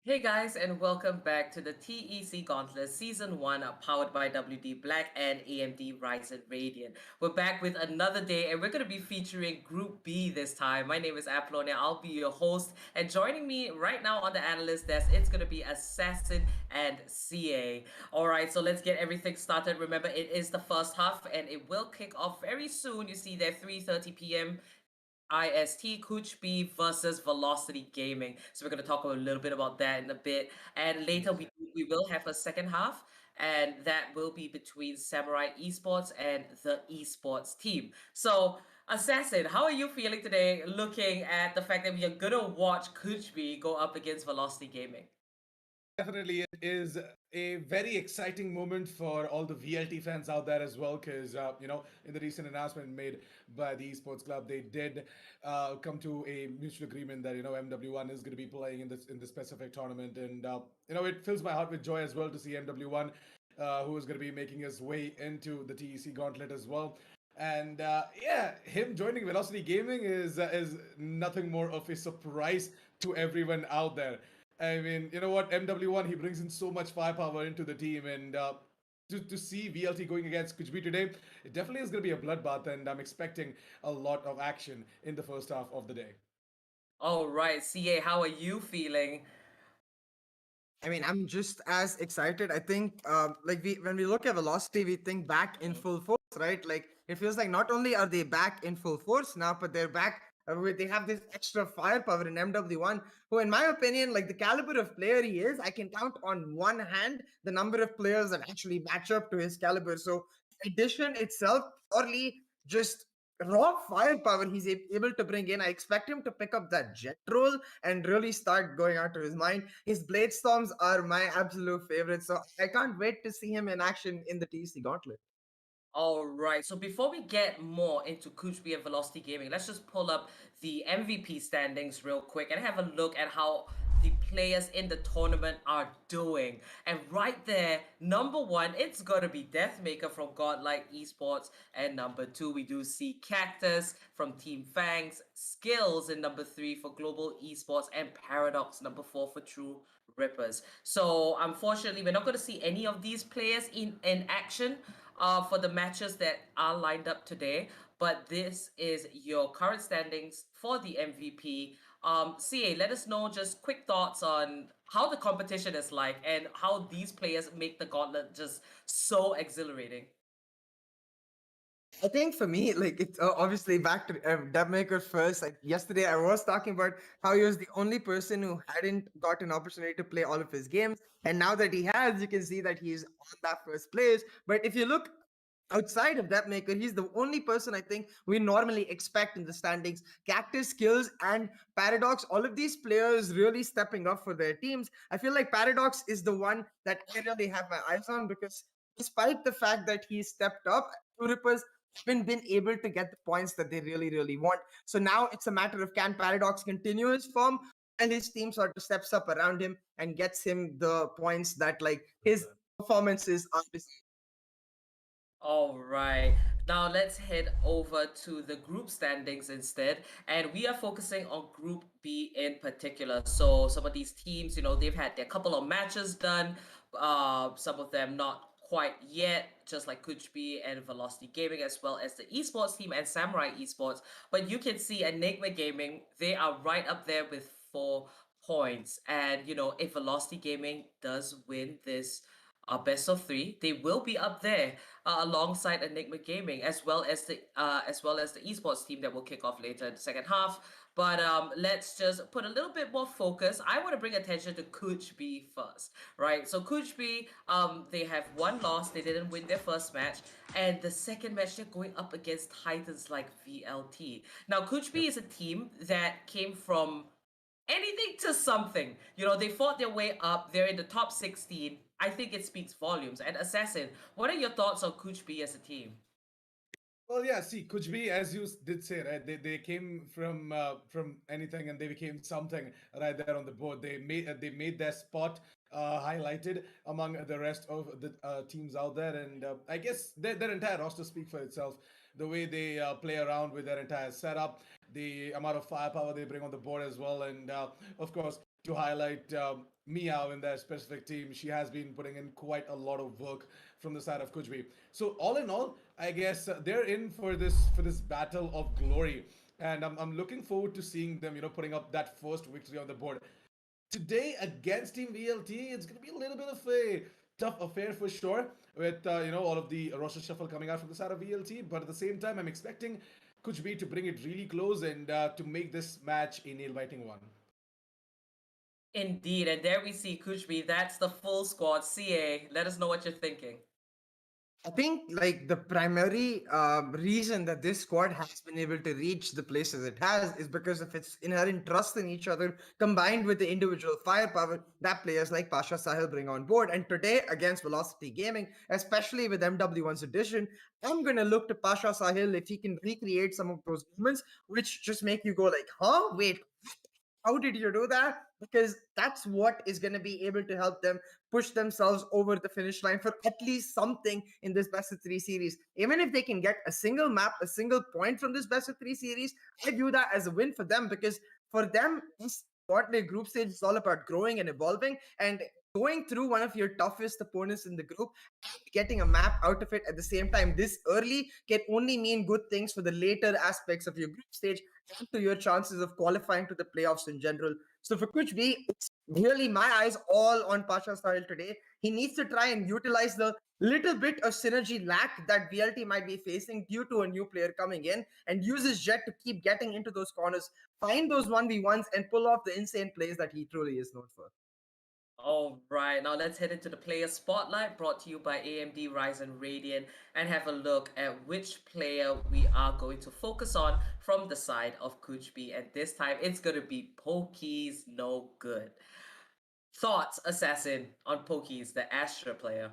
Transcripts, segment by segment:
Hey guys, and welcome back to the TEC Gauntlet Season 1 powered by WD Black and AMD Ryzen Radeon. We're back with another day and we're going to be featuring Group B this time. My name is Apollonia, I'll be your host, and joining me right now on the analyst desk, it's going to be Assassin and CA. Alright, so let's get everything started. Remember, it is the first half and it will kick off very soon. You see there, 3:30 p.m. IST KUCH B versus Velocity Gaming. So we're going to talk a little bit about that in a bit. And later we will have a second half, and that will be between Samurai Esports and the Esports team. So Assassin, how are you feeling today looking at the fact that we are going to watch KUCH B go up against Velocity Gaming? Definitely, it is a very exciting moment for all the VLT fans out there as well, because in the recent announcement made by the Esports Club, they did come to a mutual agreement that MW1 is going to be playing in this specific tournament, and it fills my heart with joy as well to see MW1, who is going to be making his way into the TEC Gauntlet as well. And him joining Velocity Gaming is nothing more of a surprise to everyone out there. I mean, you know what, MW1, he brings in so much firepower into the team, and to see VLT going against KUCH B today, it definitely is going to be a bloodbath, and I'm expecting a lot of action in the first half of the day. All right, CA, how are you feeling? I mean, I'm just as excited. I think, when we look at Velocity, we think back in full force, right? Like it feels like not only are they back in full force now, but they're back. They have this extra firepower in MW1, who, in my opinion, like the caliber of player he is, I can count on one hand the number of players that actually match up to his caliber. So, addition itself, purely just raw firepower he's able to bring in. I expect him to pick up that jet role and really start going out of his mind. His blade storms are my absolute favorite, so I can't wait to see him in action in the TC Gauntlet. All right. So before we get more into KUCH B and Velocity Gaming, let's just pull up the MVP standings real quick and have a look at how the players in the tournament are doing. And right there, number one, it's gotta be Deathmaker from Godlike Esports, and number two, we do see Cactus from Team Fangs, Skills in number three for Global Esports, and Paradox number four for True Rippers. So unfortunately, we're not going to see any of these players in action for the matches that are lined up today. But this is your current standings for the MVP. CA, let us know just quick thoughts on how the competition is like and how these players make the gauntlet just so exhilarating. I think for me, like it's obviously back to Dubmaker first. Like yesterday, I was talking about how he was the only person who hadn't got an opportunity to play all of his games, and now that he has, you can see that he's on that first place. But if you look outside of that maker, he's the only person I think we normally expect in the standings. Cactus, Skills, and Paradox, all of these players really stepping up for their teams. I feel like Paradox is the one that I really have my eyes on because despite the fact that he stepped up, Rippers been able to get the points that they really, really want. So now it's a matter of can Paradox continue his form and his team sort of steps up around him and gets him the points that like his performances are deserved. All right. Now let's head over to the group standings instead. And we are focusing on Group B in particular. So some of these teams, they've had their couple of matches done. Some of them not quite yet, just like KUCH and Velocity Gaming, as well as the esports team and Samurai Esports. But you can see Enigma Gaming, they are right up there with 4 points. And if Velocity Gaming does win this best of three, they will be up there alongside Enigma Gaming, as well as the esports team that will kick off later in the second half. But let's just put a little bit more focus. I want to bring attention to KUCH first, right? So KUCH, they have one loss. They didn't win their first match, and the second match they're going up against titans like VLT. Now KUCH is a team that came from anything to something. They fought their way up. They're in the top 16. I think it speaks volumes. And Assassin, what are your thoughts on KUCH as a team? Well, yeah. See, Kuch Bhi, as you did say, right? They came from anything and they became something right there on the board. They made their spot highlighted among the rest of the teams out there, and I guess their entire roster speak for itself. The way they play around with their entire setup, the amount of firepower they bring on the board as well, and of course to highlight Meow in their specific team, she has been putting in quite a lot of work from the side of Kujbi. So all in all, I guess they're in for this battle of glory, and I'm looking forward to seeing them, putting up that first victory on the board today against Team VLT. It's going to be a little bit of a tough affair for sure, with all of the roster shuffle coming out from the side of VLT. But at the same time, I'm expecting Kuch B to bring it really close and to make this match a nail-biting one. Indeed, and there we see KUCH. That's the full squad. CA, let us know what you're thinking. I think like the primary reason that this squad has been able to reach the places it has is because of its inherent trust in each other, combined with the individual firepower that players like Pasha Sahil bring on board. And today against Velocity Gaming, especially with MW1's addition, I'm gonna look to Pasha Sahil if he can recreate some of those moments, which just make you go like, "Huh? Wait, how did you do that?" Because that's what is going to be able to help them push themselves over the finish line for at least something in this best of three series. Even if they can get a single map, a single point from this best of three series, I view that as a win for them, because for them, this Gauntlet group stage is all about growing and evolving, and going through one of your toughest opponents in the group and getting a map out of it at the same time this early can only mean good things for the later aspects of your group stage and to your chances of qualifying to the playoffs in general. So for Kuch B, it's really my eyes all on Pasha Style today. He needs to try and utilize the little bit of synergy lack that VLT might be facing due to a new player coming in, and use his jet to keep getting into those corners, find those 1v1s, and pull off the insane plays that he truly is known for. All right, now let's head into the player spotlight brought to you by AMD Ryzen Radeon and have a look at which player we are going to focus on from the side of KUCH. And this time it's going to be Pokies No Good. Thoughts, Assassin, on Pokies, the Astra player?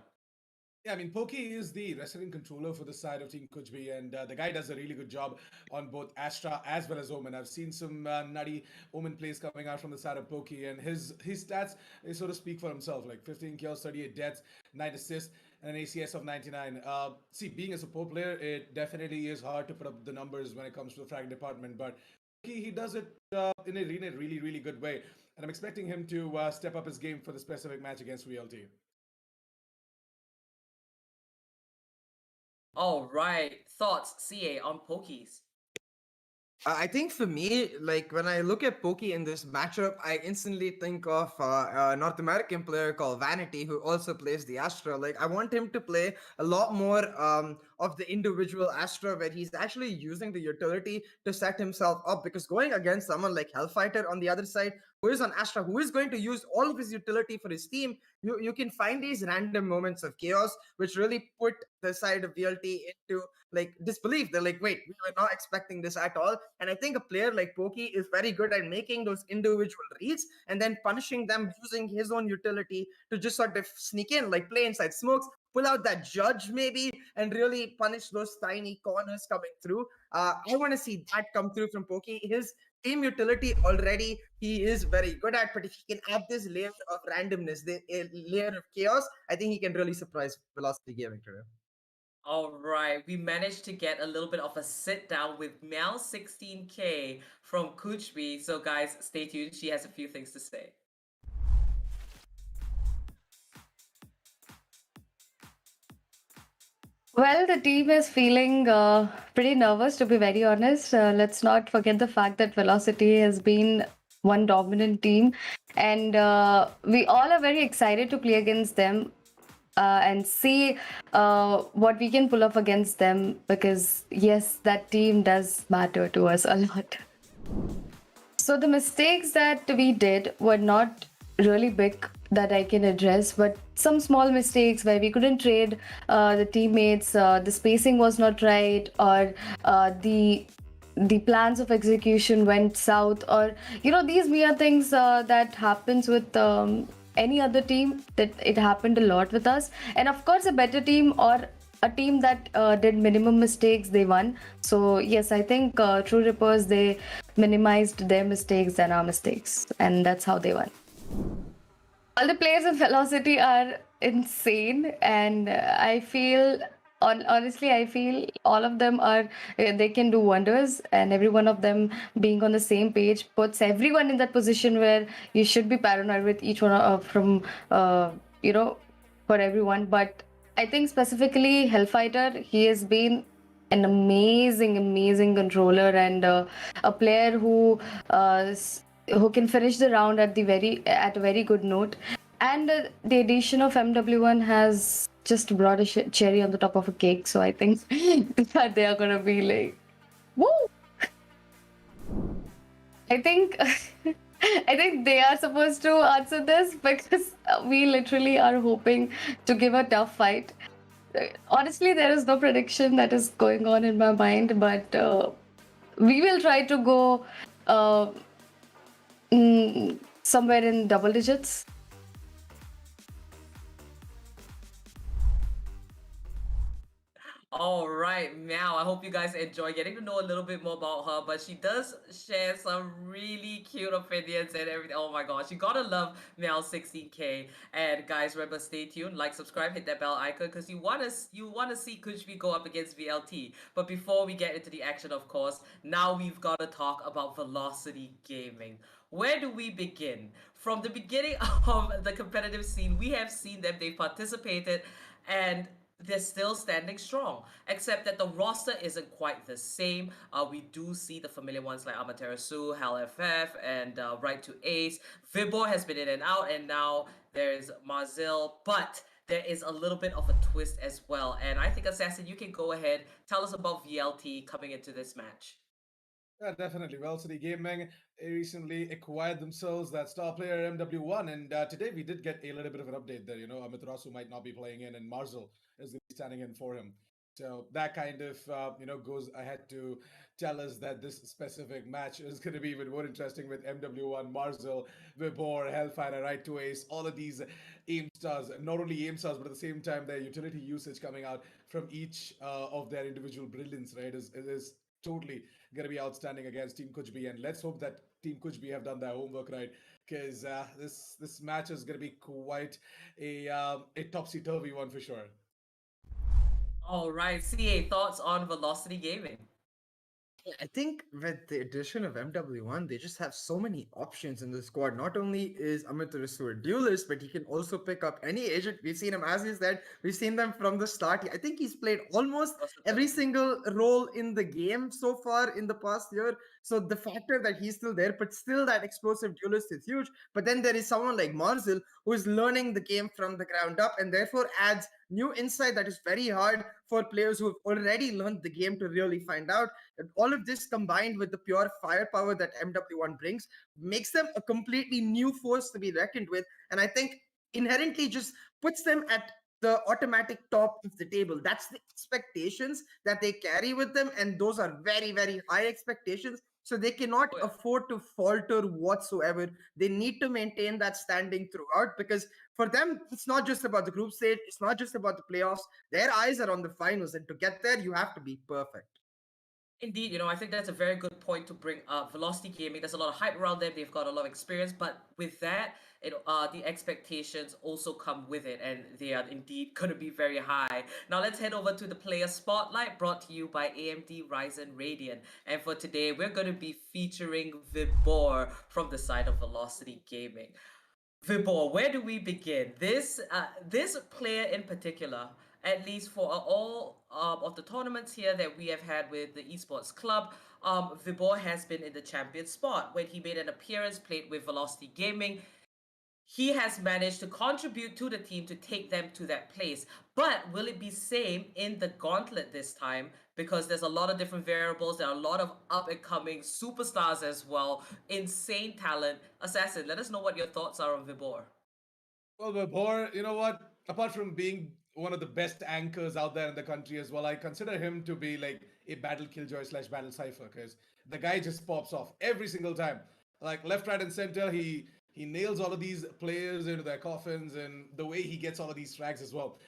Yeah, I mean, Pokey is the resident controller for the side of Team Kuchbi, and the guy does a really good job on both Astra as well as Omen. I've seen some nutty Omen plays coming out from the side of Pokey, and his stats, they sort of speak for himself, like 15 kills, 38 deaths, 9 assists, and an ACS of 99. See, being a support player, it definitely is hard to put up the numbers when it comes to the frag department, but he does it in a really, really good way, and I'm expecting him to step up his game for the specific match against VLT. All right, thoughts, CA, on Pokies? I think for me, like when I look at Pokey in this matchup, I instantly think of a North American player called Vanity, who also plays the Astra. Like I want him to play a lot more of the individual Astra, where he's actually using the utility to set himself up. Because going against someone like Hellfighter on the other side, who is on Astra, who is going to use all of his utility for his team, you can find these random moments of chaos, which really put the side of VLT into like disbelief. They're like, wait, we were not expecting this at all. And I think a player like Pokey is very good at making those individual reads and then punishing them using his own utility to just sort of sneak in, like play inside smokes, pull out that judge maybe, and really punish those tiny corners coming through. I want to see that come through from Pokey. His team utility already he is very good at, but if he can add this layer of randomness, the layer of chaos, I think he can really surprise Velocity Gaming today. All right, we managed to get a little bit of a sit down with Mel 16K from KUCH. So guys, stay tuned. She has a few things to say. Well, the team is feeling pretty nervous, to be very honest. Let's not forget the fact that Velocity has been one dominant team, and we all are very excited to play against them and see what we can pull off against them because, yes, that team does matter to us a lot. So the mistakes that we did were not really big that I can address, but some small mistakes where we couldn't trade the teammates, the spacing was not right, or the plans of execution went south, or these mere things that happens with any other team. That it happened a lot with us, and of course, a better team or a team that did minimum mistakes, they won. So yes, I think True Rippers, they minimized their mistakes than our mistakes, and that's how they won. All the players in Velocity are insane, and I feel honestly, I feel all of them are they can do wonders, and every one of them being on the same page puts everyone in that position where you should be paranoid with each one from you know for everyone. But I think specifically Hellfighter, he has been an amazing controller and a player who can finish the round at a very good note. And the addition of MW1 has just brought a cherry on the top of a cake. So I think that they are gonna be like, woo! I think I think they are supposed to answer this because we literally are hoping to give a tough fight. Honestly, there is no prediction that is going on in my mind, but we will try to go uh, somewhere in double digits. All right, Meow. I hope you guys enjoy getting to know a little bit more about her, but she does share some really cute opinions and everything. Oh my gosh, you gotta love Meow 16K. And guys, remember, stay tuned, like, subscribe, hit that bell icon because you wanna see KUCH go up against VLT. But before we get into the action, of course, now we've gotta talk about Velocity Gaming. Where do we begin? From the beginning of the competitive scene, we have seen them. They participated, and they're still standing strong, except that the roster isn't quite the same. We do see the familiar ones like Amaterasu, Hal FF, and Right to Ace. Vibor has been in and out, and now there's Marzil, but there is a little bit of a twist as well. And I think, Assassin, you can go ahead, tell us about VLT coming into this match. Yeah, definitely. Well, City Gaming recently acquired themselves that star player MW1, and today we did get a little bit of an update there. Amiterasu might not be playing in, and Marzel is going to be standing in for him. So that kind of goes ahead to tell us that this specific match is going to be even more interesting with MW1, Marzel, Vibor, Hellfire, Right to Ace, all of these aim stars. Not only aim stars, but at the same time, their utility usage coming out from each of their individual brilliance, right, is totally going to be outstanding against Team Kuch B. And let's hope that Team Kuch B have done their homework right, because this match is going to be quite a topsy turvy one for sure. All right, CA, thoughts on Velocity Gaming? Yeah, I think with the addition of MW1, they just have so many options in the squad. Not only is Amitarasu a duelist, but he can also pick up any agent. We've seen him, as he said, we've seen them from the start. I think he's played almost every Versatility. single role in the game so far in the past year. So the factor that he's still there, but still that explosive duelist is huge. But then there is someone like Marzil who is learning the game from the ground up and therefore adds new insight that is very hard for players who have already learned the game to really find out. And all of this combined with the pure firepower that MW1 brings makes them a completely new force to be reckoned with. And I think inherently just puts them at the automatic top of the table. That's the expectations that they carry with them. And those are very high expectations. So they cannot Oh, yeah. afford to falter whatsoever. They need to maintain that standing throughout because for them, it's not just about the group stage, it's not just about the playoffs. Their eyes are on the finals. And to get there, you have to be perfect. Indeed, I think that's a very good point to bring up. Velocity Gaming, there's a lot of hype around them. They've got a lot of experience, but with that, the expectations also come with it, and they are indeed going to be very high. Now let's head over to the player spotlight, brought to you by AMD Ryzen Radeon. And for today, we're going to be featuring Vibor from the side of Velocity Gaming. Vibor, where do we begin? This player in particular, at least for all of the tournaments here that we have had with the Esports Club, Vibor has been in the champion spot when he made an appearance, played with Velocity Gaming. He has managed to contribute to the team to take them to that place. But will it be same in the gauntlet this time? Because there's a lot of different variables. There are a lot of up and coming superstars as well. Insane talent. Assassin, let us know what your thoughts are on Vibor. Well, Vibhor, you know what? Apart from being one of the best anchors out there in the country as well, I consider him to be like a battle killjoy slash battle cipher because the guy just pops off every single time. Like left, right, and center, he nails all of these players into their coffins, and the way he gets all of these frags as well.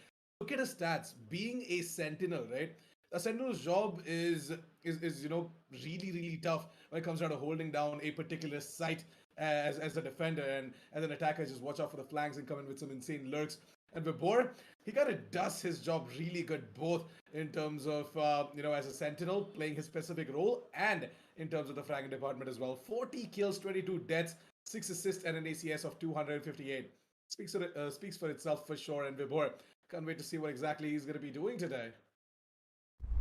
Look at his stats. Being a sentinel, right? A sentinel's job is really tough when it comes down to holding down a particular site as a defender, and as an attacker, just watch out for the flanks and come in with some insane lurks. And Vibor, he kind of does his job really good, both in terms of as a sentinel playing his specific role, and in terms of the fragging department as well. 40 kills, 22 deaths, 6 assists, and an ACS of 258. Speaks for itself for sure. And Vibor, can't wait to see what exactly he's going to be doing today.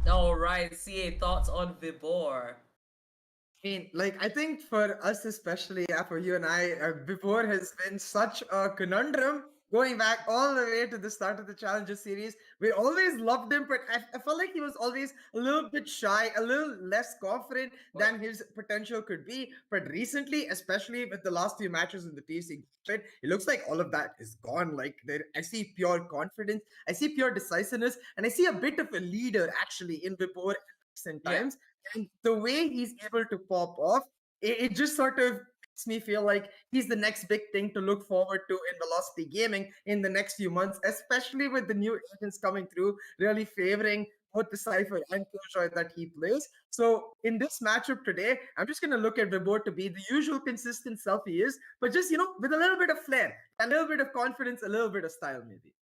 All right, CA, thoughts on Vibor? Like, I think for us, especially, yeah, for you and I, before has been such a conundrum going back all the way to the start of the Challenger series. We always loved him, but I felt like he was always a little bit shy, a little less confident than his potential could be. But recently, especially with the last few matches in the TC, it looks like all of that is gone. Like, there, I see pure confidence, I see pure decisiveness, and I see a bit of a leader actually in Vibor recent Yeah. times. And the way he's able to pop off, it just sort of makes me feel like he's the next big thing to look forward to in Velocity Gaming in the next few months, especially with the new agents coming through, really favoring both the Cypher and Killjoy that he plays. So in this matchup today, I'm just going to look at Vibor to be the usual consistent self he is, but just, with a little bit of flair, a little bit of confidence, a little bit of style maybe.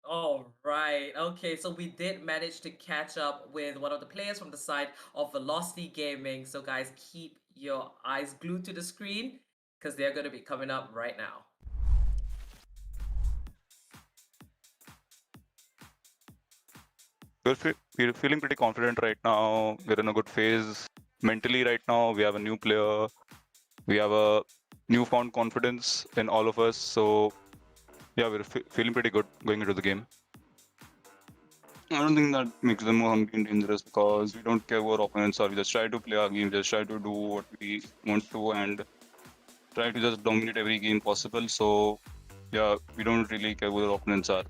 All right. Okay, so we did manage to catch up with one of the players from the side of Velocity Gaming. So guys, keep your eyes glued to the screen because they're going to be coming up right now. We're feeling pretty confident right now. We're in a good phase mentally right now. We have a new player. We have a newfound confidence in all of us. So yeah, we're feeling pretty good going into the game. I don't think that makes them more hungry and dangerous because we don't care who our opponents are. We just try to play our game, just try to do what we want to, and try to just dominate every game possible. So yeah, we don't really care who our opponents are.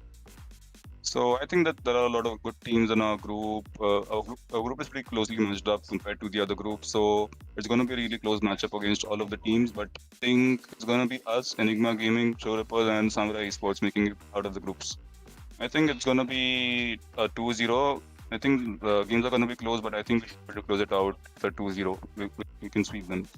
So I think that there are a lot of good teams in our group. Our group is pretty closely matched up compared to the other groups. So it's going to be a really close matchup against all of the teams. But I think it's going to be us, Enigma Gaming, Show Rippers, and Samurai Esports making it out of the groups. I think it's going to be a 2-0. I think the games are going to be close, but I think we should be able to close it out with a 2-0. We can sweep them.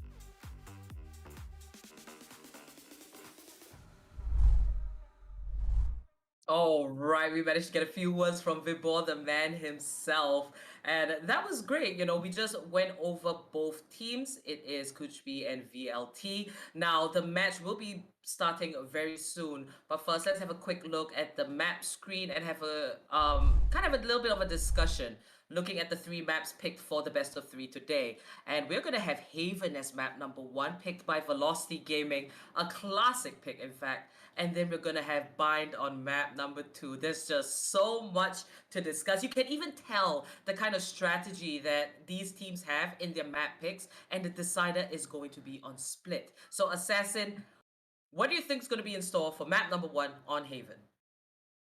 All right, we managed to get a few words from Vibor, the man himself. And that was great. We just went over both teams. It is KUCH and VLT. Now, the match will be starting very soon. But first, let's have a quick look at the map screen and have a kind of a little bit of a discussion looking at the 3 maps picked for the best of 3 today. And we're going to have Haven as map number 1, picked by Velocity Gaming, a classic pick, in fact. And then we're going to have Bind on map number 2. There's just so much to discuss. You can even tell the kind of strategy that these teams have in their map picks, and the decider is going to be on Split. So, Assassin, what do you think is going to be in store for map number 1 on Haven?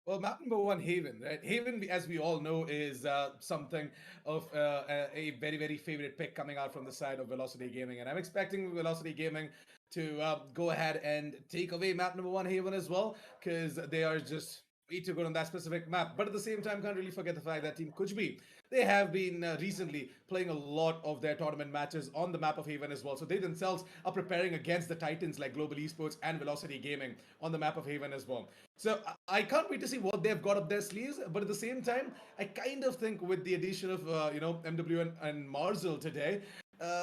Well, map number 1, Haven, right? Haven, as we all know, is something of a very favorite pick coming out from the side of Velocity Gaming. And I'm expecting Velocity Gaming to go ahead and take away map number 1, Haven, as well, because they are just way too good on that specific map. But at the same time, can't really forget the fact that Team KUCH, they have been recently playing a lot of their tournament matches on the map of Haven as well. So they themselves are preparing against the Titans like Global Esports and Velocity Gaming on the map of Haven as well. So I can't wait to see what they've got up their sleeves. But at the same time, I kind of think with the addition of MW and Marzel today,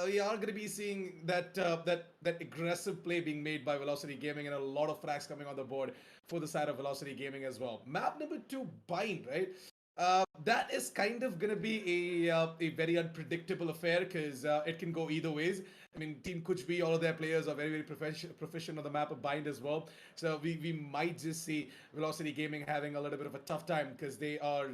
we are going to be seeing that aggressive play being made by Velocity Gaming and a lot of frags coming on the board for the side of Velocity Gaming as well. Map number two, Bind, right? That is kind of going to be a very unpredictable affair because it can go either ways. I mean, Team KUCH, all of their players are very proficient on the map of Bind as well. So we might just see Velocity Gaming having a little bit of a tough time because they are.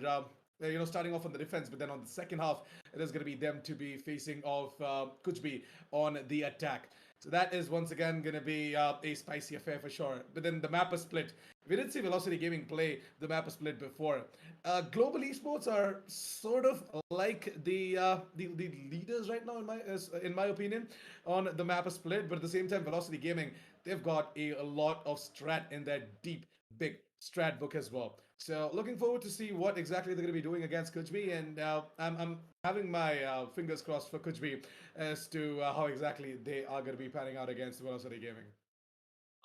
Starting off on the defense, but then on the second half, it is going to be them to be facing off KUCH on the attack. So that is once again going to be a spicy affair for sure. But then the map is split. We did see Velocity Gaming play the map is split before. Global esports are sort of like the leaders right now in my opinion on the map is split. But at the same time, Velocity Gaming, they've got a lot of strat in their deep big strat book as well. So looking forward to see what exactly they're going to be doing against KUCH, and I'm having my fingers crossed for KUCH as to how exactly they are going to be panning out against Velocity Gaming.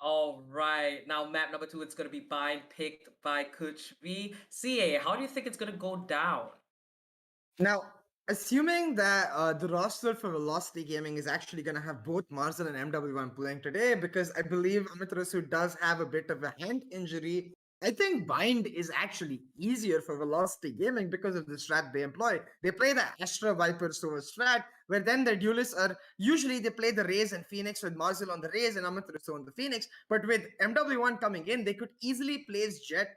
All right. Now, map number two, it's going to be Bind, picked by Coach B. CA, how do you think it's going to go down? Now, assuming that the roster for Velocity Gaming is actually going to have both Marzel and MW1 playing today, because I believe Amitarasu does have a bit of a hand injury, I think Bind is actually easier for Velocity Gaming because of the strat they employ. They play the Astra Vipers over strat, where then the duelists are usually they play the Raze and Phoenix with Marzel on the Raze and Amitarasu on the Phoenix. But with MW1 coming in, they could easily place Jet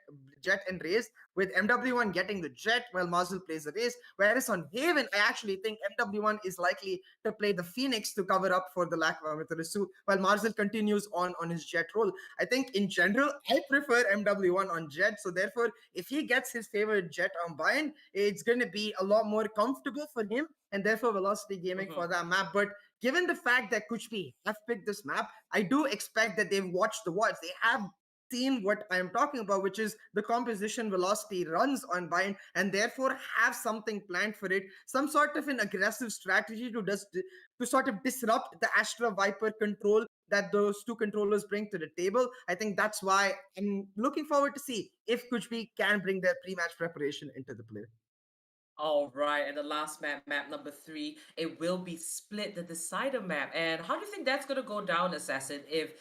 and Raze, with MW1 getting the Jet while Marzel plays the Raze. Whereas on Haven, I actually think MW1 is likely to play the Phoenix to cover up for the lack of Amitarasu, while Marzel continues on his Jet role. I think in general, I prefer MW1 on Jet. So therefore, if he gets his favorite Jet on Bind, it's going to be a lot more comfortable for him, and therefore Velocity Gaming for that map. But given the fact that KUCH have picked this map, I do expect that they've watched the VODs. They have seen what I am talking about, which is the composition Velocity runs on Bind, and therefore have something planned for it, some sort of an aggressive strategy to sort of disrupt the Astra Viper control that those two controllers bring to the table. I think that's why I'm looking forward to see if KUCH can bring their pre-match preparation into the play. All right, and the last map, map number three, it will be split, the decider map. And how do you think that's going to go down, Assassin, if,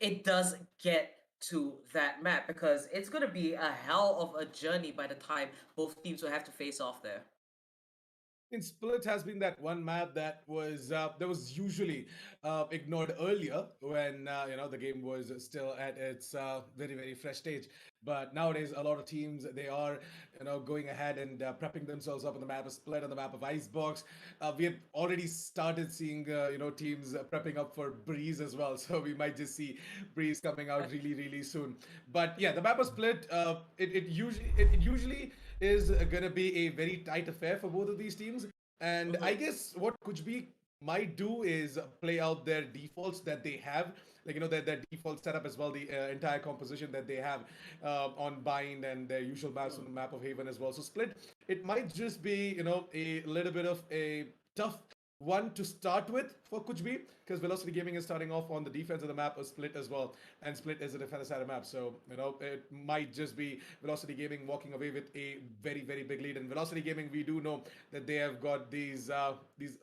it does get to that map? Because it's going to be a hell of a journey by the time both teams will have to face off there. In Split has been that one map that was usually ignored earlier when the game was still at its very fresh stage. But nowadays, a lot of teams they are going ahead and prepping themselves up on the map of Split, on the map of Icebox. We have already started seeing teams prepping up for Breeze as well. So we might just see Breeze coming out really soon. But yeah, the map of Split it usually is going to be a very tight affair for both of these teams. And I guess what KUCH might do is play out their defaults that they have, like their default setup as well, the entire composition that they have on Bind and their usual maps on the map of Haven as well. So Split, it might just be a little bit of a tough one to start with for KUCH because Velocity Gaming is starting off on the defense of the map of Split as well, and Split is a defender side of the map. So it might just be Velocity Gaming walking away with a very big lead. And Velocity Gaming, we do know that they have got these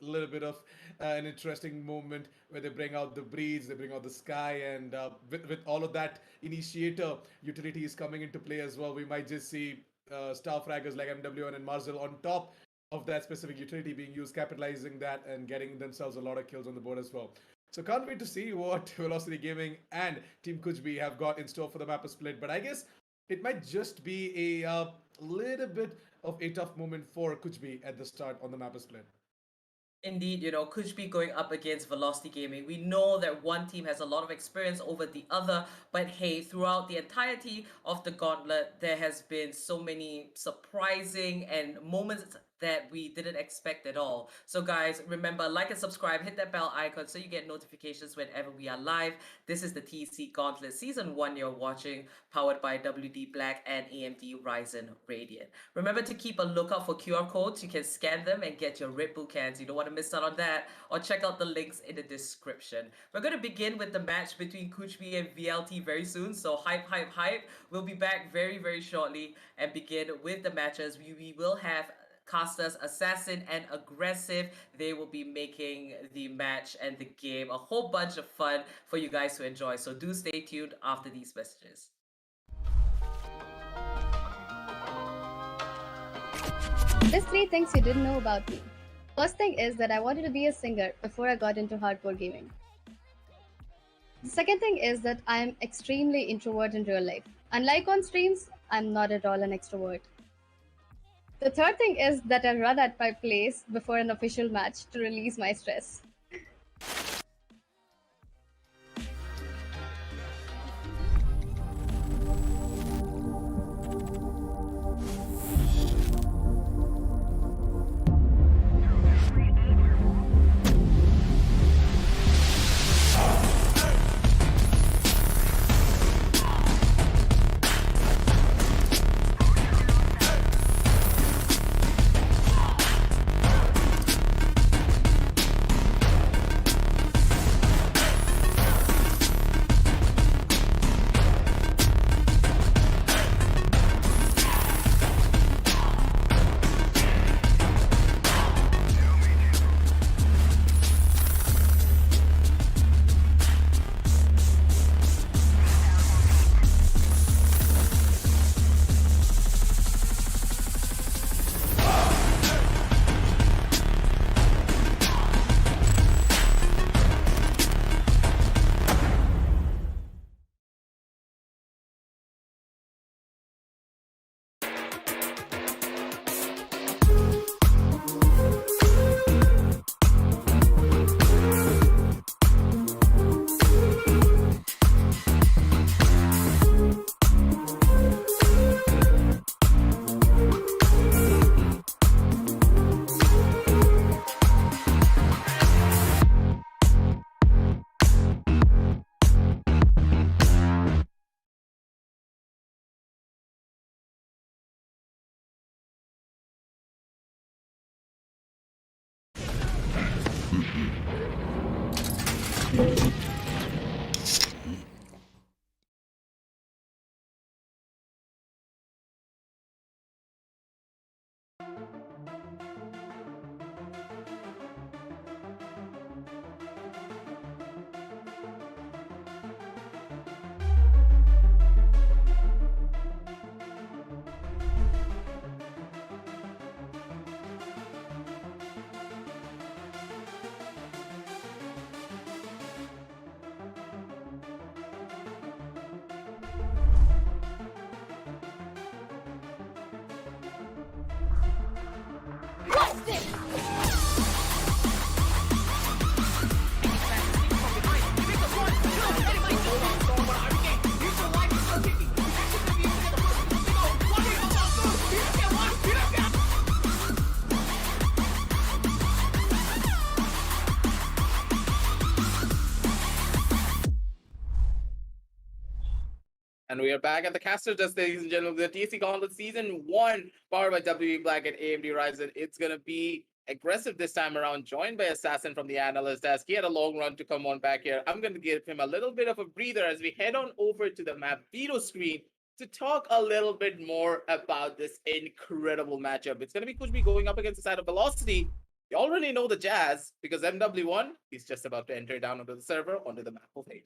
little bit of an interesting moment where they bring out the Breeze, they bring out the Sky, and with all of that initiator utilities coming into play as well, we might just see star fraggers like MW1 and Marzel on top of that specific utility being used, capitalizing that and getting themselves a lot of kills on the board as well. So can't wait to see what Velocity Gaming and Team KUCH have got in store for the map of Split. But I guess it might just be a little bit of a tough moment for KUCH at the start on the map of Split. Indeed, KUCH going up against Velocity Gaming. We know that one team has a lot of experience over the other, but hey, throughout the entirety of the gauntlet, there has been so many surprising and moments that we didn't expect at all. So guys, remember, like and subscribe, hit that bell icon so you get notifications whenever we are live. This is the TEC Gauntlet Season 1 you're watching, powered by WD Black and AMD Ryzen Radiant. Remember to keep a lookout for QR codes. You can scan them and get your Red Bull cans. You don't want to miss out on that, or check out the links in the description. We're going to begin with the match between KUCH and VLT very soon, so hype. We'll be back very shortly and begin with the matches. We will have casters Assassin and Aggressive. They will be making the match and the game a whole bunch of fun for you guys to enjoy. So do stay tuned after these messages. There's three things you didn't know about me. First thing is that I wanted to be a singer before I got into hardcore gaming. The second thing is that I am extremely introvert in real life. Unlike on streams, I'm not at all an extrovert. The third thing is that I run at my place before an official match to release my stress. And we are back at the caster desk, ladies and gentlemen. The TEC Gauntlet Season 1, powered by WE Black and AMD Ryzen. It's going to be aggressive this time around, joined by Assassin from the analyst desk. He had a long run to come on back here. I'm going to give him a little bit of a breather as we head on over to the map video screen to talk a little bit more about this incredible matchup. It's going to be KUCH going up against the side of Velocity. You already know the jazz because MW1 is just about to enter down onto the server onto the map of Haven.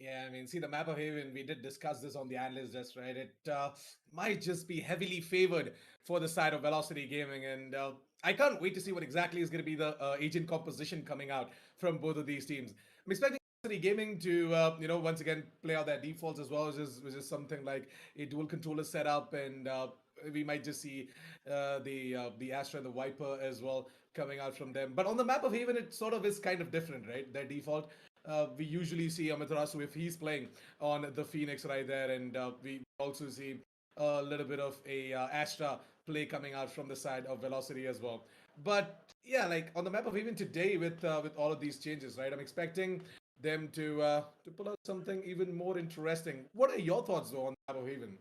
Yeah, I mean, see, the map of Haven, we did discuss this on the analyst desk, right? It might just be heavily favored for the side of Velocity Gaming, and I can't wait to see what exactly is going to be the agent composition coming out from both of these teams. I'm expecting Velocity Gaming to, once again play out their defaults as well, which is something like a dual controller setup, and we might just see the Astra and the Viper as well coming out from them. But on the map of Haven, it sort of is kind of different, right? Their default. We usually see Amaterasu if he's playing on the Phoenix right there, and we also see a little bit of a Astra play coming out from the side of Velocity as well. But yeah, like on the map of Haven today with all of these changes, right? I'm expecting them to pull out something even more interesting. What are your thoughts though on the map of Haven?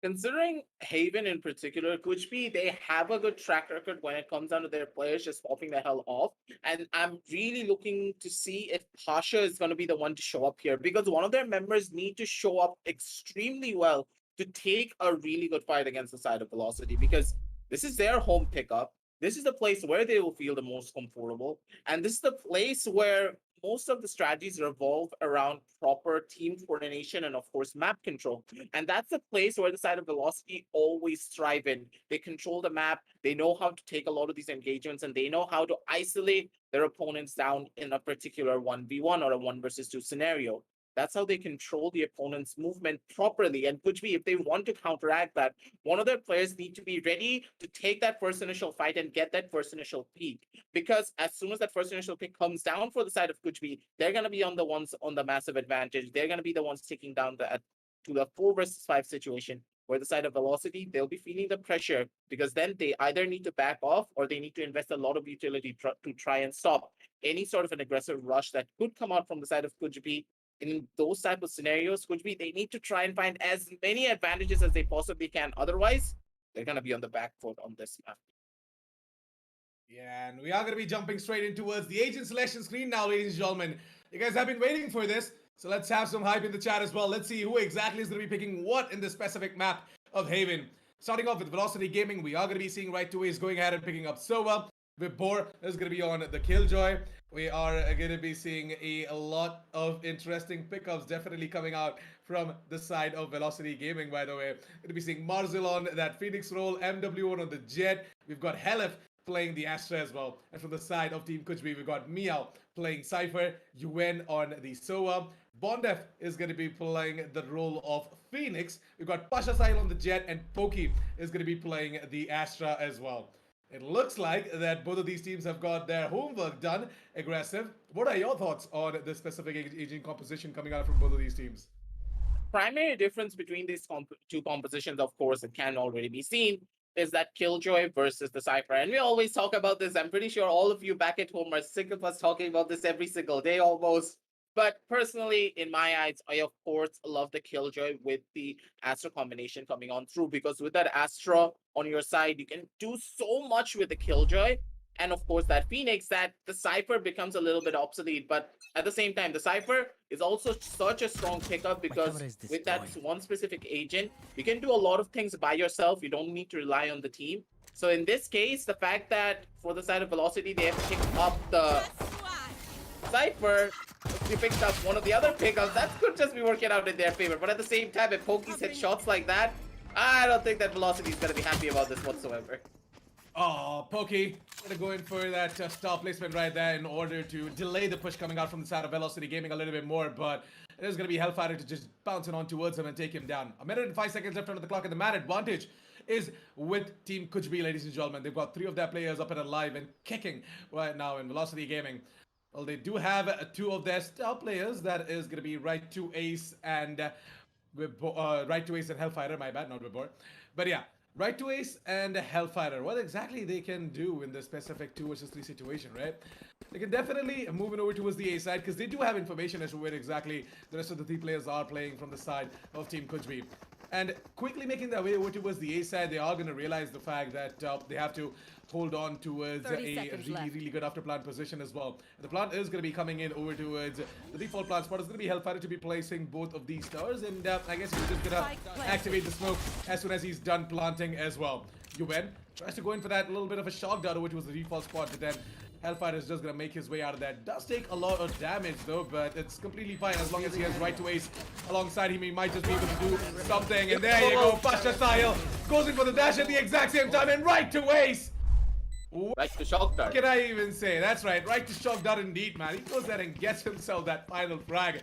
Considering Haven in particular, KUCH, they have a good track record when it comes down to their players just popping the hell off. And I'm really looking to see if Pasha is going to be the one to show up here because one of their members need to show up extremely well to take a really good fight against the side of Velocity because This is their home pickup. This is the place where they will feel the most comfortable. And this is the place where most of the strategies revolve around proper team coordination and, of course, map control. And that's the place where the side of Velocity always thrive in. They control the map, they know how to take a lot of these engagements, and they know how to isolate their opponents down in a particular 1v1 or a 1 versus 2 scenario. That's how they control the opponent's movement properly. And Kuchbi, if they want to counteract that, one of their players need to be ready to take that first initial fight and get that first initial peak. Because as soon as that first initial pick comes down for the side of Kuchbi, they're going to be on the ones on the massive advantage. They're going to be the ones taking down to the 4 versus 5 situation. Where the side of Velocity, they'll be feeling the pressure because then they either need to back off or they need to invest a lot of utility to try and stop any sort of an aggressive rush that could come out from the side of Kuchbi. In those type of scenarios, could be they need to try and find as many advantages as they possibly can. Otherwise, they're gonna be on the back foot on this map. Yeah, and we are going to be jumping straight in towards the agent selection screen now, ladies and gentlemen. You guys have been waiting for this, so let's have some hype in the chat as well. Let's see who exactly is going to be picking what in the specific map of Haven. Starting off with Velocity Gaming, we are going to be seeing Right to Ways going ahead and picking up Sova. Vibor is going to be on the Killjoy. We are going to be seeing a lot of interesting pickups definitely coming out from the side of Velocity Gaming, by the way. Going to be seeing Marzil on that Phoenix role, MW1 on the Jet. We've got Helif playing the Astra as well. And from the side of Team Kuchbi, we've got Meow playing Cypher, UN on the Soa. Bondef is going to be playing the role of Phoenix. We've got Pasha Sahil on the Jet, and Pokey is going to be playing the Astra as well. It looks like that both of these teams have got their homework done. Aggressive. What are your thoughts on the specific agent composition coming out from both of these teams? Primary difference between these two compositions, of course, it can already be seen, is that Killjoy versus the Cypher. And we always talk about this. I'm pretty sure all of you back at home are sick of us talking about this every single day almost. But personally, in my eyes, I of course love the Killjoy with the Astra combination coming on through, because with that Astra on your side, you can do so much with the Killjoy. And of course, that Phoenix, that the Cypher becomes a little bit obsolete. But at the same time, the Cypher is also such a strong pickup because with that one specific agent, you can do a lot of things by yourself. You don't need to rely on the team. So in this case, the fact that for the side of Velocity, they have picked up the Cypher, they picked up one of the other pickups, that could just be working out in their favor. But at the same time, if Pokies hit shots like that, I don't think that Velocity is going to be happy about this whatsoever. Oh, Pokey, gonna go in for that star placement right there in order to delay the push coming out from the side of Velocity Gaming a little bit more, but it is gonna be Hellfire to just bounce it on towards him and take him down. 1 minute and 5 seconds left on the clock, and the man advantage is with Team KUCH, ladies and gentlemen. They've got 3 of their players up and alive and kicking right now in Velocity Gaming. Well, they do have 2 of their star players. That is gonna be Right to Ace and Right to Ace and Hellfire. My bad, not Vibor. But yeah. Right to Ace and Hellfire. What exactly they can do in this specific 2 versus 3 situation, right? They can definitely move it over towards the A side because they do have information as to where exactly the rest of the 3 players are playing from the side of Team KUCH. And quickly making their way over towards the A side, they are going to realize the fact that they have to hold on towards a really good after plant position as well. The plant is going to be coming in over towards the default plant spot. Is going to be Hellfire to be placing both of these stars, and I guess he's just going to activate the smoke as soon as he's done planting as well. UN tries to go in for that little bit of a shock dart, which was the default spot, but then Hellfire is just going to make his way out of that. Does take a lot of damage though, but it's completely fine as long as he has Right to Ace alongside him. He might just be able to do something, and there you go. Pasha Sahil goes in for the dash at the exact same time, and Right to Ace. Right to shock dart. What can I even say? That's right, Right to shock dart indeed, man. He goes there and gets himself that final frag.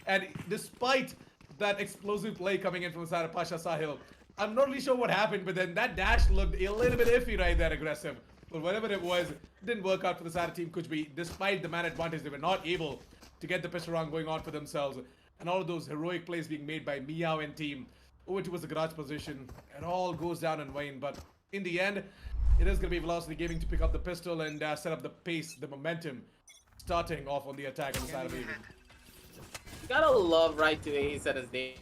And despite that explosive play coming in from the side of Pasha Sahil, I'm not really sure what happened, but then that dash looked a little bit iffy right there, aggressive. But whatever it was, it didn't work out for the side of Team KUCH. Despite the man advantage, they were not able to get the pistol round going on for themselves. And all of those heroic plays being made by Meow and team over towards the garage position. It all goes down in vain, but in the end, it is going to be Velocity Gaming to pick up the pistol and set up the pace, the momentum, starting off on the attack on the side of Haven. You gotta love Right to Ace and his name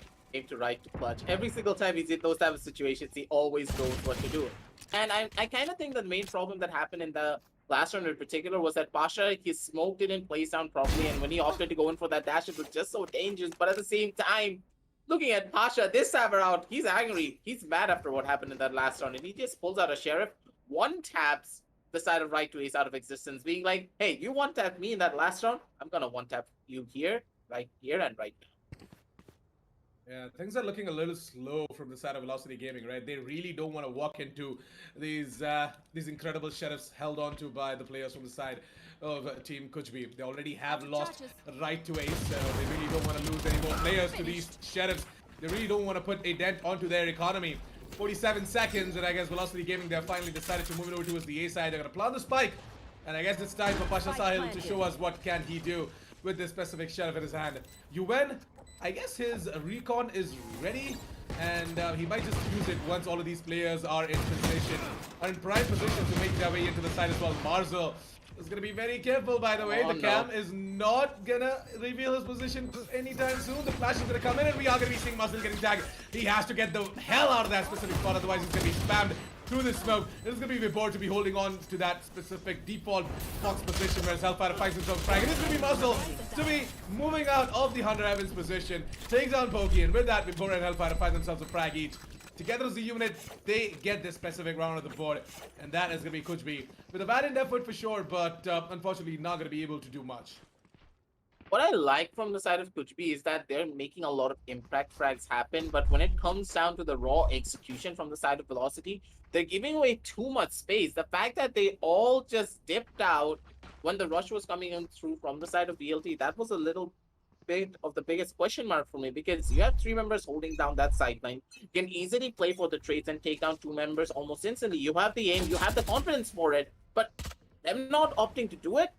to Right to Clutch. Every single time he's in those type of situations, he always knows what to do. And I kind of think the main problem that happened in the last round in particular was that Pasha, his smoke didn't place down properly, and when he opted to go in for that dash, it was just so dangerous. But at the same time, Looking at Pasha this time around, he's angry. He's mad after what happened in that last round, and he just pulls out a sheriff, one taps the side of right to ace out of existence, being like, "Hey, you one tapped me in that last round. I'm gonna one tap you here, and right now." Yeah, things are looking a little slow from the side of Velocity Gaming, right? They really don't want to walk into these incredible sheriffs held onto by the players from the side of Team KUCH. They already have lost right to ace, so they really don't want to lose any more players to these sheriffs. They really don't want to put a dent onto their economy. 47 seconds, and I guess Velocity Gaming, they're finally decided to move it over towards the A side. They're going to plant the spike, and I guess it's time for Pasha Sahil to show us what can he do with this specific sheriff in his hand. UN, I guess his recon is ready, and he might just use it once all of these players are in prime position to make their way into the side as well. Marzel is going to be very careful, by the way. Oh, the no. cam is not going to reveal his position anytime soon. The flash is going to come in, and we are going to be seeing Marzel getting tagged. He has to get the hell out of that specific spot, otherwise he's going to be spammed through the smoke. It's going to be Vibor to be holding on to that specific default box position, whereas Hellfire finds himself frag. And it's going to be Muscle to be moving out of the Hunter Evans position, takes down Pokey, and with that, Vibor and Hellfire find themselves a frag each. Together as a unit, they get this specific round of the board, and that is going to be KUCH with a valiant effort for sure, but unfortunately not going to be able to do much. What I like from the side of KUCH is that they're making a lot of impact frags happen, but when it comes down to the raw execution from the side of Velocity, they're giving away too much space. The fact that they all just dipped out when the rush was coming in through from the side of VLT, that was a little bit of the biggest question mark for me, because you have 3 members holding down that sideline. You can easily play for the trades and take down 2 members almost instantly. You have the aim, you have the confidence for it, but them not opting to do it,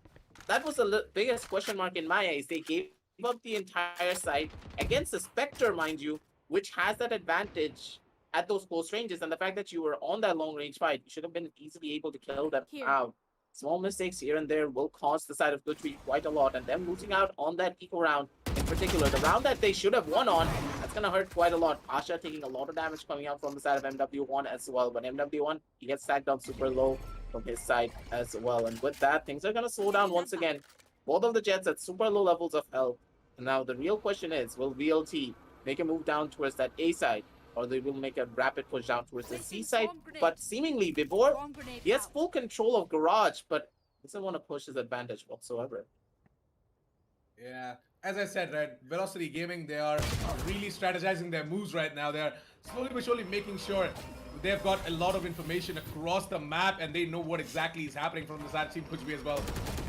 that was the biggest question mark in my eyes. They gave up the entire side against the Spectre, mind you, which has that advantage at those close ranges. And the fact that you were on that long range fight, you should have been easily able to kill them out. Small mistakes here and there will cost the side of KUCH quite a lot. And them losing out on that eco round in particular, the round that they should have won on, that's going to hurt quite a lot. Pasha taking a lot of damage coming out from the side of MW1 as well. But MW1, he gets stacked down super low from his side as well. And with that, things are going to slow down once again. Both of the Jets at super low levels of health. And now the real question is, will VLT make a move down towards that A side, or they will make a rapid push down towards the C side? But seemingly Vibor, he has full control of Garage, but doesn't want to push his advantage whatsoever. Yeah, as I said, right, Velocity Gaming, they are really strategizing their moves right now. They're slowly but surely making sure they've got a lot of information across the map, and they know what exactly is happening from the side of Team KUCH as well.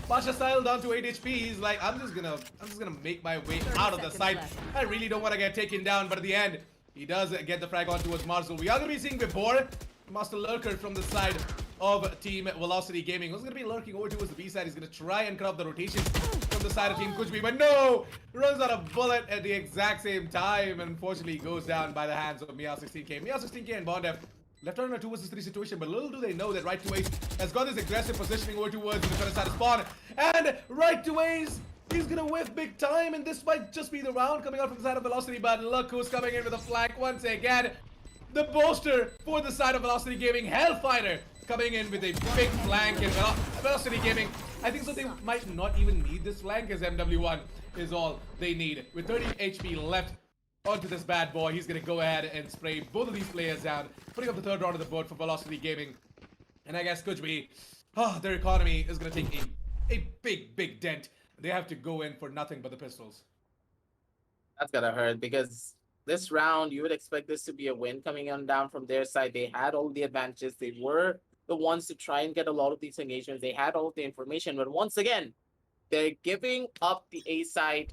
Pasha Style down to 8 HP. He's like, I'm just gonna make my way out of the site. I really don't want to get taken down, but at the end, he does get the frag on towards Marzel. We are gonna be seeing Vibor, Master Lurker from the side of Team Velocity Gaming, who's gonna be lurking over towards the B side. He's gonna try and cut off the rotation from the side of Team KUCH, but no! Runs out a bullet at the exact same time, and unfortunately goes down by the hands of Meow16k. Meow16k and Bondev left out in a 2 vs 3 situation, but little do they know that Right to Ace has got this aggressive positioning over towards the defender side of spawn. And Right to Ace, he's gonna whiff big time, and this might just be the round coming out from the side of Velocity, but look who's coming in with a flank once again. The bolster for the side of Velocity Gaming, Hellfighter, coming in with a big flank, and Velocity Gaming, I think so they might not even need this flank, as MW1 is all they need. With 30 HP left onto this bad boy, he's gonna go ahead and spray both of these players down, putting up the 3rd round of the board for Velocity Gaming. And I guess KUCH, their economy is gonna take a big dent. They have to go in for nothing but the pistols. That's gonna hurt, because this round, you would expect this to be a win coming on down from their side. They had all the advantages. They were the ones to try and get a lot of these engagements. They had all of the information, but once again, they're giving up the A side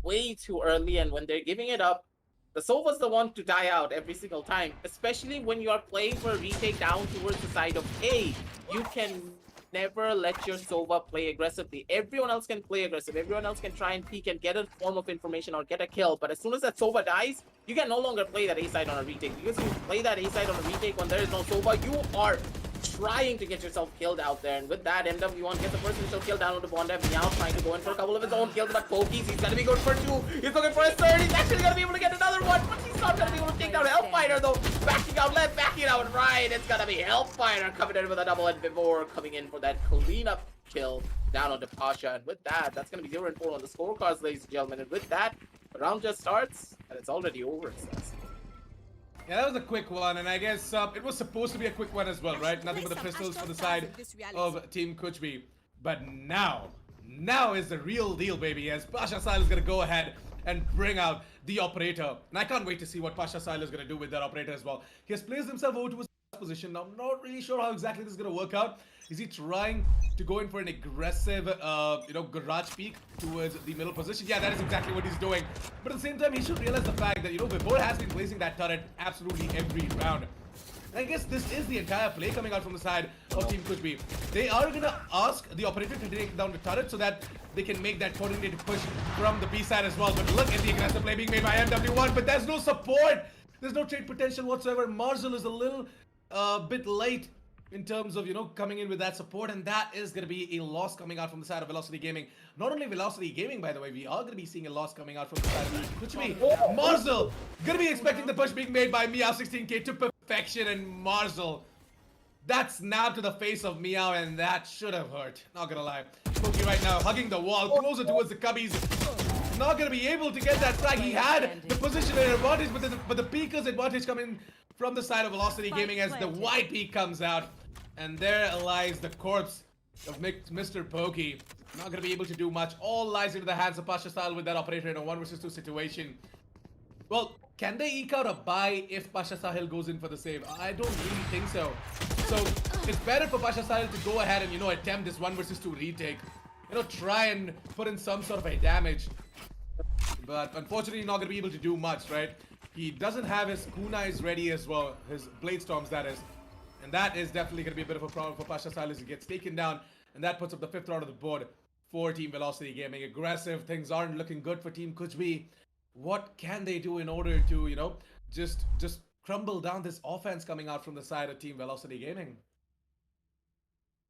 way too early, and when they're giving it up, the Sova's the one to die out every single time, especially when you are playing for a retake down towards the side of A. You can never let your Sova play aggressively. Everyone else can play aggressive. Everyone else can try and peek and get a form of information or get a kill, but as soon as that Sova dies, you can no longer play that A side on a retake, because you play that A side on a retake when there is no Sova, you are trying to get yourself killed out there. And with that, MW1 gets the first initial kill down on the Bondev. Meow trying to go in for a couple of his own kills, but Pokies, he's gonna be good for 2. He's looking for his 3rd. He's actually gonna be able to get another one, but he's not gonna be able to take down Hellfighter though. Backing out left, backing out right. It's gonna be Hellfighter coming in with a double, and before coming in for that cleanup kill down onto Pasha. And with that, that's gonna be 0-4 on the scorecards, ladies and gentlemen. And with that, Round just starts, and it's already over, it says. Yeah, that was a quick one, and I guess it was supposed to be a quick one as well, right? Nothing but the pistols for the side of Team KUCH. But now is the real deal, baby, as Pasha Sahil is going to go ahead and bring out the operator. And I can't wait to see what Pasha Sahil is going to do with that operator as well. He has placed himself over to his position. Now, I'm not really sure how exactly this is going to work out. Is he trying to go in for an aggressive, garage peek towards the middle position? Yeah, that is exactly what he's doing. But at the same time, he should realize the fact that, Vibor has been placing that turret absolutely every round. I guess this is the entire play coming out from the side of Team KUCH. They are going to ask the operator to take down the turret so that they can make that coordinated push from the B side as well. But look at the aggressive play being made by MW1, but there's no support. There's no trade potential whatsoever. Marzel is a little bit late in terms of, coming in with that support, and that is going to be a loss coming out from the side of Velocity Gaming. Not only Velocity Gaming, by the way, we are going to be seeing a loss coming out from the side of KUCH. Marzel going to be expecting the push being made by Meow16k to perfection, and Marzel, that snap to the face of Meow, and that should have hurt. Not gonna lie. Pokey right now hugging the wall, closer towards the cubbies. Not gonna be able to get that frag. He had the position and advantage, but the peeker's advantage coming from the side of Velocity Gaming as the white peak comes out. And there lies the corpse of Mr. Pokey. Not gonna be able to do much. All lies into the hands of Pasha Sahil with that operator in a 1 versus 2 situation. Well, can they eke out a buy if Pasha Sahil goes in for the save? I don't really think so. So it's better for Pasha Sahil to go ahead and, attempt this 1 versus 2 retake. Try and put in some sort of a damage. But unfortunately, not going to be able to do much, right? He doesn't have his kunais ready as well. His blade storms, that is. And that is definitely going to be a bit of a problem for Pasha Sahil as he gets taken down. And that puts up the 5th round of the board for Team Velocity Gaming. Aggressive. Things aren't looking good for Team KUCH. What can they do in order to, just crumble down this offense coming out from the side of Team Velocity Gaming?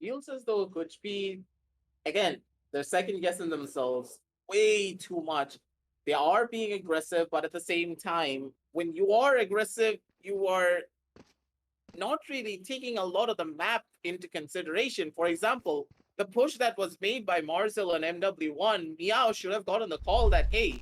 Feels as though KUCH, again, they're second guessing themselves way too much. They are being aggressive, but at the same time, when you are aggressive, you are not really taking a lot of the map into consideration. For example, the push that was made by Marzel and MW1, Meow should have gotten the call that, hey,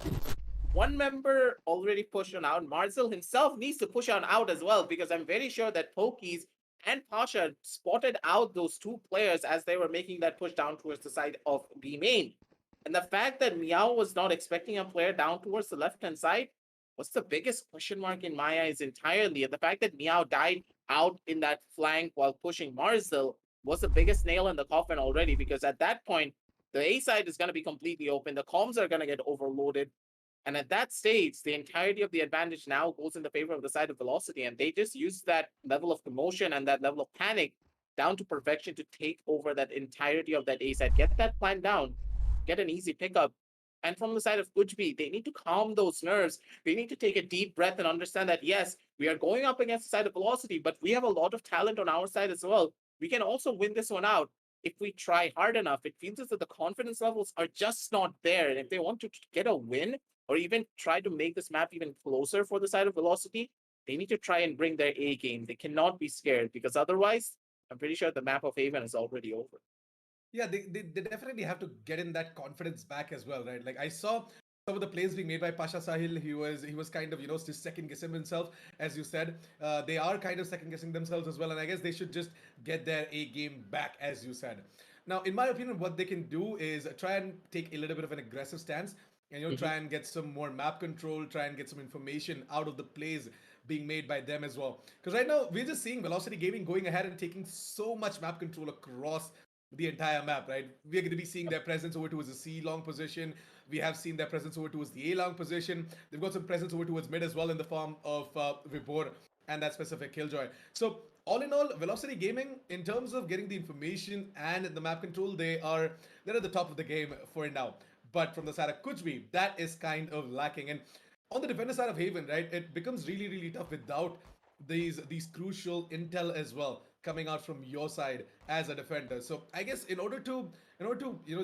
one member already pushed on out. Marzel himself needs to push on out as well, because I'm very sure that Pokies and Pasha spotted out those two players as they were making that push down towards the side of B main. And the fact that Meow was not expecting a player down towards the left-hand side was the biggest question mark in my eyes entirely. And the fact that Meow died out in that flank while pushing Marzel was the biggest nail in the coffin already, because at that point, the A side is going to be completely open. The comms are going to get overloaded. And at that stage, the entirety of the advantage now goes in the favor of the side of Velocity. And they just use that level of commotion and that level of panic down to perfection to take over that entirety of that A side. Get that plan down, get an easy pickup. And from the side of KUCH, they need to calm those nerves. They need to take a deep breath and understand that, yes, we are going up against the side of Velocity, but we have a lot of talent on our side as well. We can also win this one out if we try hard enough. It feels as though the confidence levels are just not there. And if they want to get a win, or even try to make this map even closer for the side of Velocity, they need to try and bring their A game. They cannot be scared, because otherwise, I'm pretty sure the map of Haven is already over. Yeah, they definitely have to get in that confidence back as well, right? Like I saw some of the plays being made by Pasha Sahil. He was kind of, just second guessing himself, as you said. They are kind of second guessing themselves as well, and I guess they should just get their A game back, as you said. Now, in my opinion, what they can do is try and take a little bit of an aggressive stance and try and get some more map control, try and get some information out of the plays being made by them as well. Because right now we're just seeing Velocity Gaming going ahead and taking so much map control across the entire map, right? We're going to be seeing their presence over towards the C long position. We have seen their presence over towards the A long position. They've got some presence over towards mid as well in the form of Vibor and that specific Killjoy. So all in all, Velocity Gaming, in terms of getting the information and the map control, they're at the top of the game for now. But from the side of KUCH, that is kind of lacking. And on the defender side of Haven, right, it becomes really, really tough without these crucial intel as well coming out from your side as a defender. So I guess in order to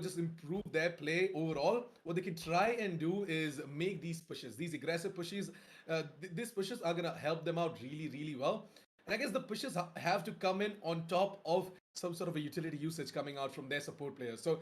just improve their play overall, what they can try and do is make these pushes, these aggressive pushes. These pushes are gonna help them out really, really well. And I guess the pushes have to come in on top of some sort of a utility usage coming out from their support players. So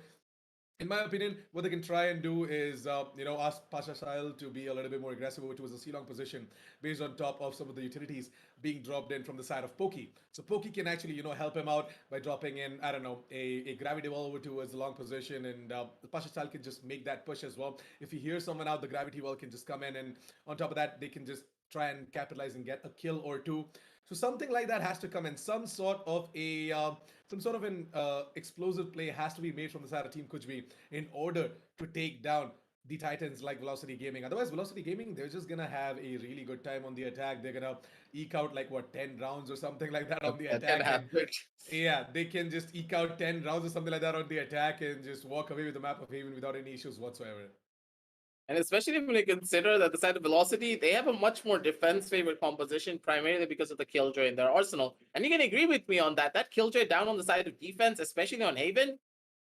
in my opinion, what they can try and do is, ask Pasha Sahil to be a little bit more aggressive over towards the C-long position based on top of some of the utilities being dropped in from the side of Poki. So Poki can actually, help him out by dropping in, I don't know, a gravity wall over towards the long position, and Pasha Sahil can just make that push as well. If he hears someone out, the gravity wall can just come in, and on top of that, they can just try and capitalize and get a kill or two. So something like that has to come in. Some sort of an explosive play has to be made from the side of Team KUCH in order to take down the Titans like Velocity Gaming. Otherwise, Velocity Gaming, they're just gonna have a really good time on the attack. They're gonna eke out like what 10 rounds or something like that on the That can attack. And happen. yeah, they can just eke out 10 rounds or something like that on the attack and just walk away with the map of Haven without any issues whatsoever. And especially when you consider that the side of Velocity, they have a much more defense-favored composition, primarily because of the Killjoy in their arsenal. And you can agree with me on that. That Killjoy down on the side of defense, especially on Haven,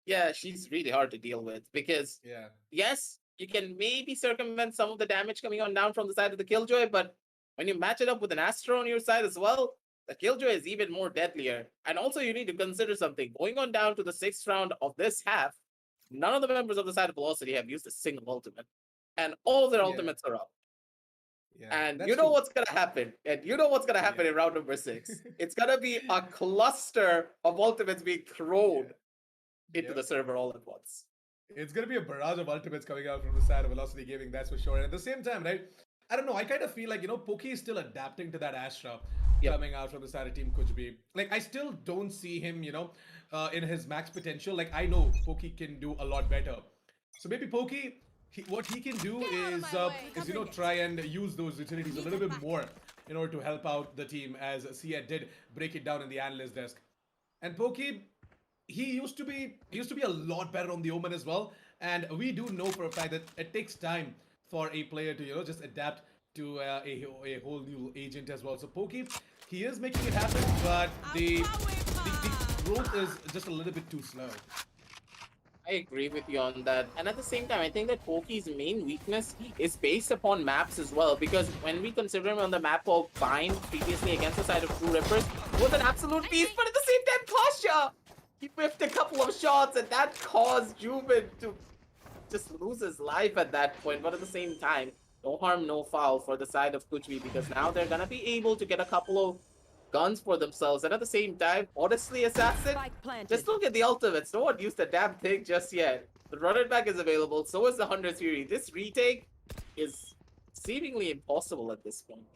yeah, she's really hard to deal with. Because, Yeah. yes, you can maybe circumvent some of the damage coming on down from the side of the Killjoy, but when you match it up with an Astro on your side as well, the Killjoy is even more deadlier. And also, you need to consider something. Going on down to the 6th round of this half, none of the members of the side of Velocity have used a single ultimate. And all their Yeah. ultimates are up. Yeah. And That's you know true. what's gonna happen. And you know what's gonna happen Yeah. in round number 6. It's gonna be a cluster of ultimates being thrown into Yep. the server all at once. It's gonna be a barrage of ultimates coming out from the side of Velocity Gaming, that's for sure. And at the same time, right? I don't know. I kind of feel like Poki is still adapting to that Astra Yep. coming out from the side of Team KUCH. Like I still don't see him, in his max potential. Like I know Poki can do a lot better. So maybe Poki, what he can do is try and use those utilities a little bit more in order to help out the team, as Siad did break it down in the analyst desk. And Poki, he used to be a lot better on the Omen as well, and we do know for a fact that it takes time for a player to just adapt to a whole new agent as well. So Poki, he is making it happen, but the growth is just a little bit too slow. I agree with you on that. And at the same time, I think that Poki's main weakness is based upon maps as well. Because when we consider him on the map of Vine previously against the side of True Rippers, he was an absolute beast. But at the same time, Pasha, he whiffed a couple of shots, and that caused Juven to just lose his life at that point. But at the same time, no harm, no foul for the side of KUCH, because now they're gonna be able to get a couple of guns for themselves. And at the same time, honestly, Assassin, just look at the ultimates. No one used the damn thing just yet. The run it back is available, so is the 100 Fury. This retake is seemingly impossible at this point.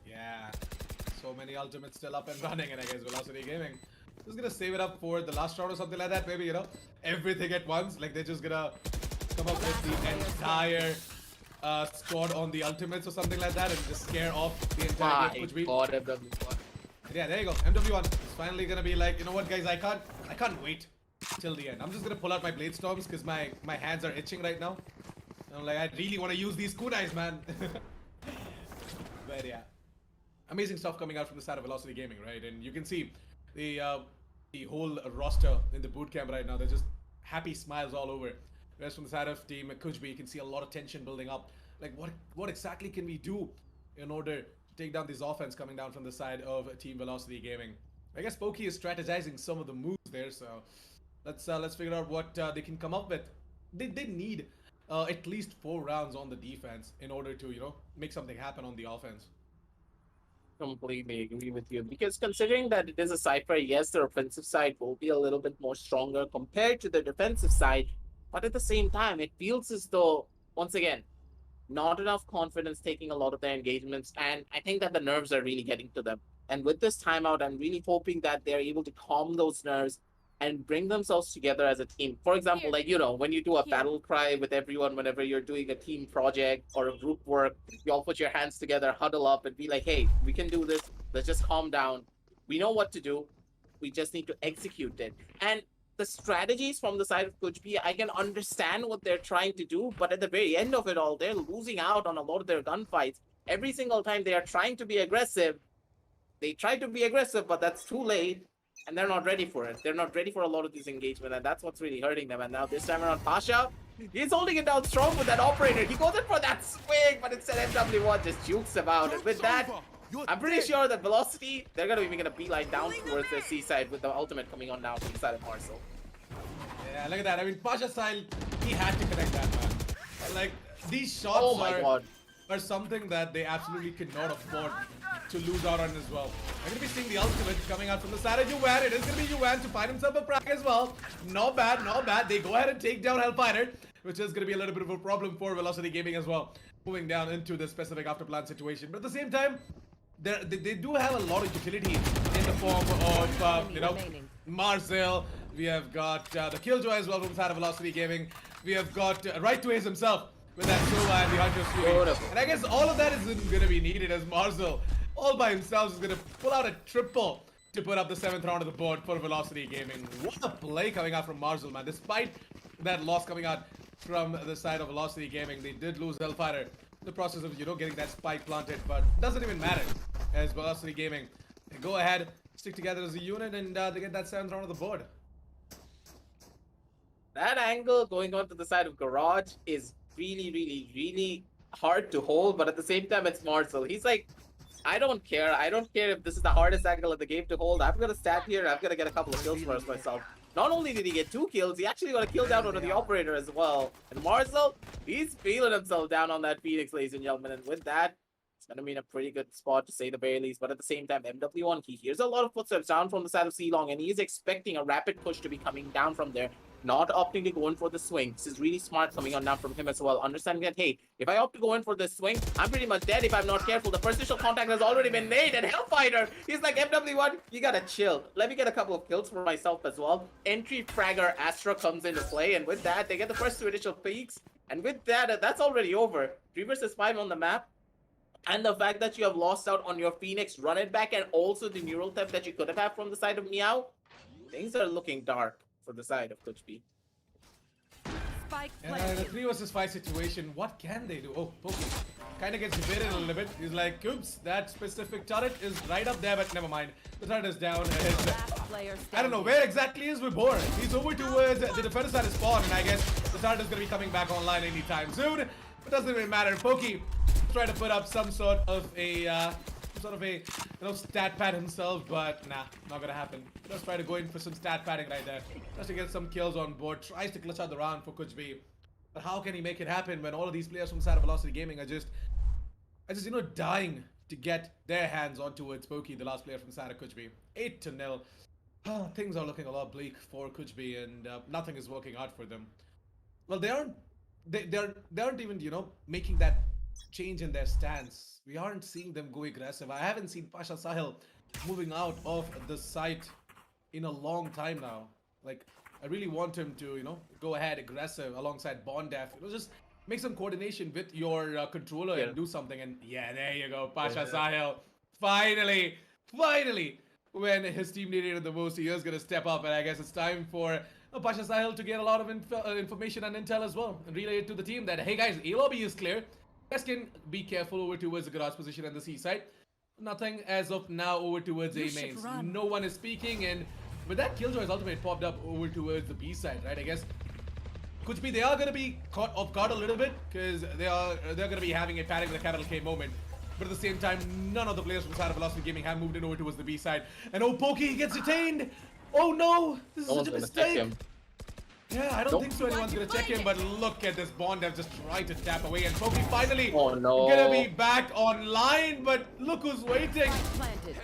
Yeah, so many ultimates still up and running, and I guess Velocity Gaming just gonna save it up for the last round or something like that. Maybe everything at once. Like they're just gonna come up with the entire squad on the ultimates or something like that, and just scare off the entire My game. god, MW1. Yeah, there you go. MW1 is finally gonna be like, you know what, guys? I can't wait till the end. I'm just gonna pull out my blade storms because my hands are itching right now. I'm like, I really want to use these kunais, man. But yeah, amazing stuff coming out from the side of Velocity Gaming, right? And you can see the whole roster in the boot camp right now. They're just happy smiles all over. Whereas from the side of Team KUCH, you can see a lot of tension building up. Like, what exactly can we do in order to take down this offense coming down from the side of Team Velocity Gaming? I guess Poki is strategizing some of the moves there, so let's figure out what they can come up with. They need at least 4 rounds on the defense in order to make something happen on the offense. Completely agree with you, because considering that it is a Cypher, yes, their offensive side will be a little bit more stronger compared to the defensive side, but at the same time, it feels as though, once again, not enough confidence taking a lot of their engagements, and I think that the nerves are really getting to them. And with this timeout, I'm really hoping that they're able to calm those nerves and bring themselves together as a team. For example, like, when you do a battle cry with everyone, whenever you're doing a team project or a group work, you all put your hands together, huddle up, and be like, hey, we can do this. Let's just calm down. We know what to do. We just need to execute it. And the strategies from the side of KUCH, I can understand what they're trying to do, but at the very end of it all, they're losing out on a lot of their gunfights. Every single time they are trying to be aggressive, they try to be aggressive, but that's too late, and they're not ready for it. They're not ready for a lot of this engagement, and that's what's really hurting them. And now this time around, Pasha, he's holding it down strong with that operator. He goes in for that swing, but instead MW1 just jukes him out. And with that, I'm pretty sure that Velocity, they're going to be making a beeline down towards the seaside with the ultimate coming on now from the side of Marcel. Yeah, look at that. I mean, Pasha style, he had to connect that, man. Like, these shots Oh my god. are something that they absolutely cannot afford to lose out on as well. We're going to be seeing the ultimate coming out from the side of Yuan. It is going to be Yuan to find himself a frag as well. Not bad, not bad. They go ahead and take down Hellfighter, which is going to be a little bit of a problem for Velocity Gaming as well, moving down into the specific afterplan situation. But at the same time, they do have a lot of utility in the form of, you know, Marcel. We have got the Killjoy as well from the side of Velocity Gaming. We have got Right to Ace himself with that Sova and the Hunter Fury. And I guess all of that isn't going to be needed as Marcel all by himself is going to pull out a triple to put up the 7th round of the board for Velocity Gaming. What a play coming out from Marcel, man. Despite that loss coming out from the side of Velocity Gaming, they did lose Hellfighter in the process of, you know, getting that spike planted, but doesn't even matter as Velocity Gaming they go ahead, stick together as a unit, and they get that 7th round of the board. That angle going on to the side of Garage is really hard to hold, but at the same time, it's Marcel. He's like, I don't care. I don't care if this is the hardest angle of the game to hold. I'm gonna stand here and I'm gonna get a couple of kills for myself. Not only did he get 2 kills, he actually got a kill down onto the operator as well. And Marcel, he's feeling himself down on that Phoenix, ladies and gentlemen. And with that, it's gonna be in a pretty good spot to say the very least. But at the same time, MW1, he hears a lot of footsteps down from the side of Ceylon, and he is expecting a rapid push to be coming down from there. Not opting to go in for the swing. This is really smart coming on now from him as well. Understanding that, hey, if I opt to go in for this swing, I'm pretty much dead if I'm not careful. The first initial contact has already been made, and Hellfighter, he's like, MW1, you gotta chill. Let me get a couple of kills for myself as well. Entry fragger Astra comes into play, and with that, they get the first 2 initial peaks. And with that, that's already over. 3 versus 5 on the map. And the fact that you have lost out on your Phoenix run it back, and also the neural theft that you could have had from the side of Meow, things are looking dark for the side of KUCH B. And the 3 versus 5 situation, what can they do? Oh, Pokey kind of gets debated a little bit. He's like, oops, that specific turret is right up there, but never mind. The turret is down. I don't know where exactly is Vibor. He's over towards the defender side of spawn, and I guess the turret is going to be coming back online anytime soon. It doesn't even matter. Pokey try to put up some sort of a stat pad himself, but nah, not gonna happen. Just try to go in for some stat padding right there, just to get some kills on board. Tries to clutch out the round for KUCH B, but how can he make it happen when all of these players from the side of Velocity Gaming are just dying to get their hands onto it? Pokey, the last player from the side of KUCH B, 8-0. Things are looking a lot bleak for KUCH B, and nothing is working out for them. Well, they aren't even, you know, making that change in their stance. We aren't seeing them go aggressive. I haven't seen Pasha Sahil moving out of the site in a long time now. Like, I really want him to, you know, go ahead aggressive alongside Bondef. You know, just make some coordination with your controller and do something. And yeah, there you go, Pasha Sahil. Finally, when his team needed it the most, he is going to step up. And I guess it's time for Pasha Sahil to get a lot of information and intel as well, and relay it to the team that, hey guys, A lobby is clear. You guys can be careful over towards the garage position and the C side. Nothing as of now over towards A mains. No one is speaking, and with that Killjoy's ultimate popped up over towards the B side, right? I guess KUCH B, they are gonna be caught off guard a little bit, because they're gonna be having a panic with a capital K moment. But at the same time, none of the players from the side of Velocity Gaming have moved in over towards the B side. And oh, Pokey gets detained! Oh no! This is such a mistake! Yeah, I don't think so anyone's gonna check him, but look at this Bondef just trying to tap away, and Pokey finally gonna be back online, but look who's waiting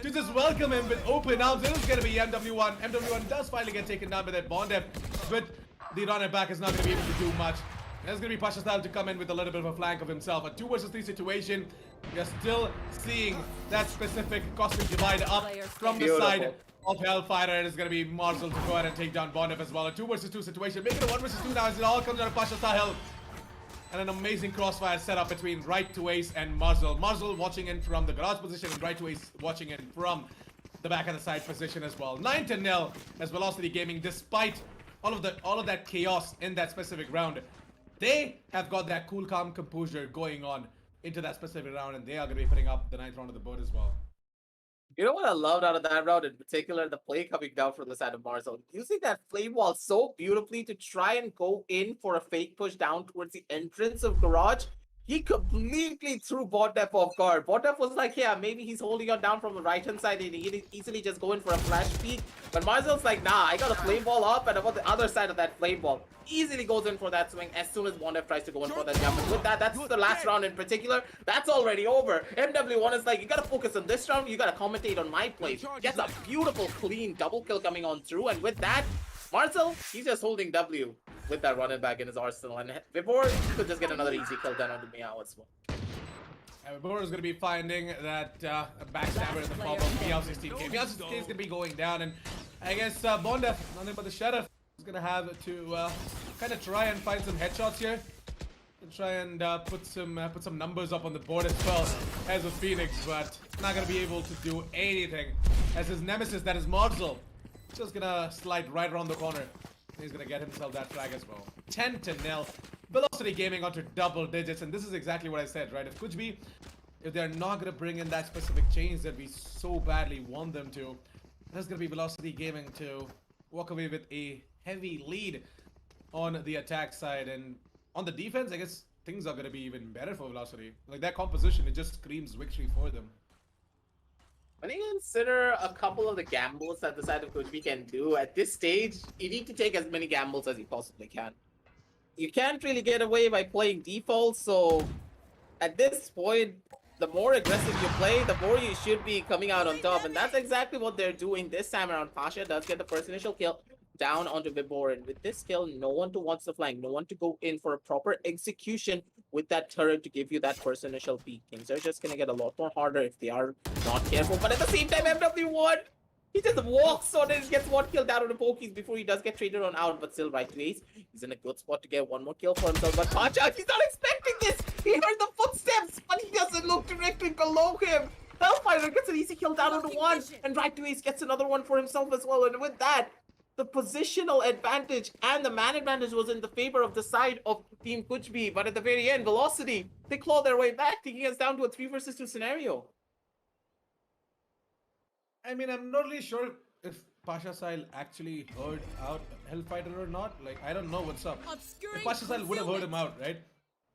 to just welcome him with open arms. It is gonna be MW1. MW1 does finally get taken down by that Bondef, but the runner back is not gonna be able to do much. There's gonna be Pasha Style to come in with a little bit of a flank of himself. A 2 versus 3 situation. We are still seeing that specific cosmic divide up from the side of Hellfighter. It is going to be Marcel to go ahead and take down Bondef as well. A 2 versus 2 situation. Making a 1 versus 2 now as it all comes out of Pasha Sahel. And an amazing crossfire setup between Right to Ace and Marcel. Marcel watching in from the garage position, and Right to Ace watching in from the back of the side position as well. 9-0 as Velocity Gaming, despite all of that chaos in that specific round. They have got that cool, calm composure going on into that specific round, and they are going to be putting up the 9th round of the board as well. You know what I loved out of that round in particular? The play coming down from the side of Marcel. Using that flame wall so beautifully to try and go in for a fake push down towards the entrance of Garage. he completely threw Botdef off guard. Botdef was like, yeah, maybe he's holding on down from the right-hand side and he easily just go in for a flash peek. But Marzel's like, nah, I got a flame ball up, and about the other side of that flame ball, easily goes in for that swing as soon as Botdef tries to go in for that jump. And with that, that's the last round in particular. That's already over. MW1 is like, you gotta focus on this round, you gotta commentate on my plays. Gets a beautiful, clean double kill coming on through, and with that, Marcel, he's just holding W with that running back in his arsenal, and before he could just get another easy kill done onto Meow as well. Before is going to be finding that backstabber in the form of Meow16K. Meow16K is going to be going down, and I guess Bondef, nothing but the Sheriff, is going to have to kind of try and find some headshots here. And try and put some numbers up on the board as well as with Phoenix, but not going to be able to do anything as his nemesis, that is Marzel, just going to slide right around the corner. He's going to get himself that flag as well. 10-0. Velocity Gaming onto double digits, and this is exactly what I said, right? If KUCH, if they're not going to bring in that specific change that we so badly want them to, that's going to be Velocity Gaming to walk away with a heavy lead on the attack side. And on the defense, I guess things are going to be even better for Velocity. Like, that composition, it just screams victory for them. When you consider a couple of the gambles that the side of KUCH can do, at this stage, you need to take as many gambles as you possibly can. You can't really get away by playing default, so at this point, the more aggressive you play, the more you should be coming out on top, and that's exactly what they're doing this time around. Pasha does get the first initial kill down onto Vibor, and with this kill, no one to watch the flank, no one to go in for a proper execution with that turret to give you that first initial peek. Things are just gonna get a lot more harder if they are not careful, but at the same time, MW1, he just walks on it and gets one kill down on the pokies before he does get traded on out, but still right to ace. He's in a good spot to get one more kill for himself, but Pacha, he's not expecting this! He heard the footsteps, but he doesn't look directly below him! Hellfire gets an easy kill down on the one, and right to ace gets another one for himself as well, and with that, the positional advantage and the man advantage was in the favor of the side of Team KUCH, but at the very end, Velocity, they claw their way back, taking us down to a 3 versus 2 scenario. I mean, I'm not really sure if Pasha Sile actually heard out Hellfighter or not. Like, I don't know what's up. If Pasha Sile would have heard him out, right?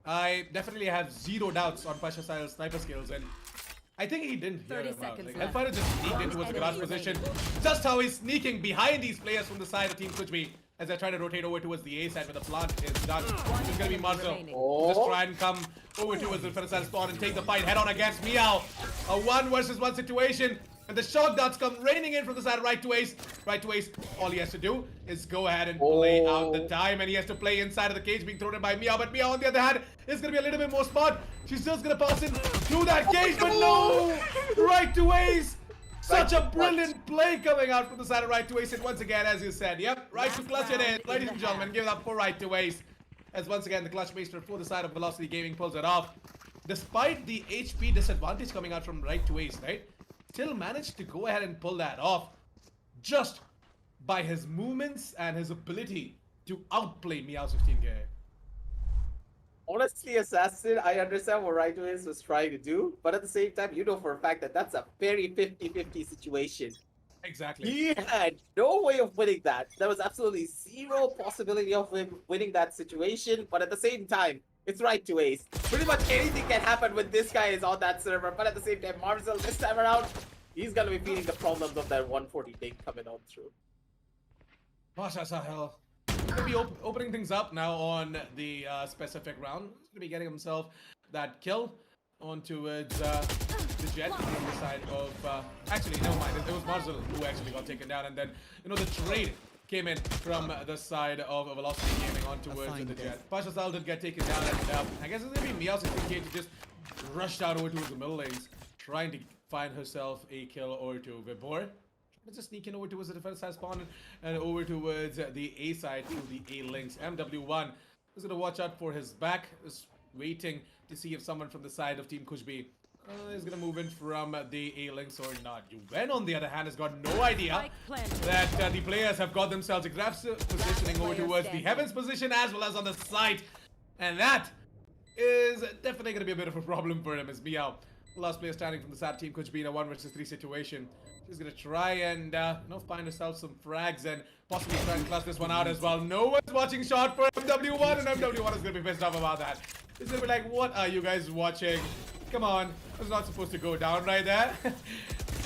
I definitely have zero doubts on Pasha Sile's sniper skills, and I think he didn't hear him out. Like, Hellfighter just sneaked into his garage position. Just how he's sneaking behind these players from the side of Team KUCH as they try to rotate over towards the A side where the plant is done. It's gonna be Marcel. Just try and come over towards the defensive spawn and take the fight head on against Meow. A 1 versus 1 situation. And the shock darts come raining in from the side right to ace. Right to ace. All he has to do is go ahead and play out the time. And he has to play inside of the cage being thrown in by Meow. But Meow, on the other hand, is going to be a little bit more smart. She's just going to pass in through that cage. But no! Right to ace. Such a brilliant play coming out from the side of right to ace. And once again, as you said, yep, right to clutch it in. Ladies and gentlemen, give it up for right to ace. As once again, the clutch maester for the side of Velocity Gaming pulls it off. Despite the HP disadvantage coming out from right to ace, right? Still managed to go ahead and pull that off just by his movements and his ability to outplay Meow16K. Honestly, Assassin, I understand what Right Ace was trying to do, but at the same time, you know for a fact that that's a very 50-50 situation. Exactly. He had no way of winning that. There was absolutely zero possibility of him winning that situation, but at the same time, it's Right to ace. Pretty much anything can happen when this guy is on that server, but at the same time, Marcel this time around, he's gonna be feeling the problems of that 140 thing coming on through. Pasha Sahel. Gonna be opening things up now on the specific round. He's gonna be getting himself that kill on towards the Jet from the side of actually never mind, it was Marcel who actually got taken down, and then you know the trade came in from the side of Velocity Gaming on towards the Jet. Pasha Sahel did get taken down, and I guess it's gonna be Meow16K to just rush out over towards the middle lanes, trying to find herself a kill or two. Vibor just sneaking over towards the defense side spawn and over towards the A side to the A links. MW1 is gonna watch out for his back, is waiting to see if someone from the side of Team KUCH is gonna move in from the A links or not. Yuven, on the other hand, has got no idea that the players have got themselves aggressive positioning over towards the Heavens position as well as on the side, and that is definitely gonna be a bit of a problem for him as Meow last player standing from the SAT team, KUCH be in a 1 versus 3 situation. She's gonna try and find herself some frags and possibly try and clutch this one out as well. No one's watching shot for MW1, and MW1 is gonna be pissed off about that. He's gonna be like, what are you guys watching? Come on, it was not supposed to go down right there.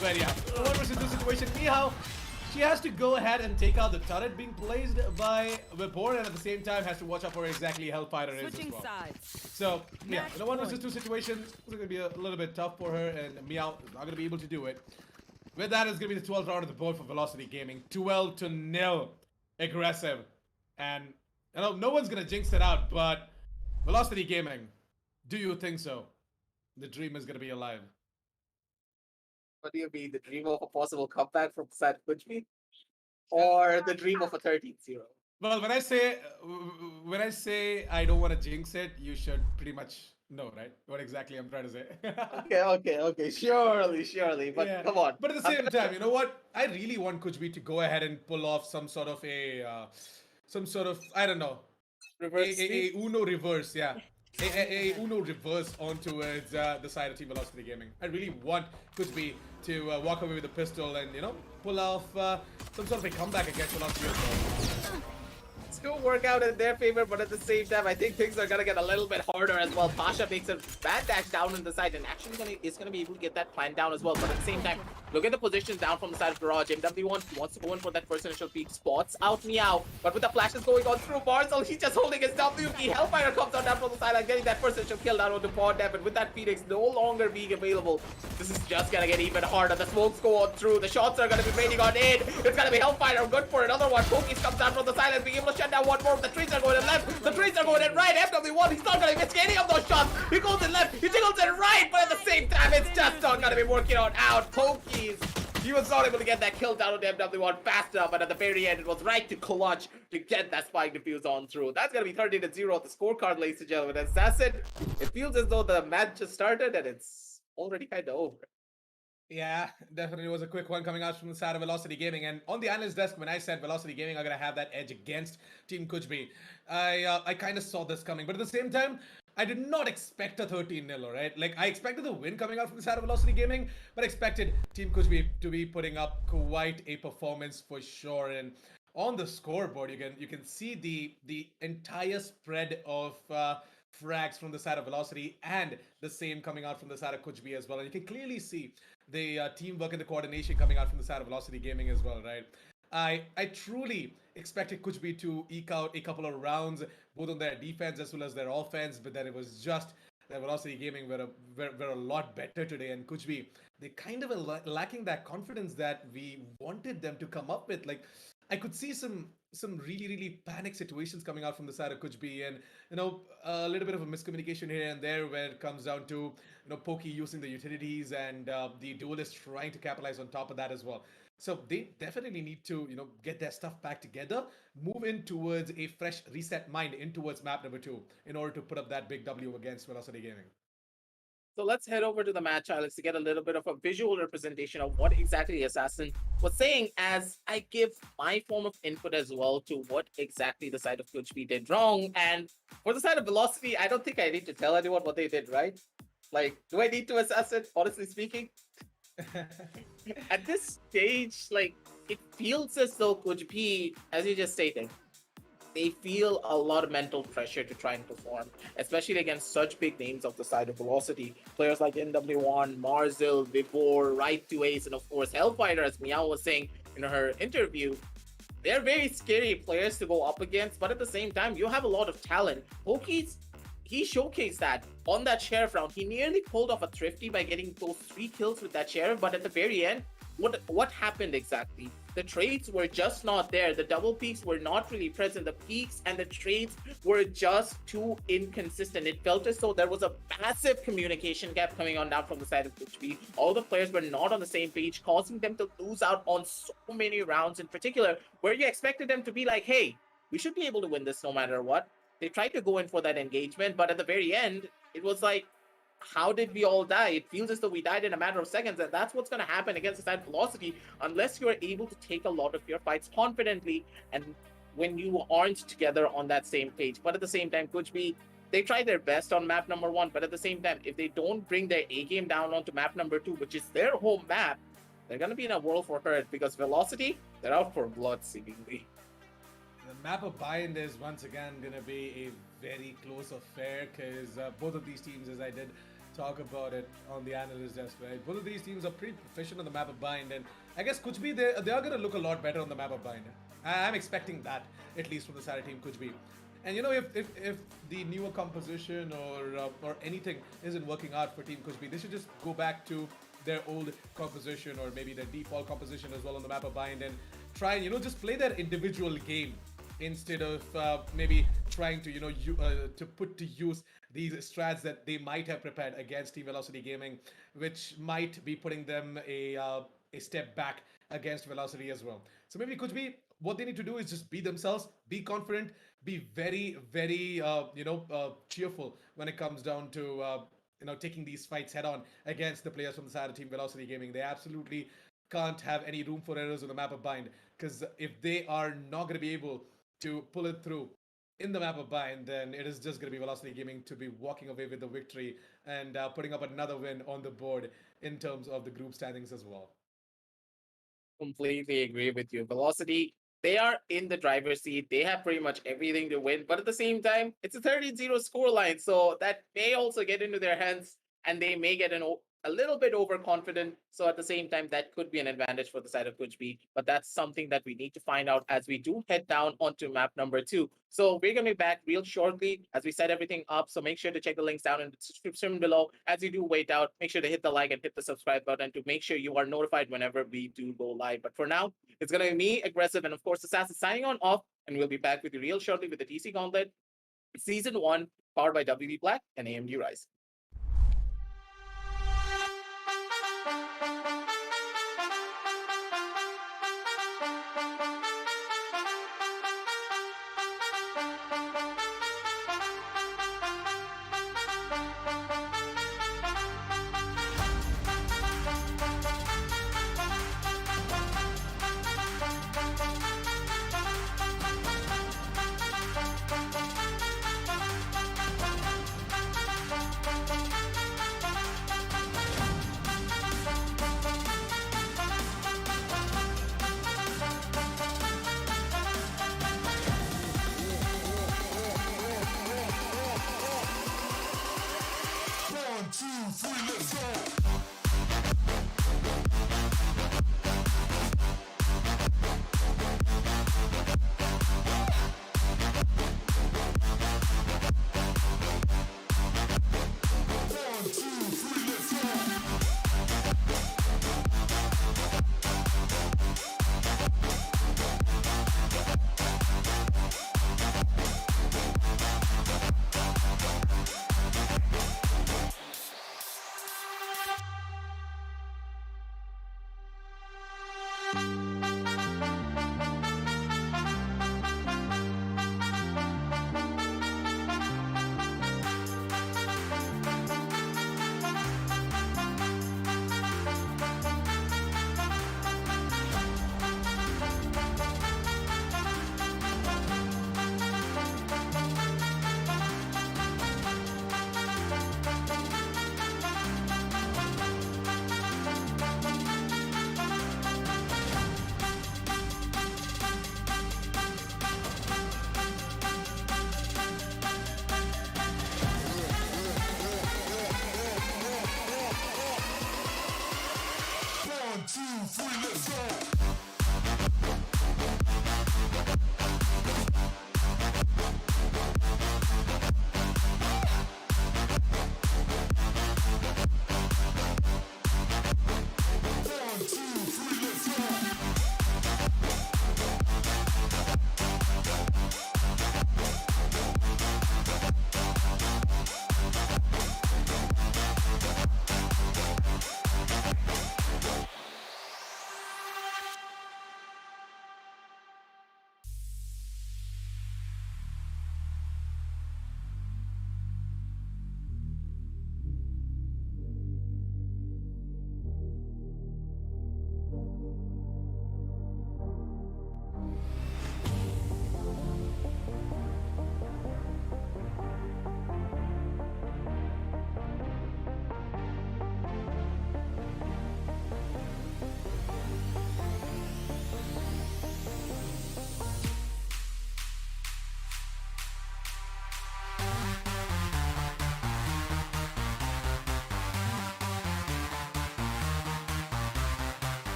But yeah, 1 versus 2 situation. Meow, she has to go ahead and take out the turret being placed by Vipor, and at the same time has to watch out for exactly Hellfighter is as well. So yeah, in a 1 versus 2 situation, it's gonna be a little bit tough for her, and Meow is not gonna be able to do it. With that, it's gonna be the 12th round of the board for Velocity Gaming. 12-0, aggressive, and no one's gonna jinx it out, but Velocity Gaming, do you think so? The dream is gonna be alive. What do you mean? The dream of a possible comeback from Sad KUCH, or the dream of a 13-0? Well, when I say I don't want to jinx it, you should pretty much know, right? What exactly I'm trying to say. Okay. Surely. But Yeah. come on. But at the same time, you know what? I really want KUCH to go ahead and pull off some sort of I don't know, Reverse a Uno reverse, yeah. A Uno reverse onto the side of Team Velocity Gaming. I really want KUCH to walk away with a pistol and pull off some sort of a comeback against Velocity as well. Still work out in their favor, but at the same time, I think things are gonna get a little bit harder as well. Pasha makes a bad dash down in the side, and actually is gonna be able to get that plant down as well. But at the same time, look at the positions down from the side of Garage. MW1 wants to go in for that first initial peak, spots out Meow, but with the flashes going on through Barzel, he's just holding his W key. Hellfire comes out down from the side and getting that first initial kill down onto Pod Dev, and with that Phoenix no longer being available, this is just gonna get even harder. The smokes go on through, the shots are gonna be raining on in. It's gonna be Hellfire good for another one. Pokies comes down from the side and being able to shut down one more. The trees are going in left, the trees are going in right. MW1, he's not gonna miss any of those shots. He goes in left, he jiggles in right, but at the same time, it's just not gonna be working out. Pokies, he was not able to get that kill down on the MW1 fast enough, but at the very end, it was right to KUCH to get that spike defuse on through. That's gonna be 13-0 at the scorecard, ladies and gentlemen. And Assassin, it feels as though the match just started and it's already kind of over. Yeah, definitely was a quick one coming out from the side of Velocity Gaming. And on the analyst desk, when I said Velocity Gaming are going to have that edge against Team KUCH, I kind of saw this coming. But at the same time, I did not expect a 13-0, right? Like, I expected the win coming out from the side of Velocity Gaming, but expected Team KUCH to be putting up quite a performance for sure. And on the scoreboard, you can see the entire spread of frags from the side of Velocity, and the same coming out from the side of KUCH as well. And you can clearly see the teamwork and the coordination coming out from the side of Velocity Gaming as well, right? I truly expected KUCH to eke out a couple of rounds, both on their defense as well as their offense, but then it was just that Velocity Gaming were a lot better today, and KUCH, they kind of were lacking that confidence that we wanted them to come up with. Like, I could see some really panic situations coming out from the side of KUCH, and a little bit of a miscommunication here and there where it comes down to Pokey using the utilities and the duelist trying to capitalize on top of that as well. So they definitely need to get their stuff back together, move in towards a fresh reset mind in towards map number 2 in order to put up that big W against Velocity Gaming. So let's head over to the match, Alex, to get a little bit of a visual representation of what exactly Assassin was saying, as I give my form of input as well to what exactly the side of KUCH did wrong. And for the side of Velocity, I don't think I need to tell anyone what they did right. Like, do I need to, Assassin, honestly speaking? At this stage, like, it feels as though KUCH, as you just stated, they feel a lot of mental pressure to try and perform, especially against such big names of the side of Velocity. Players like NW1, Marzil, Vibor, Right to Ace, and of course Hellfighter, as Meow was saying in her interview. They're very scary players to go up against, but at the same time, you have a lot of talent. Pokies, he showcased that on that Sheriff round. He nearly pulled off a Thrifty by getting those 3 kills with that Sheriff, but at the very end, what happened exactly? The trades were just not there. The double peaks were not really present. The peaks and the trades were just too inconsistent. It felt as though there was a massive communication gap coming on down from the side of KUCH. All the players were not on the same page, causing them to lose out on so many rounds in particular, where you expected them to be like, hey, we should be able to win this no matter what. They tried to go in for that engagement, but at the very end, it was like, how did we all die? It feels as though we died in a matter of seconds, and that's what's going to happen against the side Velocity unless you are able to take a lot of your fights confidently and when you aren't together on that same page. But at the same time, KUCH, they try their best on map number 1, but at the same time, if they don't bring their A game down onto map number 2, which is their home map, they're going to be in a world for hurt because Velocity, they're out for blood seemingly. The map of Bind is once again going to be a very close affair because both of these teams, as I did talk about it on the analyst desk, right? Both of these teams are pretty proficient on the map of Bind, and I guess KUCH, they are going to look a lot better on the map of Bind. I'm expecting that, at least from the side of team KUCH. And you know, if the newer composition or anything isn't working out for Team KUCH, they should just go back to their old composition or maybe their default composition as well on the map of Bind and try and, you know, just play their individual game instead of maybe trying to, you know, to put to use these strats that they might have prepared against Team Velocity Gaming, which might be putting them a step back against Velocity as well. So maybe KUCH, what they need to do is just be themselves, be confident, be very, very, cheerful when it comes down to, taking these fights head on against the players from the side of Team Velocity Gaming. They absolutely can't have any room for errors on the map of Bind, because if they are not going to be able to pull it through in the map of Bind, then it is just going to be Velocity Gaming to be walking away with the victory and putting up another win on the board in terms of the group standings as well. Completely agree with you. Velocity, they are in the driver's seat. They have pretty much everything to win, but at the same time, it's a 30-0 scoreline, so that may also get into their hands, and they may get a little bit overconfident. So at the same time, that could be an advantage for the side of KUCH, but that's something that we need to find out as we do head down onto map number 2. So we're going to be back real shortly as we set everything up. So make sure to check the links down in the description below. As you do wait out, make sure to hit the like and hit the subscribe button to make sure you are notified whenever we do go live. But for now, it's going to be me, Aggressive, and of course, Assassin signing on off. And we'll be back with you real shortly with the TEC Gauntlet Season 1, powered by WD Black and AMD Ryzen.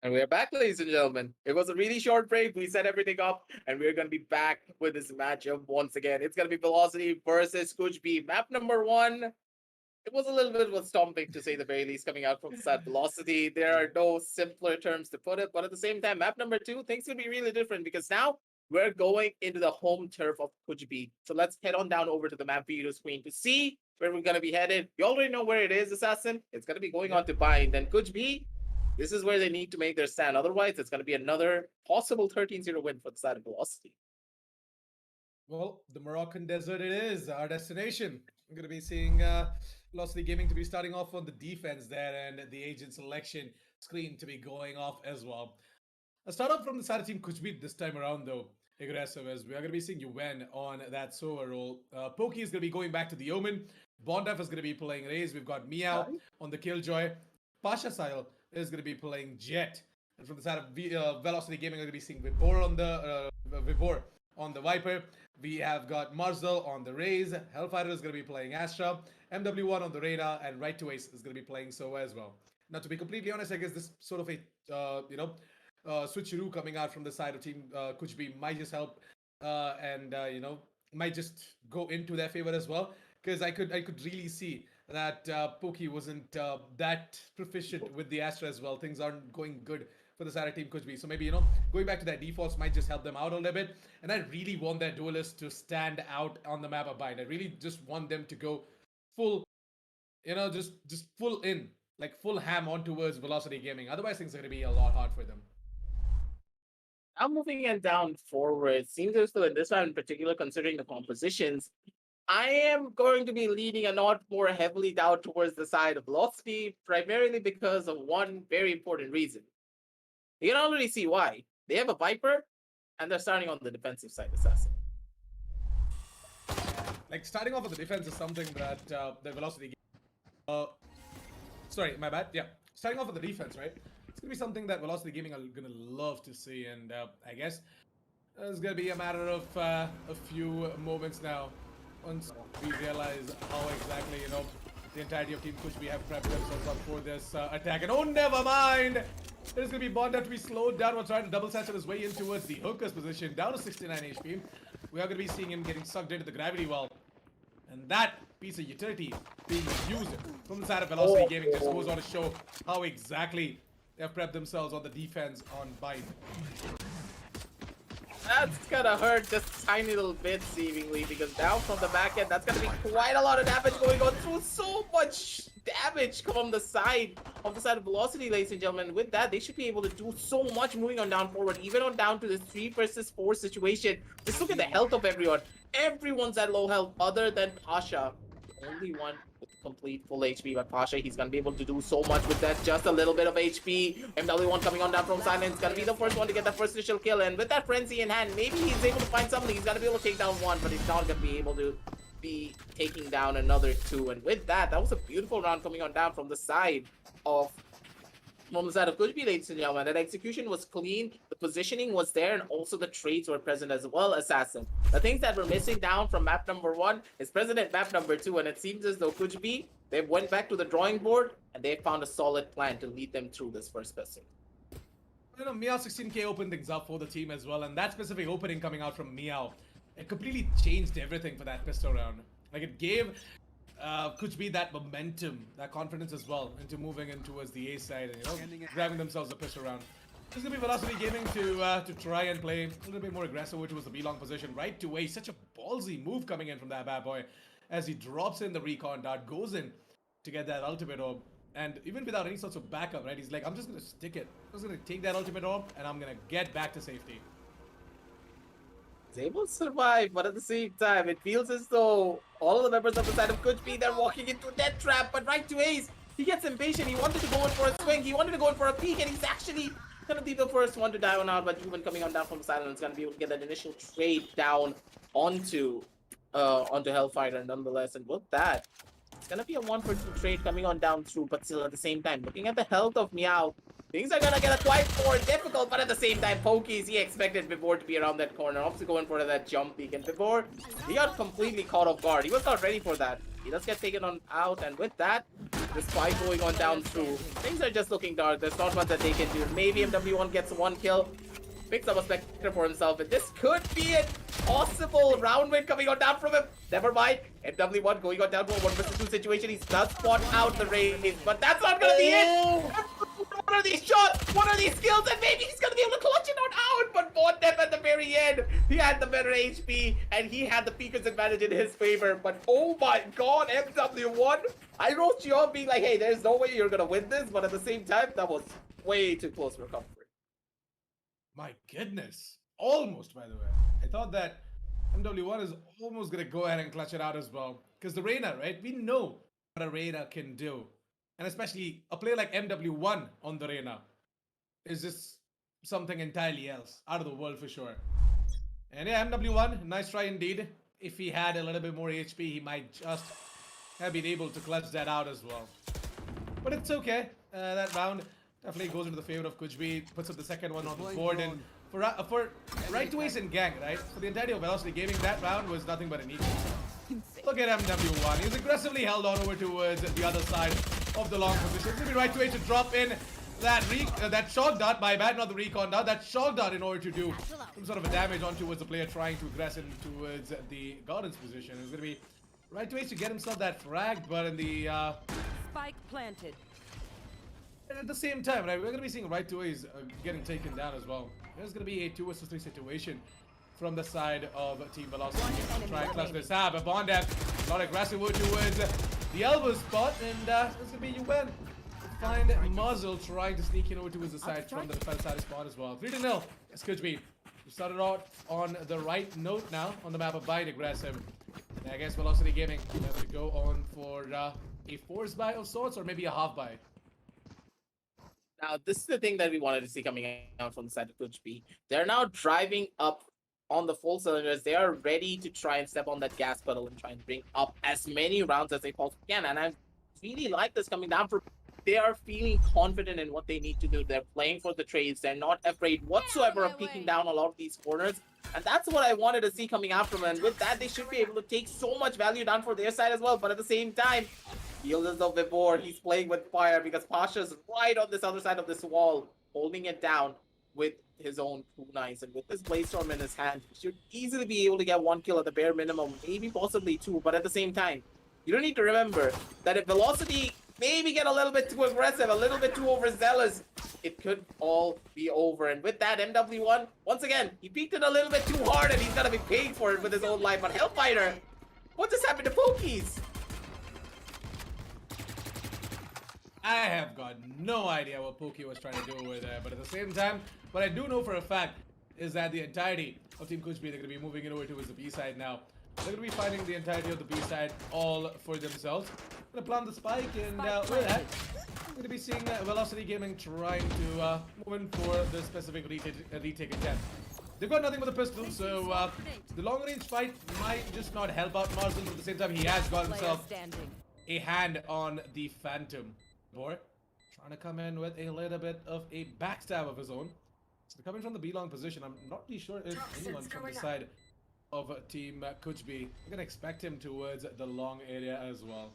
And we're back, ladies and gentlemen. It was a really short break. We set everything up, and we're going to be back with this matchup once again. It's going to be Velocity versus KUCH. Map number 1. It was a little bit of a stomping, to say the very least, coming out from that Velocity. There are no simpler terms to put it, but at the same time, map number 2, things will be really different because now we're going into the home turf of KUCH. So let's head on down over to the map video screen to see where we're going to be headed. You already know where it is, Assassin. It's going to be going on to Bind. And KUCH, this is where they need to make their stand. Otherwise, it's going to be another possible 13-0 win for the side of Velocity. Well, the Moroccan desert it is, our destination. We're going to be seeing Velocity Gaming to be starting off on the defense there, and the agent selection screen to be going off as well. I'll start off from the side of Team KUCH this time around, though. Aggressive, as we are going to be seeing Yuwen on that Sova role. Pokey is going to be going back to the Omen. Bondef is going to be playing Raze. We've got Meow on the Killjoy. Pasha Sile is going to be playing Jet. And from the side of Velocity Gaming, we're going to be seeing Vibor on the Viper. We have got Marzel on the Raze. Hellfighter is going to be playing Astra. MW1 on the Reyna, and Right to Ace is going to be playing Sova as well. Now, to be completely honest, I guess this sort of a switcheroo coming out from the side of Team KUCH might just help, and might just go into their favor as well. Because I could really see that Pokey wasn't that proficient with the Astra as well. Things aren't going good for the side of Team KUCH. So maybe, going back to their defaults might just help them out a little bit. And I really want their duelists to stand out on the map of Bind. I really just want them to go full, just full in, like full ham on towards Velocity Gaming. Otherwise, things are going to be a lot hard for them. Now moving it down forward, seems as though in this one in particular, considering the compositions, I am going to be leaning a lot more heavily down towards the side of Velocity, primarily because of one very important reason. You can already see why. They have a Viper, and they're starting on the defensive side, Assassin. Like, starting off with the defense is something that the Velocity... sorry, my bad. Yeah, starting off with the defense, right? It's going to be something that Velocity Gaming are going to love to see, and I guess it's going to be a matter of a few moments now. Once we realize how exactly, the entirety of Team KUCH have prepped themselves up for this attack. And oh, never mind! There's going to be Bond have to be slowed down while trying to double satchel his way in towards the Hooker's position, down to 69 HP. We are going to be seeing him getting sucked into the gravity well. And that piece of utility being used from the side of Velocity Gaming just goes on to show how exactly they have prepped themselves on the defense on Bind. That's gonna hurt just a tiny little bit, seemingly, because down from the back end, that's gonna be quite a lot of damage going on through. So much damage from the side of Velocity, ladies and gentlemen. With that, they should be able to do so much moving on down forward, even on down to this 3 versus 4 situation. Just look at the health of everyone. Everyone's at low health other than Pasha. Only one with complete full HP, but Pasha, he's gonna be able to do so much with that, just a little bit of HP. MW1 coming on down from Silence, gonna be the first one to get that first initial kill, and with that frenzy in hand, maybe he's able to find something. He's gonna be able to take down one, but he's not gonna be able to be taking down another 2. And with that, that was a beautiful round coming on down from the side of KUCH, ladies and gentlemen. That execution was clean, the positioning was there, and also the trades were present as well, Assassin. The things that were missing down from map number 1 is present at map number 2, and it seems as though KUCH, they went back to the drawing board, and they found a solid plan to lead them through this first person. Meow 16k opened things up for the team as well, and that specific opening coming out from Meow it completely changed everything for that pistol round. Like it gave KUCH that momentum, that confidence as well into moving in towards the A side and grabbing themselves a pistol round. This is gonna be Velocity Gaming to try and play a little bit more aggressive, which was the B-long position right to A. Such a ballsy move coming in from that bad boy as he drops in the recon dart, goes in to get that ultimate orb. And even without any sorts of backup, right? He's like, I'm just gonna stick it. I'm just gonna take that ultimate orb and I'm gonna get back to safety. He's able to survive, but at the same time, it feels as though all of the members of the side of KUCH, they're walking into a death trap, but right to Ace, he gets impatient. He wanted to go in for a swing, he wanted to go in for a peek, and he's actually gonna be the first one to die on out, but even coming on down from the side, it's gonna be able to get that initial trade down onto Hellfighter nonetheless, and with that, it's gonna be a 1-for-2 trade coming on down through, but still at the same time, looking at the health of Meow, things are gonna get quite more difficult, but at the same time, Pokies, he expected Vibor to be around that corner, obviously going for that jump peek, and Vibor, he got completely caught off guard. He was not ready for that. He does get taken on out, and with that, this fight going on down through, things are just looking dark. There's not much that they can do. Maybe MW1 gets one kill, picks up a Spectre for himself, and this could be a possible round win coming on down from him. Never mind. MW1 going on down to a 1-versus-2 situation. He does spot out the raise, but that's not gonna be it. What are these shots? What are these skills? And maybe he's gonna be able to clutch it out. But Bondep at the very end, he had the better HP and he had the Peeker's advantage in his favor. But oh my god, MW1. I wrote you off being like, hey, there's no way you're gonna win this. But at the same time, that was way too close for comfort. My goodness. Almost, by the way. I thought that MW1 is almost gonna go ahead and clutch it out as well. Because the Reyna, right? We know what a Reyna can do. And especially a player like MW1 on the Reyna is just something entirely else. Out of the world for sure. And yeah, MW1, nice try indeed. If he had a little bit more HP, he might just have been able to clutch that out as well. But it's okay. That round definitely goes into the favor of KUCH. Puts up the second one on the board. And for right to Ace and Gang, right? For the entirety of Velocity Gaming, that round was nothing but an equal. Look at MW1. He's aggressively held on over towards the other side of the long position. It's gonna be right to Ace to drop in that shock dart, my bad, not the recon dart, that shock dart in order to do some sort of a damage on towards the player trying to aggress in towards the Garden's position. It's gonna be right to Ace to get himself that frag, but in the Spike planted. and at the same time, right, we're gonna be seeing right to Ace getting taken down as well. There's gonna be a 2-versus-3 situation from the side of Team Velocity. Try and clutch this out, but Bondep not aggressive towards the elbow spot, and it's gonna be UN. Find Muzzle trying to sneak in over towards the side from the defense side spot as well. 3-0. Yes, KUCH. We started out on the right note now on the map of Bite aggressive. And I guess Velocity Gaming have to go on for a force buy of sorts or maybe a half buy. Now, this is the thing that we wanted to see coming out from the side of KUCH. They're now driving up on the full cylinders. They are ready to try and step on that gas pedal and try and bring up as many rounds as they possibly can. And I really like this coming down from. They are feeling confident in what they need to do. They're playing for the trades. They're not afraid whatsoever of peeking down a lot of these corners. And that's what I wanted to see coming out from them. And with that, they should be able to take so much value down for their side as well. But at the same time, feels as though Vibor, he's playing with fire because Pasha's right on this other side of this wall, holding it down with his own kunais. And with this Blaze-Storm in his hand, he should easily be able to get one kill at the bare minimum, maybe possibly two. But at the same time, you don't need to remember that if Velocity maybe get a little bit too aggressive, a little bit too overzealous, it could all be over. And with that, MW1, once again, he peaked it a little bit too hard and he's gonna be paying for it with his own life. But Hellfighter, what just happened to Pokies? I have got no idea what Pokey was trying to do over there, but at the same time, what I do know for a fact is that the entirety of Team KUCH, they're going to be moving it over towards the B side now. They're going to be finding the entirety of the B side all for themselves. Going to plant the spike, and with that, we're going to be seeing Velocity Gaming trying to move in for the specific retake attempt. They've got nothing but the pistol, so the long range fight might just not help out Marcel, but at the same time, he has got himself a hand on the Phantom. Boy, trying to come in with a little bit of a backstab of his own. So they're coming from the B-long position. I'm not really sure if anyone from the side of Team KUCH. I'm gonna expect him towards the long area as well.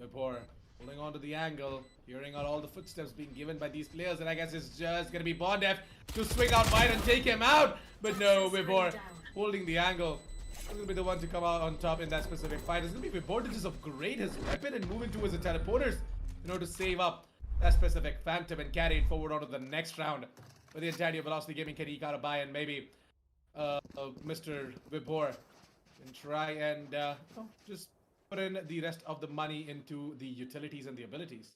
Vibor holding on to the angle, hearing out all the footsteps being given by these players, and I guess it's just gonna be Bondef to swing out wide and take him out. But no, Vibor holding the angle. He's gonna be the one to come out on top in that specific fight. It's gonna be Vibor to just upgrade his weapon and move into his teleporters in order to save up that specific Phantom and carry it forward onto the next round. With the entirety of Velocity Gaming can eke out a buy, and maybe Mr. Vibor can try and just put in the rest of the money into the utilities and the abilities.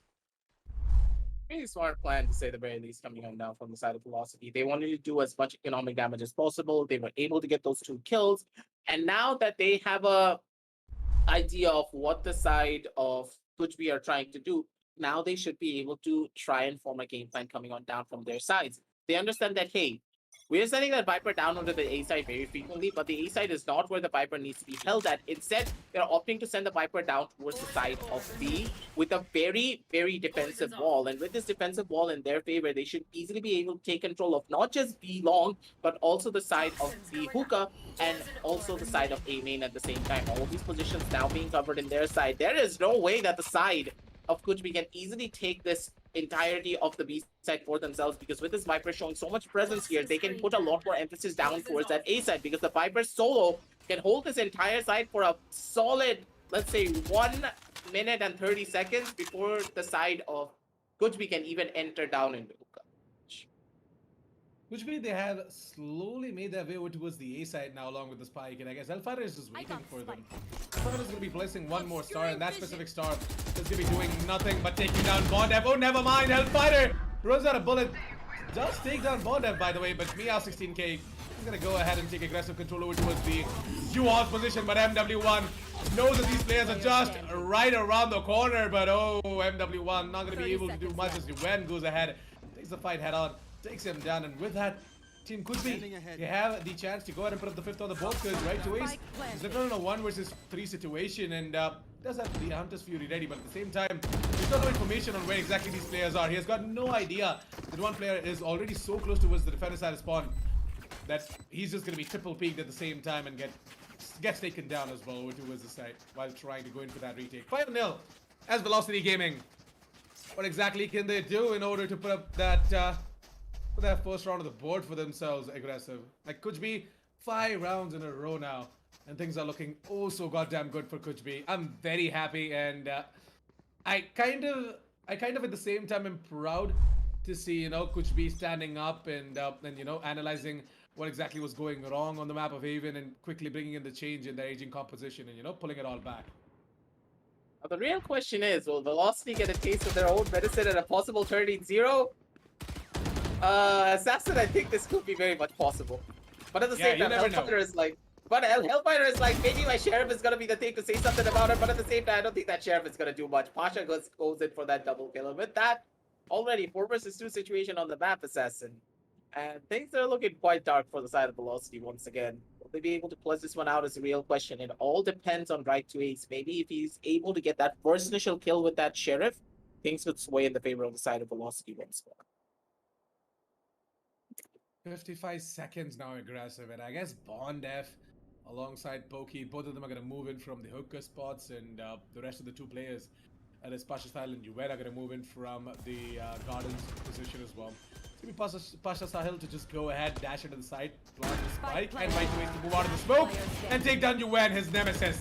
Really smart plan to say the very least coming on now from the side of Velocity. They wanted to do as much economic damage as possible. They were able to get those 2 kills. And now that they have a idea of what the side of KUCH are trying to do, now they should be able to try and form a game plan coming on down from their sides. They understand that, hey, we're sending that Viper down onto the A side very frequently, but the A side is not where the Viper needs to be held at. Instead, they're opting to send the Viper down towards the side of B with a very, very defensive wall. And with this defensive wall in their favor, they should easily be able to take control of not just B long, but also the side of B hookah and also the side of A main at the same time. All these positions now being covered in their side. There is no way that the side of KUCH can easily take this entirety of the B side for themselves, because with this Viper showing so much presence here, they can put a lot more emphasis down towards that A side, because the Viper solo can hold this entire side for a solid, let's say, 1 minute and 30 seconds before the side of KUCH can even enter down into hookah. Which means they have slowly made their way over towards the A side now along with the spike, and I guess Hellfire is just waiting for them. Hellfire is going to be placing one more star, and that specific star is going to be doing nothing but taking down Bondev. Oh, never mind, Hellfire runs out of bullet. Does take down Bondev, by the way, but Meow 16k is going to go ahead and take aggressive control over towards the U-Hall's position, but MW1 knows that these players are just right around the corner, but oh, MW1 not going to be able to do much as Yuan goes ahead, takes the fight head on. Takes him down, and with that, Team KUCH, they have the chance to go ahead and put up the 5th on the board, because right to ace is literally in a 1 versus 3 situation, and does have the Hunter's Fury ready, but at the same time, he's got no information on where exactly these players are. He has got no idea that one player is already so close towards the defender side of spawn that he's just going to be triple peeked at the same time and gets taken down as well over towards the side while trying to go in for that retake. 5-0 as Velocity Gaming. What exactly can they do in order to put up that put that first round of the board for themselves aggressive? Like KUCH 5 rounds in a row now, and things are looking oh so goddamn good for KUCH. I'm very happy, and I kind of at the same time am proud to see, you know, KUCH standing up and you know, analyzing what exactly was going wrong on the map of Haven and quickly bringing in the change in their aging composition and, you know, pulling it all back. Now, the real question is, will Velocity get a taste of their own medicine at a possible 13-0? Assassin, I think this could be very much possible. But at the same time, Hellfire is like, Hellfire is like, maybe my Sheriff is gonna be the thing to say something about it, but at the same time, I don't think that Sheriff is gonna do much. Pasha goes in for that double kill. And with that, already 4 versus 2 situation on the map, Assassin. And things are looking quite dark for the side of Velocity once again. Will they be able to plus this one out is a real question. It all depends on right to ace. Maybe if he's able to get that first initial kill with that Sheriff, things could sway in the favor of the side of Velocity once more. 55 seconds now aggressive, and I guess Bondev alongside Pokey, both of them are going to move in from the hooker spots, and the rest of the 2 players, that is Pasha Sahil and Yuan, are going to move in from the Gardens position as well. It's going to be Pasha Sahil to just go ahead, dash into the side, plant the spike, and right ways to move out of the smoke, and take down Yuan, his nemesis.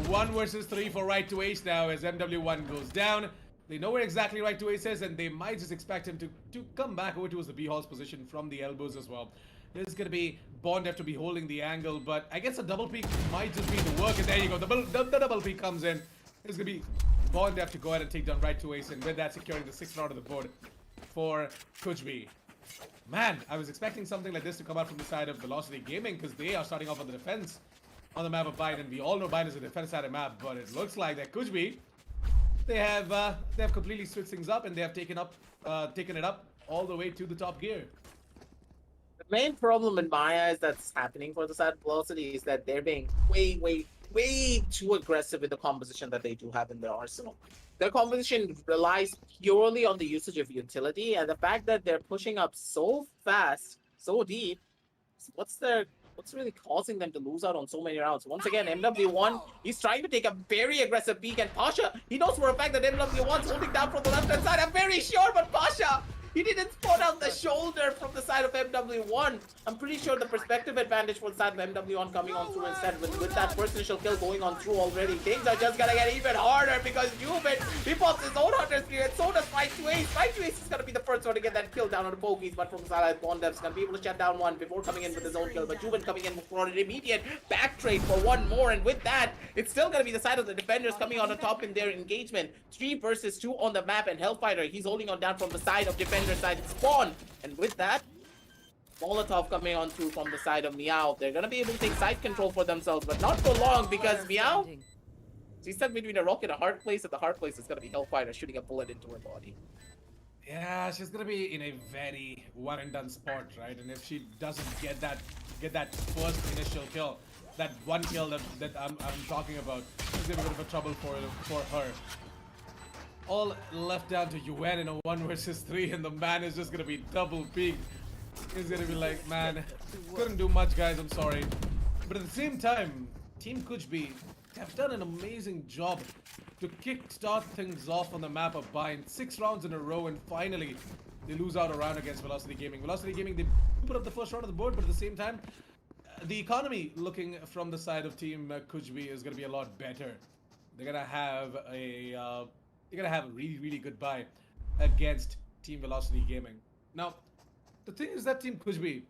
1 versus 3 for right to ace now as MW1 goes down. They know where exactly right to ace is, and they might just expect him to come back over towards the B-Hall's position from the elbows as well. This is going to be Bondev to be holding the angle, but I guess a double peek might just be the work, and there you go. The double peek comes in. It's going to be Bondev to go ahead and take down right to ace, and with that securing the 6th round of the board for KUCH. Man, I was expecting something like this to come out from the side of Velocity Gaming, because they are starting off on the defense on the map of Bind, and we all know Bind is a defense side of map, but it looks like that KUCH, they have completely switched things up, and they have taken it up all the way to the top gear. The main problem in my eyes that's happening for the side of Velocity is that they're being way too aggressive with the composition that they do have in their arsenal. Their composition relies purely on the usage of utility, and the fact that they're pushing up so fast, so deep, what's really causing them to lose out on so many rounds? Once again, MW1, he's trying to take a very aggressive peek, and Pasha, he knows for a fact that MW1's holding down from the left-hand side. I'm very sure, but Pasha He didn't spot out the shoulder from the side of MW1. I'm pretty sure the perspective advantage for the side of MW1 coming on through instead. With that first initial kill going on through already, things are just gonna get even harder because Juven, he pops his own Hunter's Gear, and so does Fight to Ace. Fight to Ace is gonna be the first one to get that kill down on the Pokies, but from the side, Bondev's gonna be able to shut down one before coming in with his own kill. But Juven coming in for an immediate back trade for one more, and with that, it's still gonna be the side of the defenders coming on the top in their engagement. 3 versus 2 on the map, and Hellfighter, he's holding on down from the side of defender side Spawn. And with that, Molotov coming on through from the side of Meow. They're gonna be able to take side control for themselves, but not for long because Meow, she's stuck between a rock and a hard place, and the hard place is gonna be Hellfighter shooting a bullet into her body. Yeah, she's gonna be in a very one and done spot, right? And if she doesn't get that first initial kill, that one kill that I'm talking about, it's gonna be a bit of a trouble for her. All left down to UN in a 1 versus 3, and the man is just gonna be double peaked. He's gonna be like, man, couldn't do much, guys, I'm sorry. But at the same time, Team KUCH have done an amazing job to kickstart things off on the map of Bind. 6 rounds in a row, and finally they lose out a round against Velocity Gaming. Velocity Gaming, they put up the first round of the board, but at the same time, the economy looking from the side of Team KUCH is gonna be a lot better. They're gonna have a really, really good buy against Team Velocity Gaming. Now, the thing is that Team KUCH,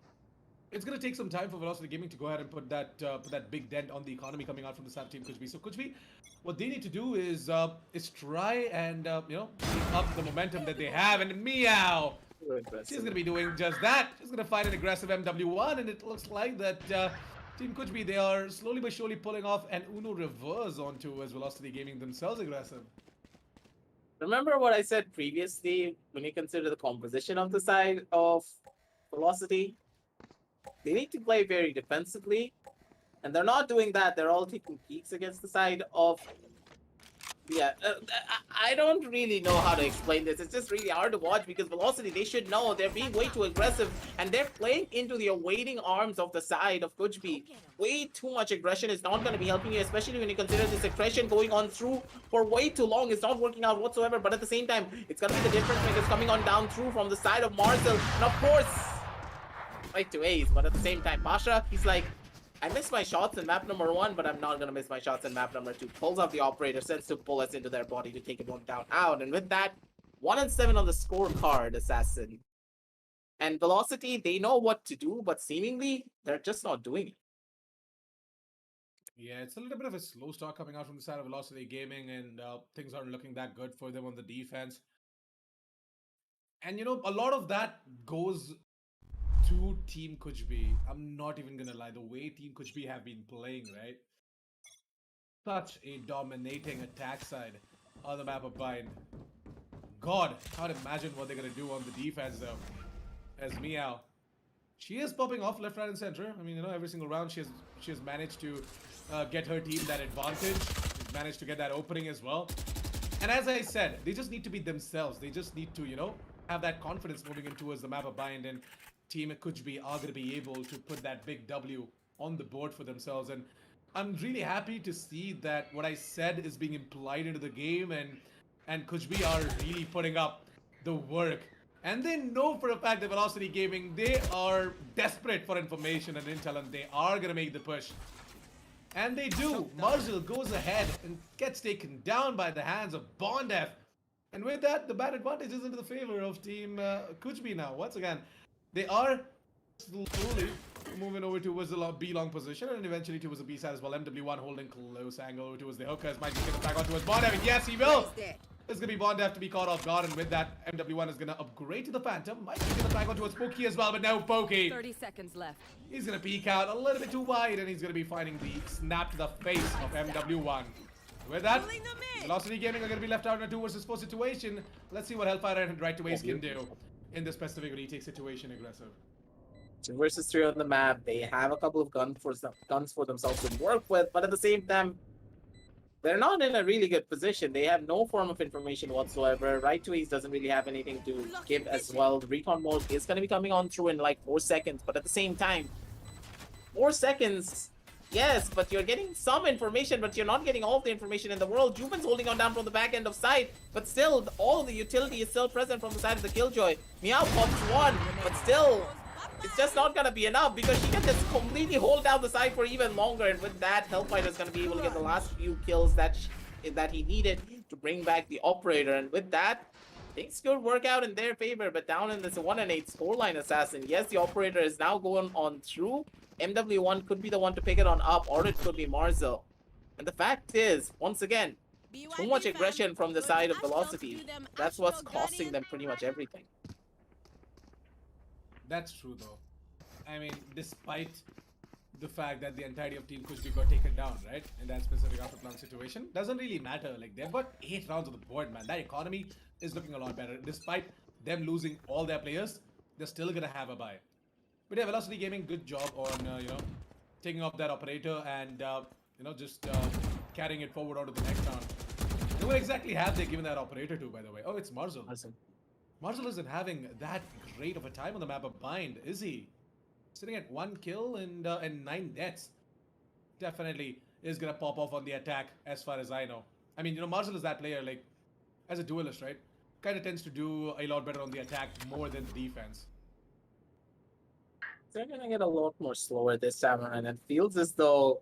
it's going to take some time for Velocity Gaming to go ahead and put that big dent on the economy coming out from the side of Team KUCH. So KUCH, what they need to do is try and keep up the momentum that they have. And Meow, she's going to be doing just that. She's going to find an aggressive MW1, and it looks like that Team KUCH, they are slowly but surely pulling off an Uno reverse onto as Velocity Gaming themselves aggressive. Remember what I said previously when you consider the composition of the side of Velocity? They need to play very defensively, and they're not doing that. They're all taking peeks against the side of... Yeah, I don't really know how to explain this. It's just really hard to watch because Velocity, they should know they're being way too aggressive, and they're playing into the awaiting arms of the side of KUCH. Way too much aggression is not going to be helping you, especially when you consider this aggression going on through for way too long. It's not working out whatsoever, but at the same time, it's going to be the difference makers coming on down through from the side of Marcel. And of course, right to Ace, but at the same time, Pasha, he's like, I missed my shots in map number 1, but I'm not gonna miss my shots in map number 2. Pulls out the operator, sends 2 bullets into their body to take it one down out. And with that, 1 and 7 on the scorecard, Assassin. And Velocity, they know what to do, but seemingly, they're just not doing it. Yeah, it's a little bit of a slow start coming out from the side of Velocity Gaming, and things aren't looking that good for them on the defense. And a lot of that goes to Team KUCH. I'm not even gonna lie, the way Team KUCH have been playing, right? Such a dominating attack side on the map of Bind. God, can't imagine what they're gonna do on the defense though. As Meow, she is popping off left, right, and center. I mean, every single round she has managed to get her team that advantage. She's managed to get that opening as well. And as I said, they just need to be themselves. They just need to, have that confidence moving in towards the map of Bind, and Team KUCH are going to be able to put that big W on the board for themselves. And I'm really happy to see that what I said is being implied into the game, and KUCH are really putting up the work. And they know for a fact that Velocity Gaming, they are desperate for information and intel, and they are going to make the push. And they do. Marzel goes ahead and gets taken down by the hands of Bondef. And with that, the bad advantage is into the favor of Team KUCH now. Once again, they are slowly moving over towards the B long position, and eventually towards the B side as well. MW1 holding close angle towards the hookers. Might just get it back on towards Bondef. Yes, he will! It's going to be Bondef to be caught off guard, and with that, MW1 is going to upgrade to the Phantom. Might just get it back on towards Pokey as well, but no Pokey. 30 seconds left. He's going to peek out a little bit too wide, and he's going to be finding the snap to the face of MW1. With that, Velocity Gaming are going to be left out in a 2 versus 4 situation. Let's see what Hellfighter and Right to Ace can do in this specific retake situation aggressive. 2 versus 3 on the map. They have a couple of guns for themselves to work with, but at the same time, they're not in a really good position. They have no form of information whatsoever. Right to Ace doesn't really have anything to give as well. The recon mode is going to be coming on through in like 4 seconds, but at the same time, 4 seconds Yes, but you're getting some information, but you're not getting all of the information in the world. Juven's holding on down from the back end of side, but still, all the utility is still present from the side of the Killjoy. Meow pops one, but still, it's just not gonna be enough because she can just completely hold down the side for even longer, and with that, Hellfighter's gonna be able to get the last few kills that he needed to bring back the operator, and with that, things could work out in their favor. But down in this 1-8 scoreline, Assassin, yes, the operator is now going on through. MW1 could be the one to pick it on up, or it could be Marzel. And the fact is, once again, too much aggression from the side of Velocity. That's what's costing them pretty much everything. That's true, though. I mean, despite the fact that the entirety of Team KUCH got taken down, right? In that specific after plan situation, doesn't really matter. Like, they've got 8 rounds on the board, man. That economy is looking a lot better. Despite them losing all their players, they're still gonna have a bye. But yeah, Velocity Gaming, good job on taking off that operator and just carrying it forward onto the next round. Who exactly have they given that operator to, by the way? Oh, it's Marzel. Marzel isn't having that great of a time on the map of Bind, is he? Sitting at 1 kill and 9 deaths. Definitely is gonna pop off on the attack, as far as I know. I mean, Marzel is that player, like, as a duelist, right? Kind of tends to do a lot better on the attack more than the defense. They're gonna get a lot more slower this time around, and it feels as though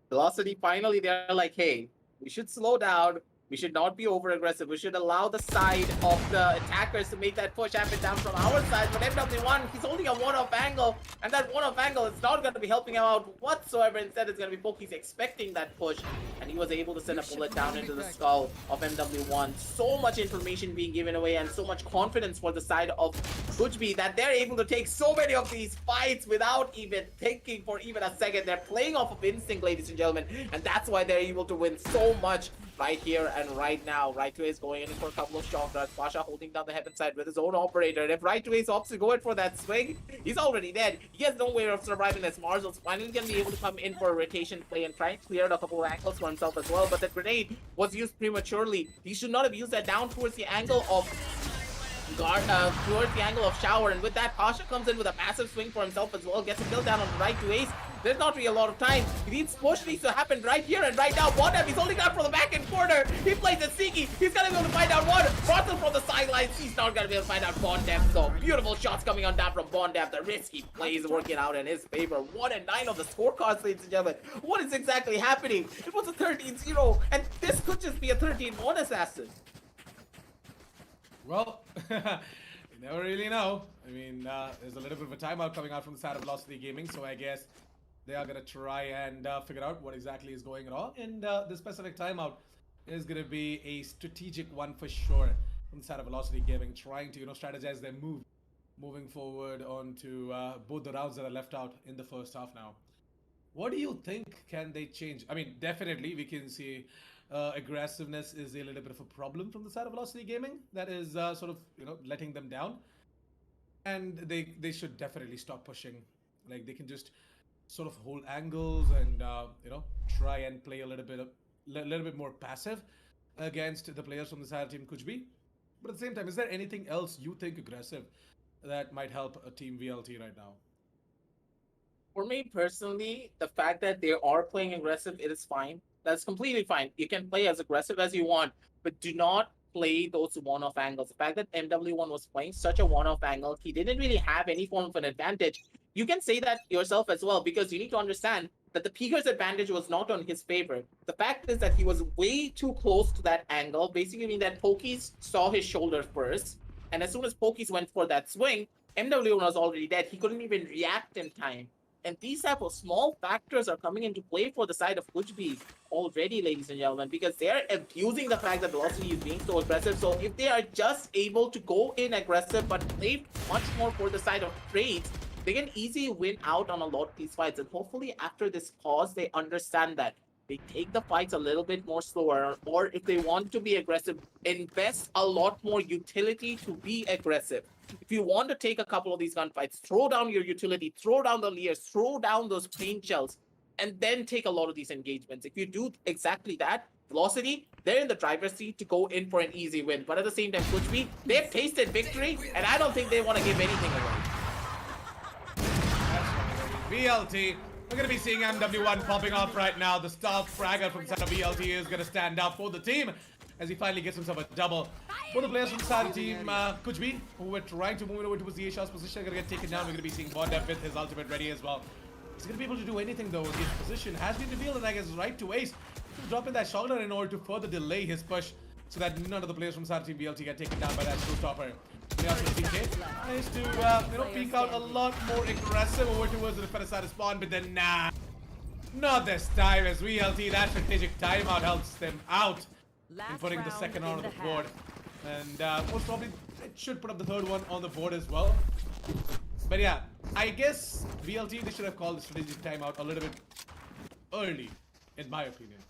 Velocity finally they're like, hey, we should slow down. We should not be over aggressive. We should allow the side of the attackers to make that push happen down from our side. But MW1, he's holding a one-off angle, and that one-off angle is not going to be helping him out whatsoever. Instead, it's going to be Pokies expecting that push, and he was able to send a bullet down into the skull of MW1. So much information being given away, and so much confidence for the side of KUCH that they're able to take so many of these fights without even thinking for even a second. They're playing off of instinct, ladies and gentlemen, and that's why they're able to win so much right here and right now. Right is going in for a couple of shot runs. Pasha holding down the heaven side with his own operator. And if right opts to go in for that swing, he's already dead. He has no way of surviving as Marzel's finally going to be able to come in for a rotation play and try and clear out a couple of angles for himself as well. But the grenade was used prematurely. He should not have used that down towards the angle of towards the angle of Shower, and with that, Pasha comes in with a massive swing for himself as well, gets a kill down on the right to Ace. There's not really a lot of time. Push needs to happen right here and right now. Bondep, he's holding out from the back end corner. He plays it sneaky. He's gonna be able to find out one. Bronson from the sidelines. He's not gonna be able to find out Bondep. So beautiful shots coming on down from Bondep. The risky plays working out in his favor. 1-9 on the scorecards, ladies and gentlemen. What is exactly happening? It was a 13-0, and this could just be a 13-1 assassin. Well, you never really know. I mean, there's a little bit of a timeout coming out from the side of Velocity Gaming, so I guess they are going to try and figure out what exactly is going on. And the specific timeout is going to be a strategic one for sure from the side of Velocity Gaming, trying to, strategize their moving forward onto both the rounds that are left out in the first half now. What do you think can they change? I mean, definitely we can see aggressiveness is a little bit of a problem from the side of Velocity Gaming. That is sort of, letting them down. And they should definitely stop pushing. Like, they can just sort of hold angles and, try and play a little bit more passive against the players from the side of Team KUCH. But at the same time, is there anything else you think aggressive that might help a Team VLT right now? For me personally, the fact that they are playing aggressive, it is fine. That's completely fine. You can play as aggressive as you want, but do not play those one-off angles. The fact that MW1 was playing such a one-off angle, he didn't really have any form of an advantage. You can say that yourself as well, because you need to understand that the peeker's advantage was not on his favor. The fact is that he was way too close to that angle, basically meaning that Pokies saw his shoulder first, and as soon as Pokies went for that swing, MW1 was already dead. He couldn't even react in time. And these type of small factors are coming into play for the side of KUCH already, ladies and gentlemen, because they're abusing the fact that Velocity is being so aggressive. So if they are just able to go in aggressive but play much more for the side of trades, they can easily win out on a lot of these fights. And hopefully after this pause, they understand that. They take the fights a little bit more slower, or if they want to be aggressive, invest a lot more utility to be aggressive. If you want to take a couple of these gunfights, throw down your utility, throw down the Leers, throw down those paint shells, and then take a lot of these engagements. If you do exactly that, Velocity, they're in the driver's seat to go in for an easy win. But at the same time, KUCH, they've tasted victory, and I don't think they want to give anything away. That's right, VLT We're going to be seeing MW1 popping off right now. The star fragger from side of VLT is going to stand up for the team as he finally gets himself a double. Both the players from side of team KUCH, who were trying to move it over towards the A-Shot's position, are going to get taken down. We're going to be seeing Bondep with his ultimate ready as well. He's going to be able to do anything though. His position has been revealed, and I guess right to Ace to drop in that shoulder in order to further delay his push so that none of the players from side of team VLT get taken down by that true topper. BK tries to peek out a lot more aggressive over towards the defender side of spawn, but then nah, not this time as VLT, that strategic timeout helps them out in putting the second on the board. And most probably it should put up the third one on the board as well. But yeah, I guess VLT, they should have called the strategic timeout a little bit early, in my opinion.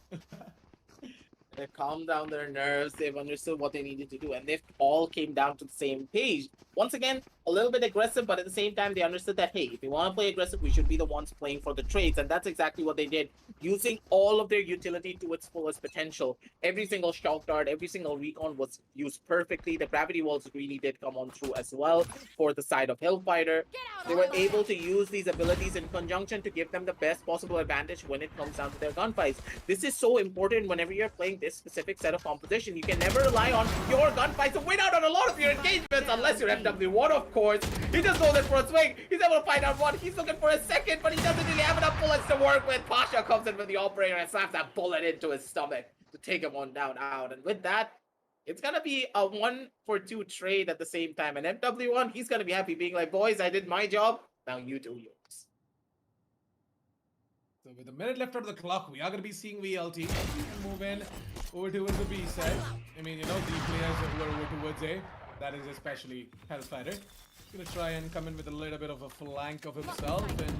They've calmed down their nerves. They've understood what they needed to do, and they've all came down to the same page. Once again, a little bit aggressive, but at the same time, they understood that, hey, if we want to play aggressive, we should be the ones playing for the trades, and that's exactly what they did, using all of their utility to its fullest potential. Every single shock dart, every single recon was used perfectly. The gravity walls really did come on through as well for the side of Hellfighter. They were able to use these abilities in conjunction to give them the best possible advantage when it comes down to their gunfights. This is so important whenever you're playing this specific set of composition. You can never rely on your gunfights to win out on a lot of your engagements unless you're FW1, of course. He just goes in for a swing. He's able to find out one. He's looking for a second, but he doesn't really have enough bullets to work with. Pasha comes in with the operator and slaps that bullet into his stomach to take him on down out. And with that, it's gonna be a 1-for-2 trade at the same time. And FW1, he's gonna be happy, being like, boys, I did my job. Now you do yours. So with a minute left on the clock, we are going to be seeing VLT move in over towards the B side. I mean, you know, the players who are over towards A, that is especially Hellfighter. He's going to try and come in with a little bit of a flank of himself, and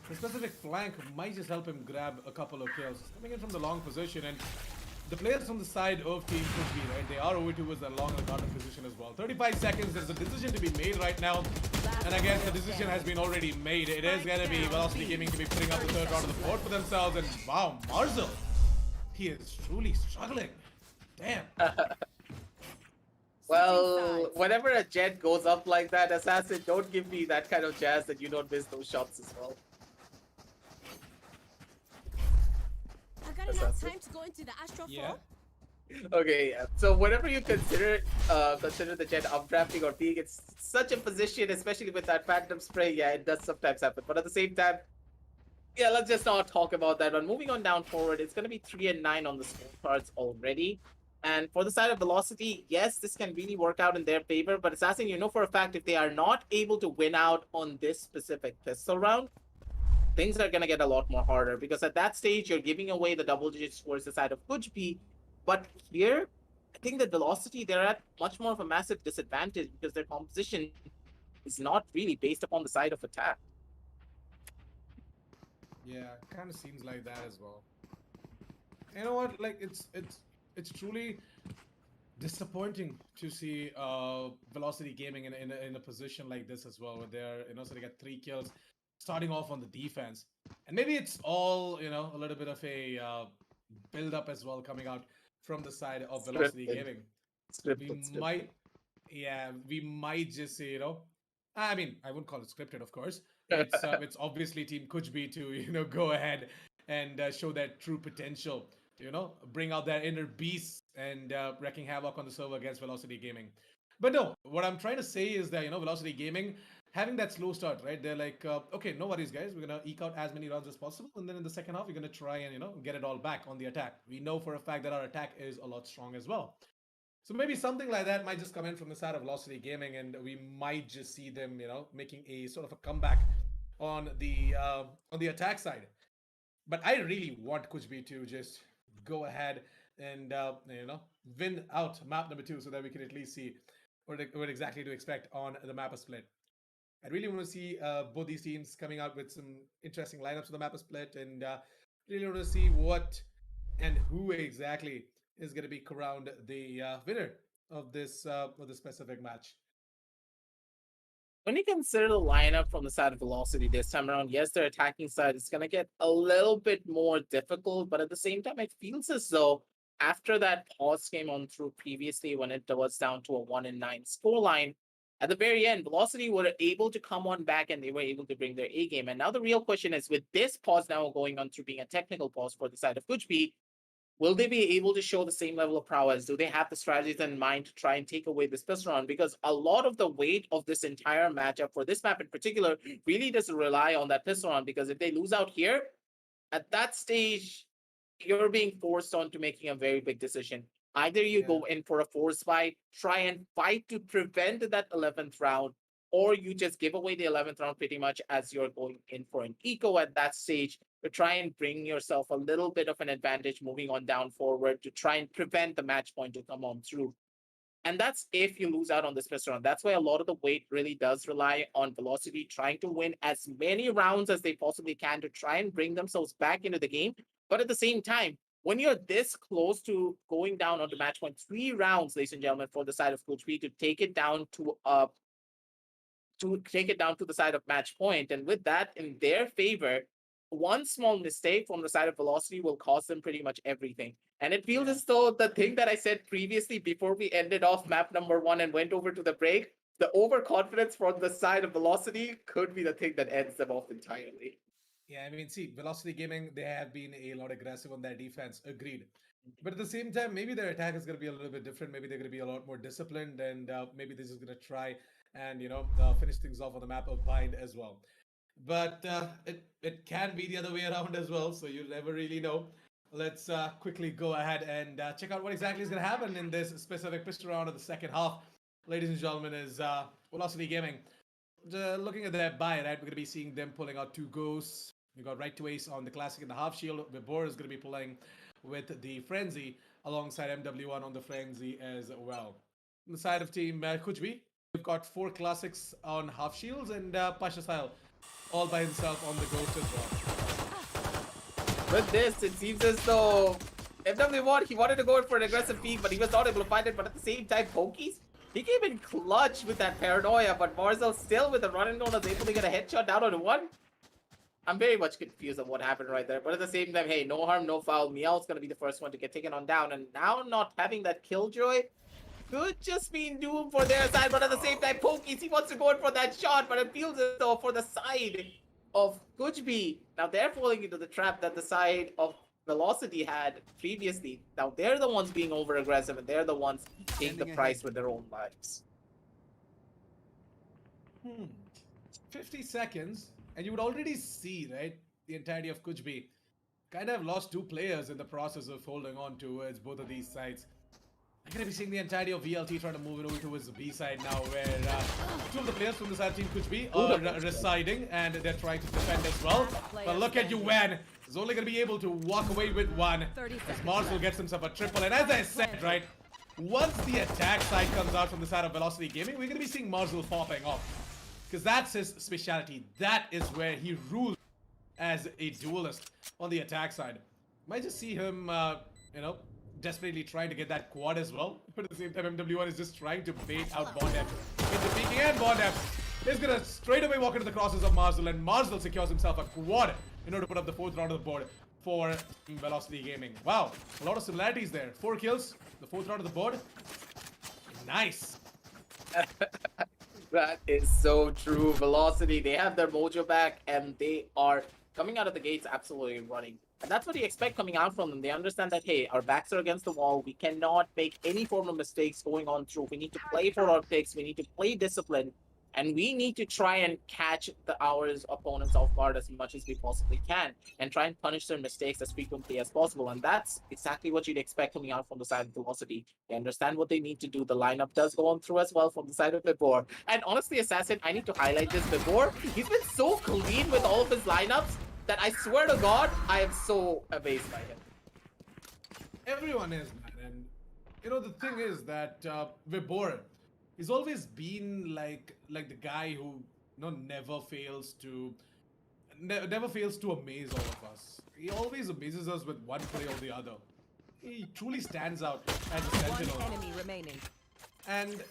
the specific flank might just help him grab a couple of kills. He's coming in from the long position, and the players on the side of Team KUCH, right, they are over towards the long and garden position as well. 35 seconds, there's a decision to be made right now. And again, the decision has been already made. It is going to be Velocity Gaming to be putting up the third round of the board for themselves. And wow, Marzel, he is truly struggling. Damn. Well, whenever a jet goes up like that, Assassin, don't give me that kind of jazz that you don't miss those shots as well. I got enough time to go into the astral Yeah. Okay, yeah. So whenever you consider the jet updrafting or being in such a position, especially with that phantom spray, yeah, it does sometimes happen. But at the same time, yeah, let's just not talk about that one. Moving on down forward, it's going to be 3 and 9 on the scorecards already. And for the side of Velocity, yes, this can really work out in their favor. But Assassin, you know for a fact, if they are not able to win out on this specific pistol round, things are going to get a lot more harder. Because at that stage, you're giving away the double-digit scores the side of KUCH. But here, I think that Velocity, they're at much more of a massive disadvantage because their composition is not really based upon the side of attack. Yeah, kind of seems like that as well. You know what? Like it's truly disappointing to see Velocity Gaming in a position like this as well, where they're so they get 3 kills, starting off on the defense, and maybe it's all a little bit of a build up as well coming out from the side of Velocity Gaming. We might just say, I mean, I wouldn't call it scripted, of course. It's obviously Team KUCH to go ahead and show their true potential, to bring out their inner beasts and wreaking havoc on the server against Velocity Gaming. But no, what I'm trying to say is that Velocity Gaming having that slow start, right? They're like, okay, no worries, guys. We're gonna eke out as many rounds as possible, and then in the second half, we're gonna try and get it all back on the attack. We know for a fact that our attack is a lot strong as well. So maybe something like that might just come in from the side of Velocity Gaming, and we might just see them, making a sort of a comeback on the attack side. But I really want KUCH to just go ahead and win out map number 2, so that we can at least see what exactly to expect on the map split. I really want to see both these teams coming out with some interesting lineups for the map split, and really want to see what and who exactly is going to be crowned the winner of this specific match. When you consider the lineup from the side of Velocity this time around, yes, their attacking side is going to get a little bit more difficult, but at the same time, it feels as though after that pause came on through previously when it was down to a 1 and 9 scoreline, at the very end, Velocity were able to come on back and they were able to bring their A game. And now the real question is, with this pause now going on through being a technical pause for the side of KUCH, will they be able to show the same level of prowess? Do they have the strategies in mind to try and take away this pistol round? Because a lot of the weight of this entire matchup for this map in particular really does rely on that pistol round. Because if they lose out here, at that stage, you're being forced onto making a very big decision. Either you go in for a force fight, try and fight to prevent that 11th round, or you just give away the 11th round pretty much as you're going in for an eco at that stage to try and bring yourself a little bit of an advantage moving on down forward to try and prevent the match point to come on through. And that's if you lose out on this first round. That's why a lot of the weight really does rely on Velocity trying to win as many rounds as they possibly can to try and bring themselves back into the game. But at the same time, when you're this close to going down on the match point, 3 rounds, ladies and gentlemen, for the side of Coach B to take it down to the side of match point, and with that in their favor, one small mistake from the side of Velocity will cost them pretty much everything. And it feels as though the thing that I said previously before we ended off map number 1 and went over to the break, the overconfidence from the side of Velocity could be the thing that ends them off entirely. Yeah, I mean, see, Velocity Gaming, they have been a lot aggressive on their defense, agreed. But at the same time, maybe their attack is going to be a little bit different. Maybe they're going to be a lot more disciplined, and maybe they're just going to try and, finish things off on the map of Bind as well. But it can be the other way around as well, so you'll never really know. Let's quickly go ahead and check out what exactly is going to happen in this specific pistol round of the second half. Ladies and gentlemen, is Velocity Gaming. Looking at their buy, right, we're going to be seeing them pulling out 2 ghosts. We got right to ace on the classic and the half shield. Vibor is going to be pulling with the frenzy alongside MW1 on the frenzy as well. On the side of team KUCH, we've got 4 classics on half shields and Pasha Style all by himself on the ghost as well. With this, it seems as though MW1, he wanted to go in for an aggressive peek, but he was not able to find it. But at the same time, Pokies, he came in clutch with that paranoia, but Marzel still with the run and gun was able to get a headshot down on 1. I'm very much confused of what happened right there. But at the same time, hey, no harm, no foul. Meow's going to be the first one to get taken on down. And now not having that killjoy could just mean doom for their side. But at the same time, Pokies, he wants to go in for that shot. But it feels as though for the side of KUCH, now they're falling into the trap that the side of Velocity had previously. Now they're the ones being over-aggressive. And they're the ones paying the price with their own lives. 50 seconds. And you would already see, right, the entirety of KUCH kind of lost 2 players in the process of holding on towards both of these sides. I'm going to be seeing the entirety of VLT trying to move it over towards the B side now, where 2 of the players from the side of Team KUCH are residing, and they're trying to defend as well. But look at Yuan. He's only going to be able to walk away with 1, as Marcel gets himself a triple. And as I said, right, once the attack side comes out from the side of Velocity Gaming, we're going to be seeing Marcel popping off. Because that's his specialty. That is where he rules as a duelist on the attack side. Might just see him, desperately trying to get that quad as well. But at the same time, MW1 is just trying to bait out Bondep into peeking, and Bondep is going to straight away walk into the crosses of Marzel, and Marzel secures himself a quad in order to put up the 4th round of the board for Velocity Gaming. Wow, a lot of similarities there. 4 kills, the 4th round of the board. Nice. That is so true. Velocity, they have their mojo back and they are coming out of the gates absolutely running. And that's what you expect coming out from them. They understand that, hey, our backs are against the wall. We cannot make any form of mistakes going on through. We need to play for our picks. We need to play discipline. And we need to try and catch our opponents off guard as much as we possibly can and try and punish their mistakes as frequently as possible. And that's exactly what you'd expect coming out from the side of Velocity. They understand what they need to do. The lineup does go on through as well from the side of Vibor. And honestly, Assassin, I need to highlight this. Vibor, he's been so clean with all of his lineups that I swear to God, I am so amazed by him. Everyone is, man. And, the thing is that Vibor, he's always been like the guy who never fails to amaze all of us. He always amazes us with one play or the other. He truly stands out as a sentinel. 1 enemy remaining. And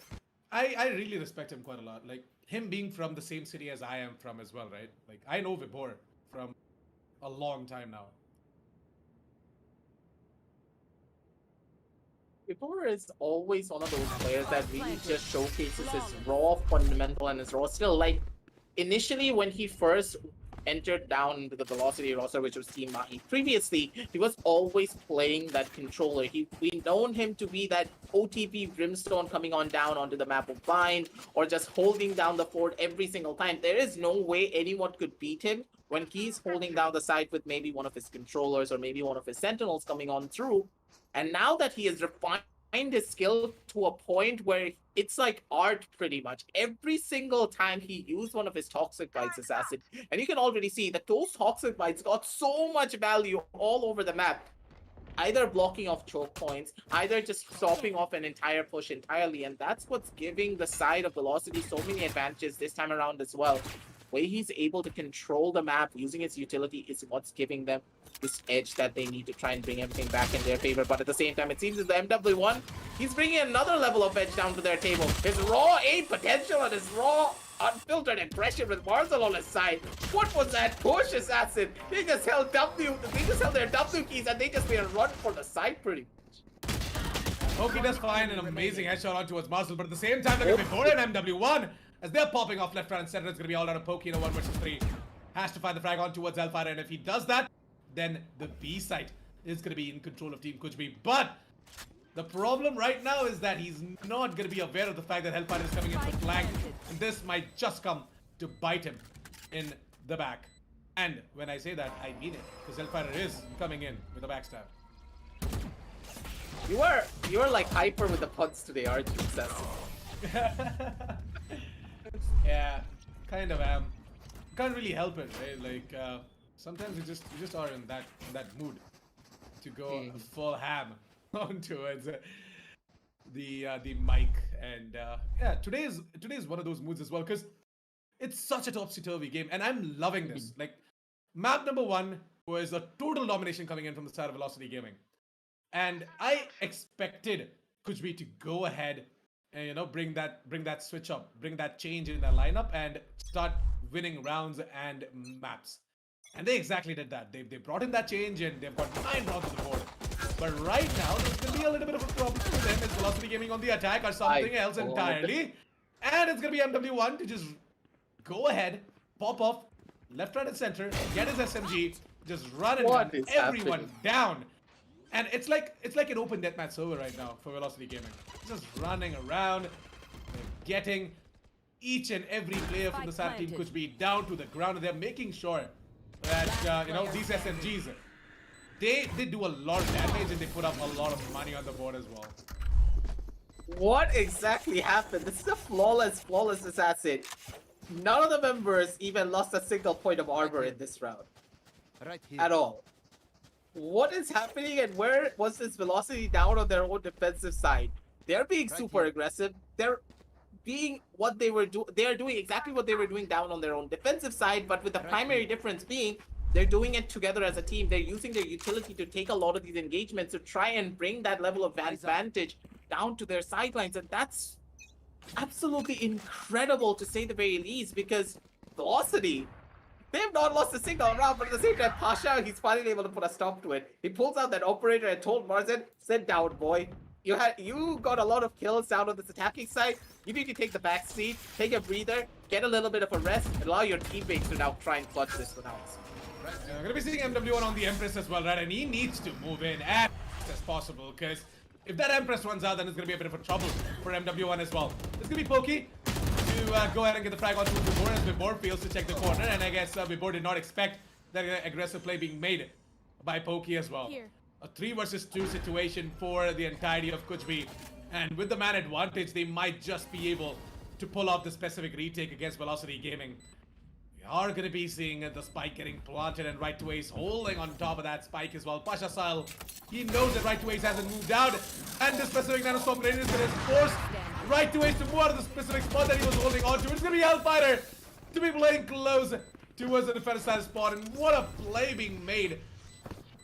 I really respect him quite a lot. Like him being from the same city as I am from as well, right? Like I know Vibor from a long time now. Vibor is always one of those players that really just showcases his raw fundamental and his raw skill. Like, initially when he first entered down into the velocity roster, which was Team Mahi, previously he was always playing that controller. We known him to be that OTP Brimstone coming on down onto the map of Bind, or just holding down the fort every single time. There is no way anyone could beat him when he's holding down the side with maybe one of his controllers or maybe one of his sentinels coming on through. And now that he has refined his skill to a point where it's like art pretty much. Every single time he used one of his toxic bites assassin, and you can already see that those toxic bites got so much value all over the map. Either blocking off choke points, either just stopping off an entire push entirely, and that's what's giving the side of Velocity so many advantages this time around as well. Way he's able to control the map using his utility is what's giving them this edge that they need to try and bring everything back in their favor. But at the same time, it seems as the MW1, he's bringing another level of edge down to their table. His raw aim potential and his raw unfiltered aggression with Marcel on his side. What was that push, Assassin? They just held their W keys and they just made a run for the side pretty much. Pokey does find an amazing headshot on towards Marcel, but at the same time, look at before an MW1. As they're popping off left, right, and center, it's going to be all out of Pokey in a 1 versus 3. Has to find the frag on towards Hellfire, and if he does that, then the B site is going to be in control of Team KUCH. But the problem right now is that he's not going to be aware of the fact that Hellfire is coming in for flank, and this might just come to bite him in the back. And when I say that, I mean it, because Hellfire is coming in with a backstab. You are like hyper with the puns today, aren't you, Assassin? Yeah, kind of am. Can't really help it, right? Like sometimes you just are in that mood to go full ham on towards the mic, and yeah, today is one of those moods as well, because it's such a topsy-turvy game, and I'm loving this. Like, map number 1 was a total domination coming in from the side of Velocity Gaming, and I expected KUCH to go ahead and bring that switch up, bring that change in their lineup, and start winning rounds and maps. And they exactly did that. They brought in that change, and they've got 9 rounds on the board. But right now, there's going to be a little bit of a problem for them. Is Velocity Gaming on the attack or something else entirely? And it's going to be MW1 to just go ahead, pop off, left, right, and center, get his SMG, just run and run everyone down. And it's like an open deathmatch server right now for Velocity Gaming. Just running around, getting each and every player from the side of Team KUCH down to the ground, and they're making sure that these SMGs, they do a lot of damage, and they put up a lot of money on the board as well. What exactly happened? This is a flawless assassin. None of the members even lost a single point of armor in this round. At all. What is happening, and where was this Velocity down on their own defensive side? They're being super aggressive. They're being what they were doing. They are doing exactly what they were doing down on their own defensive side, but with the primary difference being they're doing it together as a team. They're using their utility to take a lot of these engagements to try and bring that level of advantage down to their sidelines, and that's absolutely incredible to say the very least, because Velocity, they have not lost a single round, but at the same time, Pasha, he's finally able to put a stop to it. He pulls out that operator and told Marzin, sit down, boy. You got a lot of kills down on this attacking side. You need to take the back seat, take a breather, get a little bit of a rest, and allow your teammates to now try and clutch this one out. Right, we're gonna be seeing MW1 on the Empress as well, right? And he needs to move in as fast as possible, because if that Empress runs out, then it's gonna be a bit of a trouble for MW1 as well. It's gonna be Pokey to go ahead and get the frag onto Vibor, as Vibor fails to check the corner, and I guess Vibor did not expect that aggressive play being made by Pokey as well. A 3 versus 2 situation for the entirety of KUCH, and with the man advantage, they might just be able to pull off the specific retake against Velocity Gaming. We are going to be seeing the spike getting planted, and Right to Ace holding on top of that spike as well. Pasha Style, he knows that Right to Ace hasn't moved out, and the specific Nanostorm Radius is going to force Right to Ace to move out of the specific spot that he was holding on to. It's going to be Hellfighter to be playing close towards the defense side spot, and what a play being made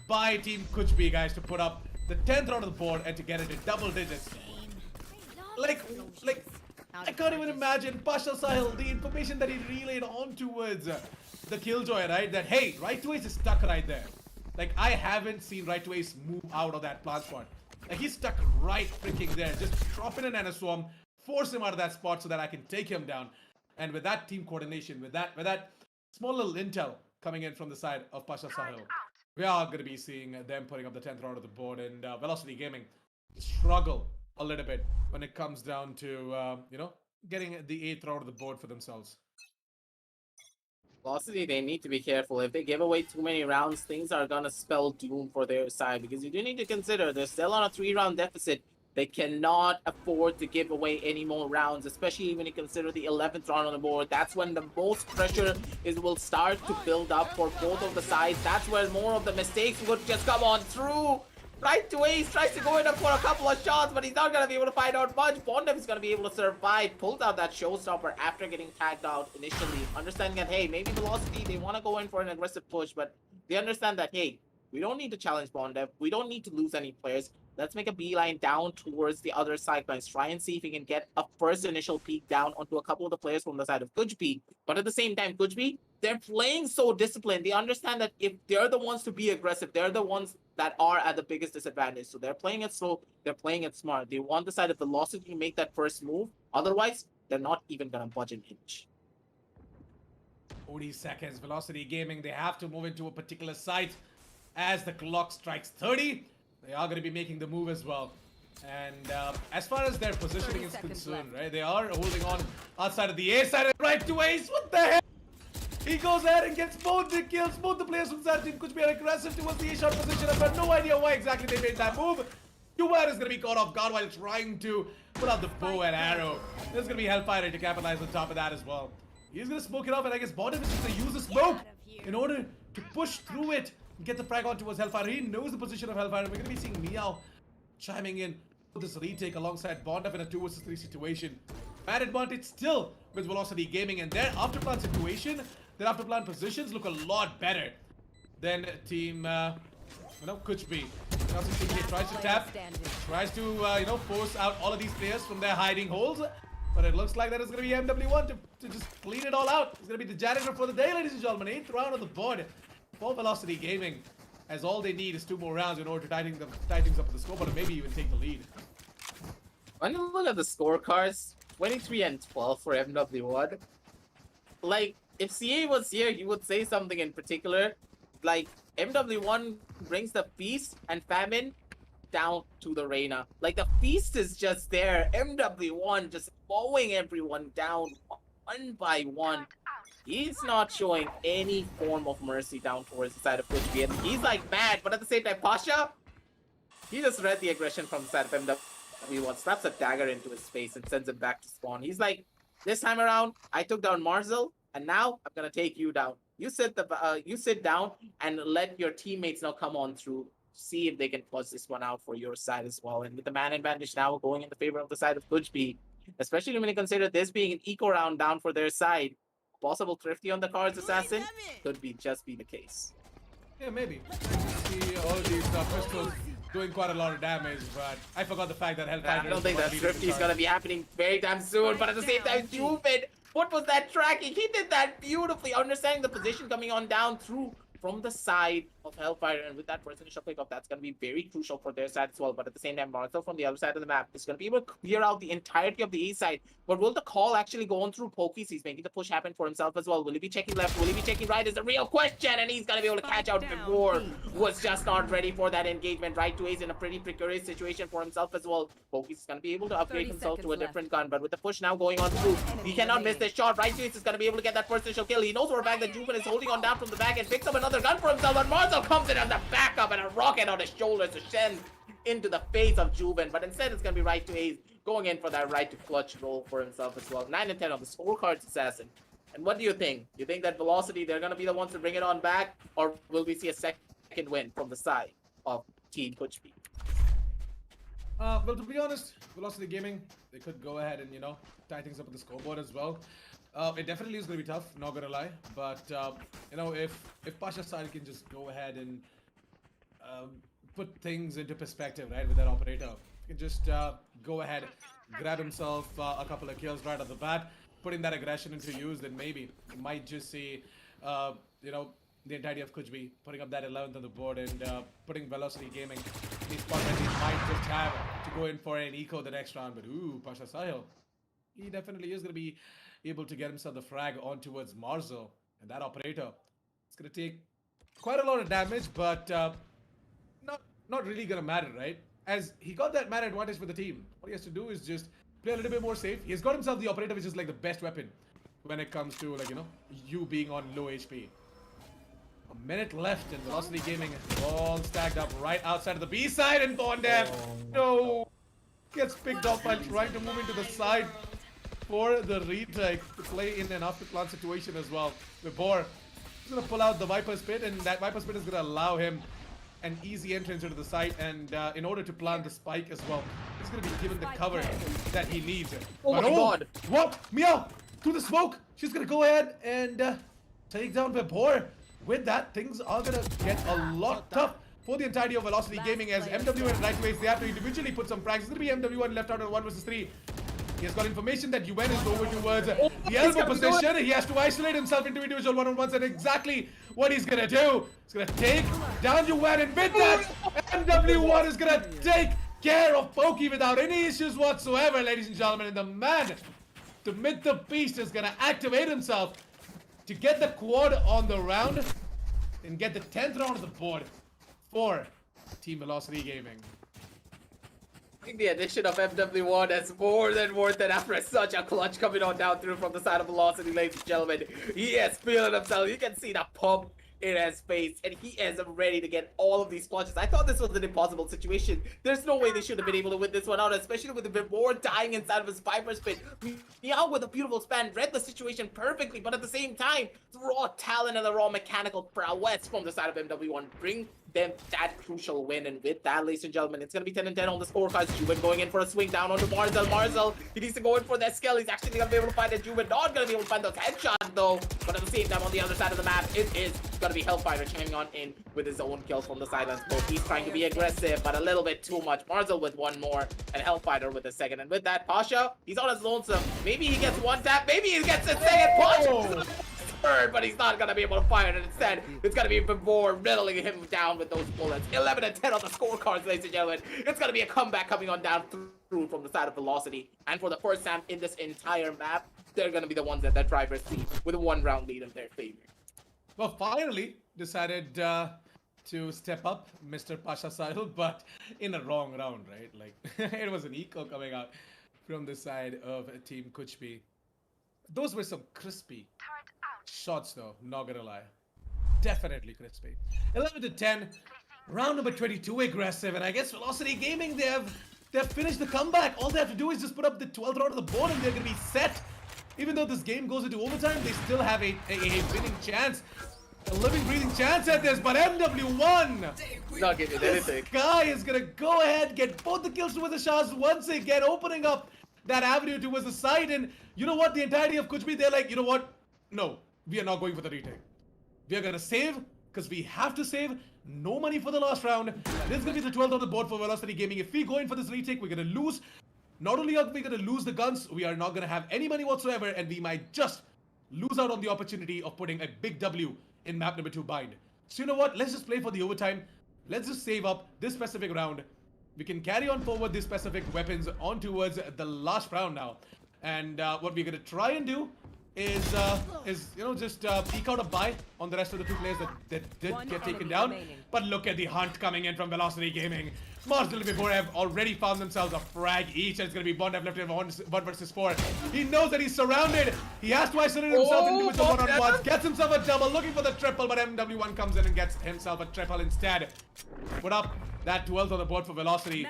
by Team KUCH, guys, to put up the 10th round of the board and to get it in double digits. Like, I can't even imagine Pasha Sahil, the information that he relayed on towards the Killjoy, right? That, hey, Right to Ace is stuck right there. Like, I haven't seen Right to Ace move out of that plant spot. Like he's stuck right freaking there. Just drop in an Swarm, force him out of that spot so that I can take him down. And with that team coordination, with that small little intel coming in from the side of Pasha Sahil, we are going to be seeing them putting up the 10th round of the board, and Velocity Gaming struggle a little bit when it comes down to, getting the 8th round of the board for themselves. Velocity, they need to be careful. If they give away too many rounds, things are going to spell doom for their side, because you do need to consider they're still on a 3-round deficit. They cannot afford to give away any more rounds, especially when you consider the 11th round on the board. That's when the most pressure will start to build up for both of the sides. That's where more of the mistakes would just come on through. Right to Ace, tries to go in for a couple of shots, but he's not going to be able to find out much. Bondev is going to be able to survive, pulls out that showstopper after getting tagged out initially, understanding that, hey, maybe Velocity, they want to go in for an aggressive push, but they understand that, hey, we don't need to challenge Bondev. We don't need to lose any players. Let's make a beeline down towards the other side, guys. Try and see if we can get a first initial peek down onto a couple of the players from the side of KUCH. But at the same time, KUCH, they're playing so disciplined. They understand that if they're the ones to be aggressive, they're the ones that are at the biggest disadvantage. So they're playing it slow. They're playing it smart. They want the side of Velocity to make that first move. Otherwise, they're not even going to budge an inch. 40 seconds. Velocity Gaming, they have to move into a particular site. As the clock strikes 30, they are going to be making the move as well. And as far as their positioning is concerned, right, they are holding on outside of the A side. Right to Ace, what the hell? He goes ahead and gets both the kills. Both the players from that team could be aggressive towards the A-shot position. I've got no idea why exactly they made that move. Uber is going to be caught off guard while trying to pull out the bow and arrow. There's going to be Hellfire to capitalize on top of that as well. He's going to smoke it off, and I guess Bondev is just going to use the smoke in order to push through it and get the frag on towards Hellfire. He knows the position of Hellfire, and we're going to be seeing Meow chiming in for this retake alongside Bondev in a 2 vs 3 situation. Bad advantage still with Velocity Gaming, and their afterplan situation, their afterplan positions look a lot better than team, KUCH. Now he tries to tap, tries to, force out all of these players from their hiding holes. But it looks like that is going to be MW1 to just clean it all out. It's going to be the janitor for the day, ladies and gentlemen. 8th round on the board for Velocity Gaming, as all they need is 2 more rounds in order to tighten things up with the scoreboard and maybe even take the lead. When you look at the scorecards, 23 and 12 for MW1. Like, if CA was here, he would say something in particular. Like, MW1 brings the feast and famine down to the Reyna. Like, the feast is just there. MW1 just mowing everyone down one by one. He's not showing any form of mercy down towards the side of KUCH. And he's like mad, but at the same time, Pasha, he just read the aggression from the side of MW1, slaps a dagger into his face and sends him back to spawn. He's like, this time around, I took down Marzel, and now I'm gonna take you down. You sit down and let your teammates now come on through. See if they can pause this one out for your side as well. And with the man advantage now going in the favor of the side of KUCH, especially when you consider this being an eco round down for their side, possible thrifty on the cards assassin could just be the case. Yeah, maybe. See all of these pistols doing quite a lot of damage, but I forgot the fact that Hellfire. I don't think that thrifty is gonna be happening very damn soon. But at the same time, Juven, what was that tracking? He did that beautifully, understanding the position coming on down through from the side of Hellfire, and with that first initial pickup, that's going to be very crucial for their side as well. But at the same time, Martha from the other side of the map is going to be able to clear out the entirety of the east side. But will the call actually go on through Pokies? He's making the push happen for himself as well. Will he be checking left? Will he be checking right? Is the real question, and he's going to be able to catch out before. Was just not ready for that engagement. Right to Ace in a pretty precarious situation for himself as well. Pokies is going to be able to upgrade himself to a different gun, but with the push now going on through, he cannot miss this shot. Right to Ace is going to be able to get that first initial kill. He knows for a fact that Juven is holding on down from the back and picks up another gun for himself, and Marzo comes in as a backup and a rocket on his shoulders to send into the face of Juven, but instead it's going to be Right to Ace going in for that right to clutch role for himself as well. 9 and 10 on the scorecards assassin. And what do you think? You think that Velocity, they're going to be the ones to bring it on back, or will we see a second win from the side of Team KUCH? Well, to be honest, Velocity Gaming, they could go ahead and, tie things up with the scoreboard as well. It definitely is going to be tough, not going to lie. But, if Pasha's side can just go ahead and put things into perspective, right, with that operator. He can just go ahead, grab himself a couple of kills right off the bat, putting that aggression into use, then maybe you might just see, the entirety of KUCH, putting up that 11th on the board and putting Velocity Gaming in the spot that they might just have to go in for an eco the next round. But ooh, Pasha Sahil, he definitely is going to be able to get himself the frag on towards Marzo. And that operator, it's going to take quite a lot of damage, but not really going to matter, right? As he got that man advantage for the team. What he has to do is just play a little bit more safe. He's got himself the operator, which is like the best weapon when it comes to, like, you know, you being on low HP. A minute left and Velocity Gaming all stacked up right outside of the B side, and Bondev no gets picked off while trying to move into the side for the retake to play in an after plant situation as well. Vibor is going to pull out the Viper's Pit, and that Viper's Pit is going to allow him an easy entrance into the site, and in order to plant the spike as well, he's going to be given the cover that he needs. Oh my god! What? Mia! Through the smoke! She's going to go ahead and take down Vibor. With that, things are going to get a lot tough for the entirety of Velocity Gaming, as MW and Rightways, they have to individually put some frags. It's going to be MW1 left out on 1 versus 3. He has got information that UN is over towards the elbow position. He has to isolate himself into individual one-on-ones, and exactly what he's going to do. He's going to take down UN, and with that, MW1 is going to take care of Pokey without any issues whatsoever, ladies and gentlemen. And the man to mid the beast is going to activate himself to get the quad on the round and get the 10th round of the board for Team Velocity Gaming. I think the addition of MW1 is more than worth it after such a clutch coming on down through from the side of Velocity, ladies and gentlemen. He is feeling himself. You can see the pump in his face, and he is ready to get all of these clutches. I thought this was an impossible situation. There's no way they should have been able to win this one out, especially with a bit more dying inside of his Viper's Pit. Meow with a beautiful span read the situation perfectly, but at the same time, the raw talent and the raw mechanical prowess from the side of MW1 bring them that crucial win. And with that, ladies and gentlemen, it's going to be 10 and 10 on the scorecards. Juven going in for a swing down onto Marzel. Marzel, he needs to go in for that skill. He's actually going to be able to find it. Juven not going to be able to find those headshots though. But at the same time, on the other side of the map, it is going to be Hellfighter chiming on in with his own kills from the silence smoke. He's trying to be aggressive, but a little bit too much. Marzel with one more, and Hellfighter with a second. And with that, Pasha, he's on his lonesome. Maybe he gets one tap. Maybe he gets a second punch. Third, but he's not gonna be able to fire it. Instead, it's gonna be Vibor riddling him down with those bullets. 11 and 10 on the scorecards, ladies and gentlemen. It's gonna be a comeback coming on down through from the side of Velocity. And for the first time in this entire map, they're gonna be the ones that the drivers see with a 1 round lead in their favor. Well, finally decided to step up, Mr. Pasha Sahil, but in a wrong round, right? Like, it was an eco coming out from the side of Team KUCH. Those were some crispy shots though, not gonna lie. Definitely crispy. 11 to 10, round number 22 aggressive, and I guess Velocity Gaming, they've finished the comeback. All they have to do is just put up the 12th round of the board and they're gonna be set. Even though this game goes into overtime, they still have a winning chance. A living, breathing chance at this, but MW1! Not giving anything. This guy is gonna go ahead, get both the kills towards the shots once again, opening up that avenue towards the side. And you know what? The entirety of KUCH, they're like, you know what? No, we are not going for the retake. We are gonna save, because we have to save. No money for the last round. This is gonna be the 12th on the board for Velocity Gaming. If we go in for this retake, we're gonna lose. Not only are we gonna lose the guns, we are not gonna have any money whatsoever, and we might just lose out on the opportunity of putting a big W in map number 2 bind. So you know what? Let's just play for the overtime. Let's just save up this specific round. We can carry on forward these specific weapons on towards the last round now. And what we're gonna try and do is you know, just eke out a buy on the rest of the 2 players that did get taken down. But look at the hunt coming in from Velocity Gaming. Marzel and Vibor have already found themselves a frag each, and it's going to be Bondev left in 1 versus 4. He knows that he's surrounded. He has to isolate himself into the one-on-ones. Gets himself a double, looking for the triple, but MW1 comes in and gets himself a triple instead. Put up that 12th on the board for Velocity.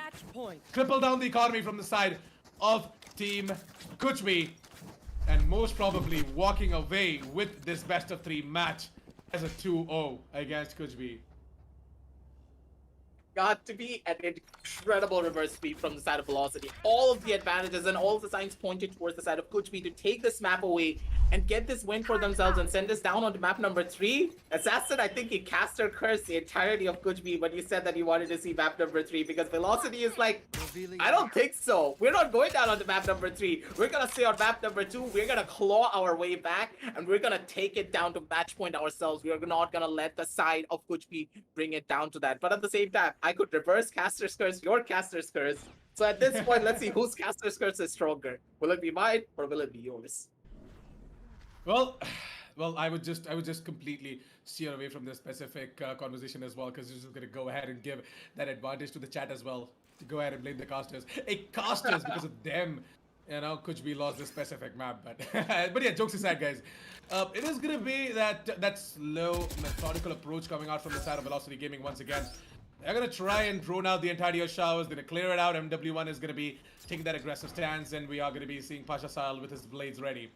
Cripple down the economy from the side of Team KUCH, and most probably walking away with this best of 3 match as a 2-0 against KUCH. got to be an incredible reverse sweep from the side of Velocity. All of the advantages and all of the signs pointed towards the side of KUCH to take this map away and get this win for themselves and send us down onto map number 3. Assassin, I think he cast or cursed the entirety of KUCH, but you said that you wanted to see map number 3 because Velocity is like, I don't think so. We're not going down onto map number 3. We're gonna stay on map number 2. We're gonna claw our way back and we're gonna take it down to match point ourselves. We are not gonna let the side of KUCH bring it down to that. But at the same time, I could reverse Caster's Curse, your Caster's Curse. So at this point, let's see whose Caster's Curse is stronger. Will it be mine or will it be yours? Well, I would just completely steer away from this specific conversation as well, because you're just gonna go ahead and give that advantage to the chat as well to go ahead and blame the casters. Hey, casters, because of them, you know, KUCH lost this specific map. But yeah, jokes aside, guys, it is gonna be that slow, methodical approach coming out from the side of Velocity Gaming once again. They're gonna try and drone out the entirety of showers. They're gonna clear it out. MW1 is gonna be taking that aggressive stance, and we are gonna be seeing Pasha Sahel with his blades ready.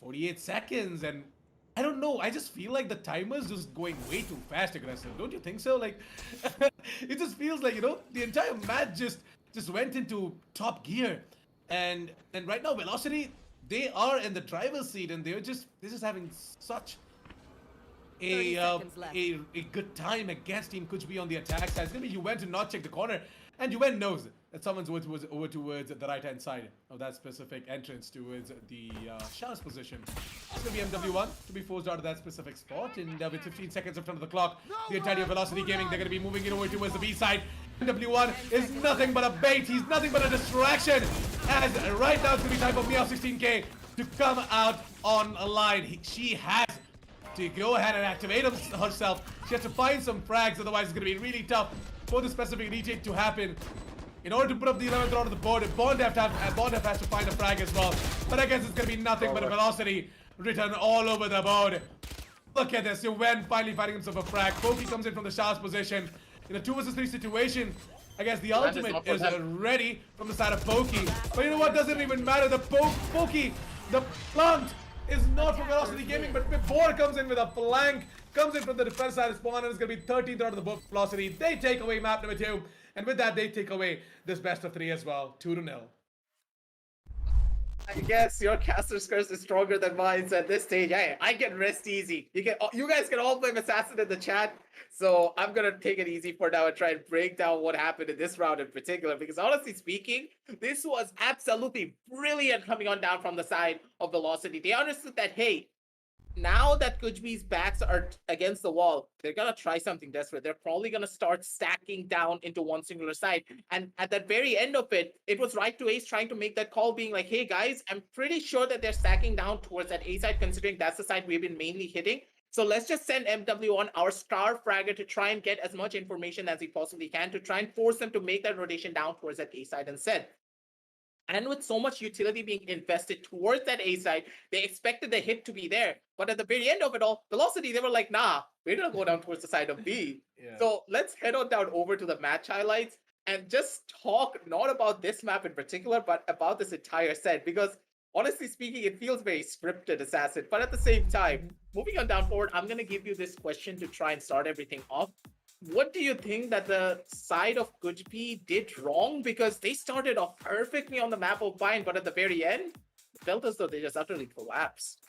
48 seconds, and I don't know, I just feel like the timer's just going way too fast aggressive. Don't you think so? Like, it just feels like, you know, the entire match just went into top gear. And right now, Velocity, they are in the driver's seat, and they're just having such a good time against Team KUCH on the attack side. It's gonna be Yuwen to not check the corner, and Yuwen knows that someone's over towards the right-hand side of that specific entrance towards the showers position. It's gonna be MW1 to be forced out of that specific spot, and with 15 seconds in front of the clock, the entirety of Velocity Gaming, they're gonna be moving it over towards the B side. MW1 is nothing but a bait. He's nothing but a distraction. As right now it's gonna be time for Meow16K to come out on a line. She has to go ahead and activate herself. She has to find some frags, otherwise it's going to be really tough for the specific retake to happen. In order to put up the 11th round of the board, Bond has to find a frag as well. But I guess it's going to be nothing but a Velocity written all over the board. Look at this, Yuwen finally finding himself a frag. Pokey comes in from the showers position. In a 2 vs 3 situation, I guess the ultimate is ready from the side of Pokey. But you know what, doesn't even matter. The Pokey, the plant is not from Velocity Gaming, but before comes in with a flank, comes in from the defense side of spawn, and it's going to be 13th out of the board for Velocity. They take away map number 2, and with that, they take away this best of 3 as well, 2-0. I guess your Caster's Curse is stronger than mine, so at this stage, hey, I can rest easy. You guys can all blame Assassin in the chat, so I'm gonna take it easy for now and try and break down what happened in this round in particular, because honestly speaking, this was absolutely brilliant coming on down from the side of Velocity. They understood that, hey, now that KUCH's backs are against the wall, they're gonna try something desperate. They're probably gonna start stacking down into one singular side. And at the very end of it, it was right to Ace trying to make that call, being like, hey guys, I'm pretty sure that they're stacking down towards that A side, considering that's the side we've been mainly hitting. So let's just send MW1, our star fragger, to try and get as much information as he possibly can to try and force them to make that rotation down towards that A side instead. And with so much utility being invested towards that A side, they expected the hit to be there. But at the very end of it all, Velocity, they were like, nah, we're going to go down towards the side of B. Yeah. So let's head on down over to the match highlights and just talk not about this map in particular, but about this entire set. Because honestly speaking, it feels very scripted, Assassin. But at the same time, moving on down forward, I'm going to give you this question to try and start everything off. What do you think that the side of KUCH did wrong? Because they started off perfectly on the map of Pine, but at the very end, it felt as though they just utterly collapsed.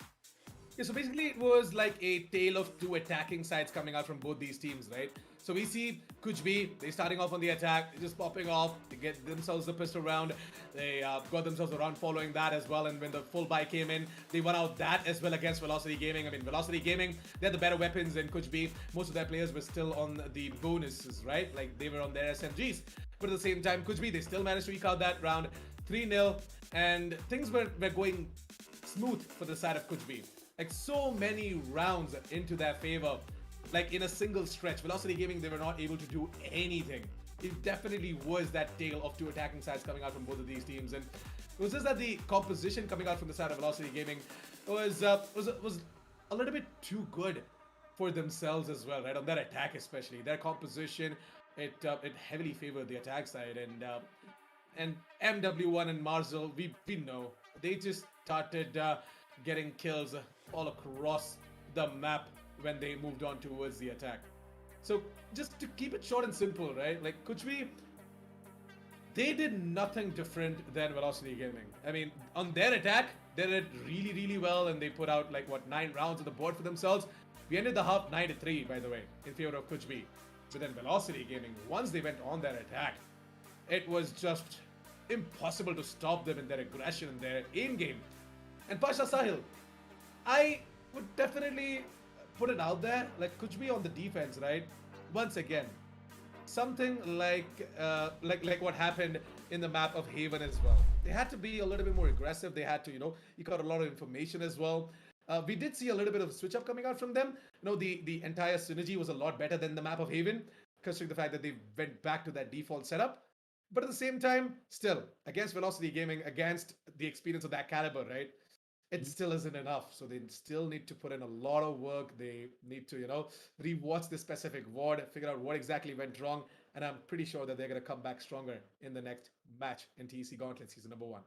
Yeah, so basically it was like a tale of 2 attacking sides coming out from both these teams, right? So we see KUCH, they're starting off on the attack, just popping off, they get themselves the pistol round, they got themselves a round following that as well, and when the full buy came in, they won out that as well against Velocity Gaming. I mean, Velocity Gaming, they had the better weapons than KUCH. Most of their players were still on the bonuses, right? Like, they were on their SMGs. But at the same time, KUCH, they still managed to eke out that round 3-0, and things were going smooth for the side of KUCH. Like, so many rounds into their favor. Like, in a single stretch, Velocity Gaming, they were not able to do anything. It definitely was that tale of 2 attacking sides coming out from both of these teams. And it was just that the composition coming out from the side of Velocity Gaming was a little bit too good for themselves as well, right? On that attack especially. Their composition, it heavily favored the attack side. And MW1 and Marzel, we know, they just started getting kills all across the map when they moved on towards the attack. So just to keep it short and simple, right? Like KUCH, they did nothing different than Velocity Gaming. I mean, on their attack, they did really, really well, and they put out like what 9 rounds on the board for themselves. We ended the half 9-3, by the way, in favor of KUCH. But then Velocity Gaming, once they went on their attack, it was just impossible to stop them in their aggression and their aim game. And Pasha Sahil, I would definitely put it out there, like KUCH on the defense, right? Once again, something like what happened in the map of Haven as well. They had to be a little bit more aggressive. They had to, you got a lot of information as well. We did see a little bit of a switch up coming out from them. The entire synergy was a lot better than the map of Haven, considering the fact that they went back to that default setup. But at the same time, still, against Velocity Gaming, against the experience of that caliber, right? It still isn't enough. So they still need to put in a lot of work. They need to, rewatch this specific ward, figure out what exactly went wrong. And I'm pretty sure that they're going to come back stronger in the next match in TEC Gauntlet Season number 1.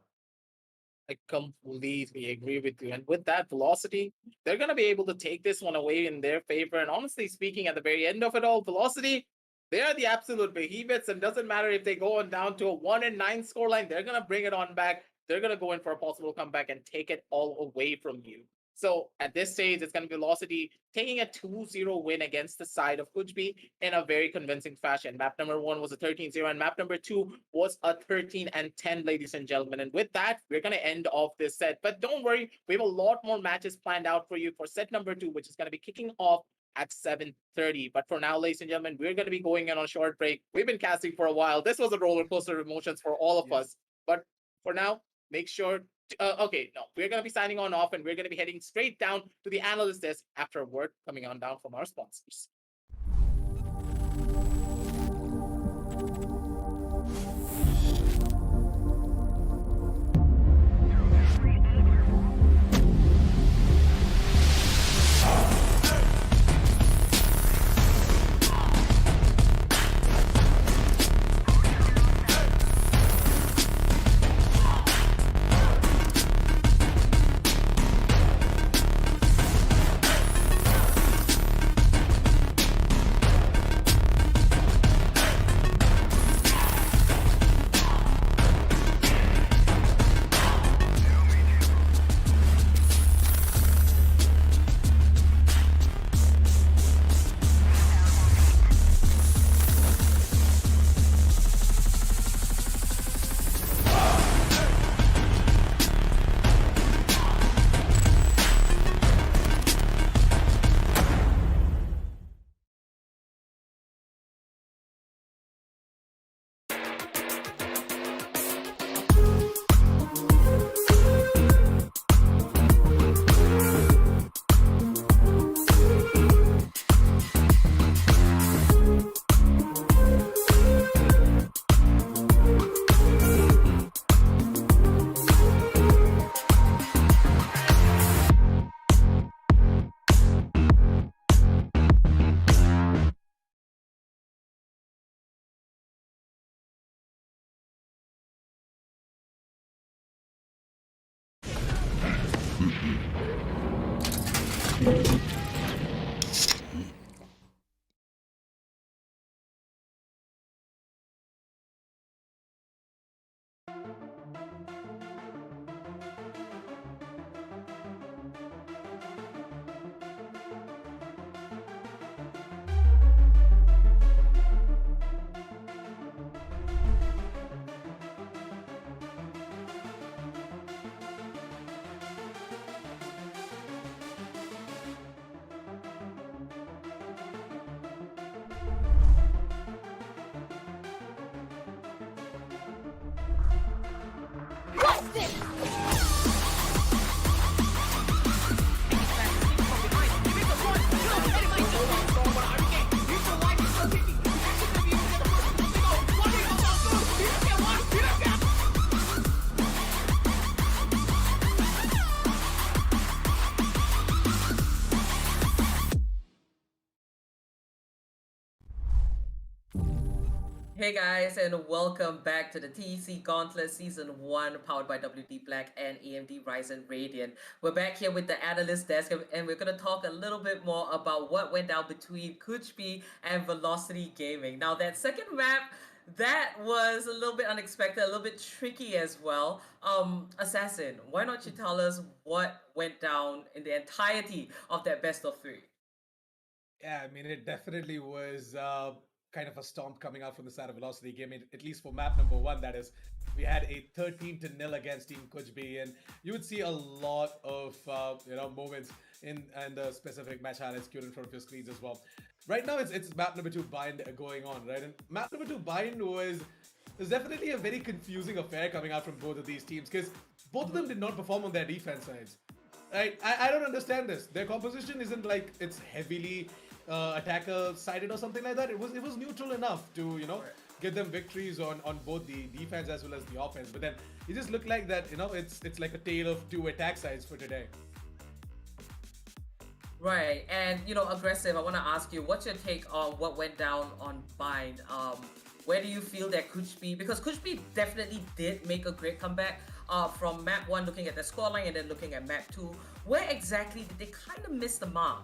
I completely agree with you. And with that velocity, they're going to be able to take this one away in their favor. And honestly speaking, at the very end of it all, velocity, they are the absolute behemoths. And doesn't matter if they go on down to a 1-9 scoreline, they're going to bring it on back. They're going to go in for a possible comeback and take it all away from you. So at this stage, it's going to be Velocity taking a 2-0 win against the side of KUCH in a very convincing fashion. Map number 1 was a 13-0 and map number 2 was a 13-10, ladies and gentlemen. And with that, we're going to end off this set. But don't worry, we have a lot more matches planned out for you for set number 2, which is going to be kicking off at 7:30. But for now, ladies and gentlemen, we're going to be going in on a short break. We've been casting for a while. This was a roller coaster of emotions for all of us. But for now, make sure we're going to be signing on off and we're going to be heading straight down to the analyst desk after a word coming on down from our sponsors. Hey guys, and welcome back to the TEC Gauntlet Season 1, powered by WD Black and AMD Ryzen Radiant. We're back here with the analyst desk, and we're going to talk a little bit more about what went down between KUCH and Velocity Gaming. Now, that second map, that was a little bit unexpected, a little bit tricky as well. Assassin, why don't you tell us what went down in the entirety of that best of three? Yeah, I mean, it definitely was kind of a stomp coming out from the side of Velocity Gaming, at least for map number one, that is. We had a 13 to nil against Team KUCH, and you would see a lot of moments in the specific match highlights queued in front of your screens as well. Right now, it's map number two bind going on, right? And map number two bind was definitely a very confusing affair coming out from both of these teams because both of them did not perform on their defense sides. Right? I don't understand this. Their composition isn't like it's heavily attacker sided or something like that. It was neutral enough to get them victories on both the defense as well as the offense. But then it just looked like that it's like a tale of two attack sides for today. Right, and aggressive. I want to ask you, what's your take on what went down on Bind? Where do you feel that KUCH, because KUCH definitely did make a great comeback from map one, looking at the scoreline, and then looking at map two. Where exactly did they kind of miss the mark?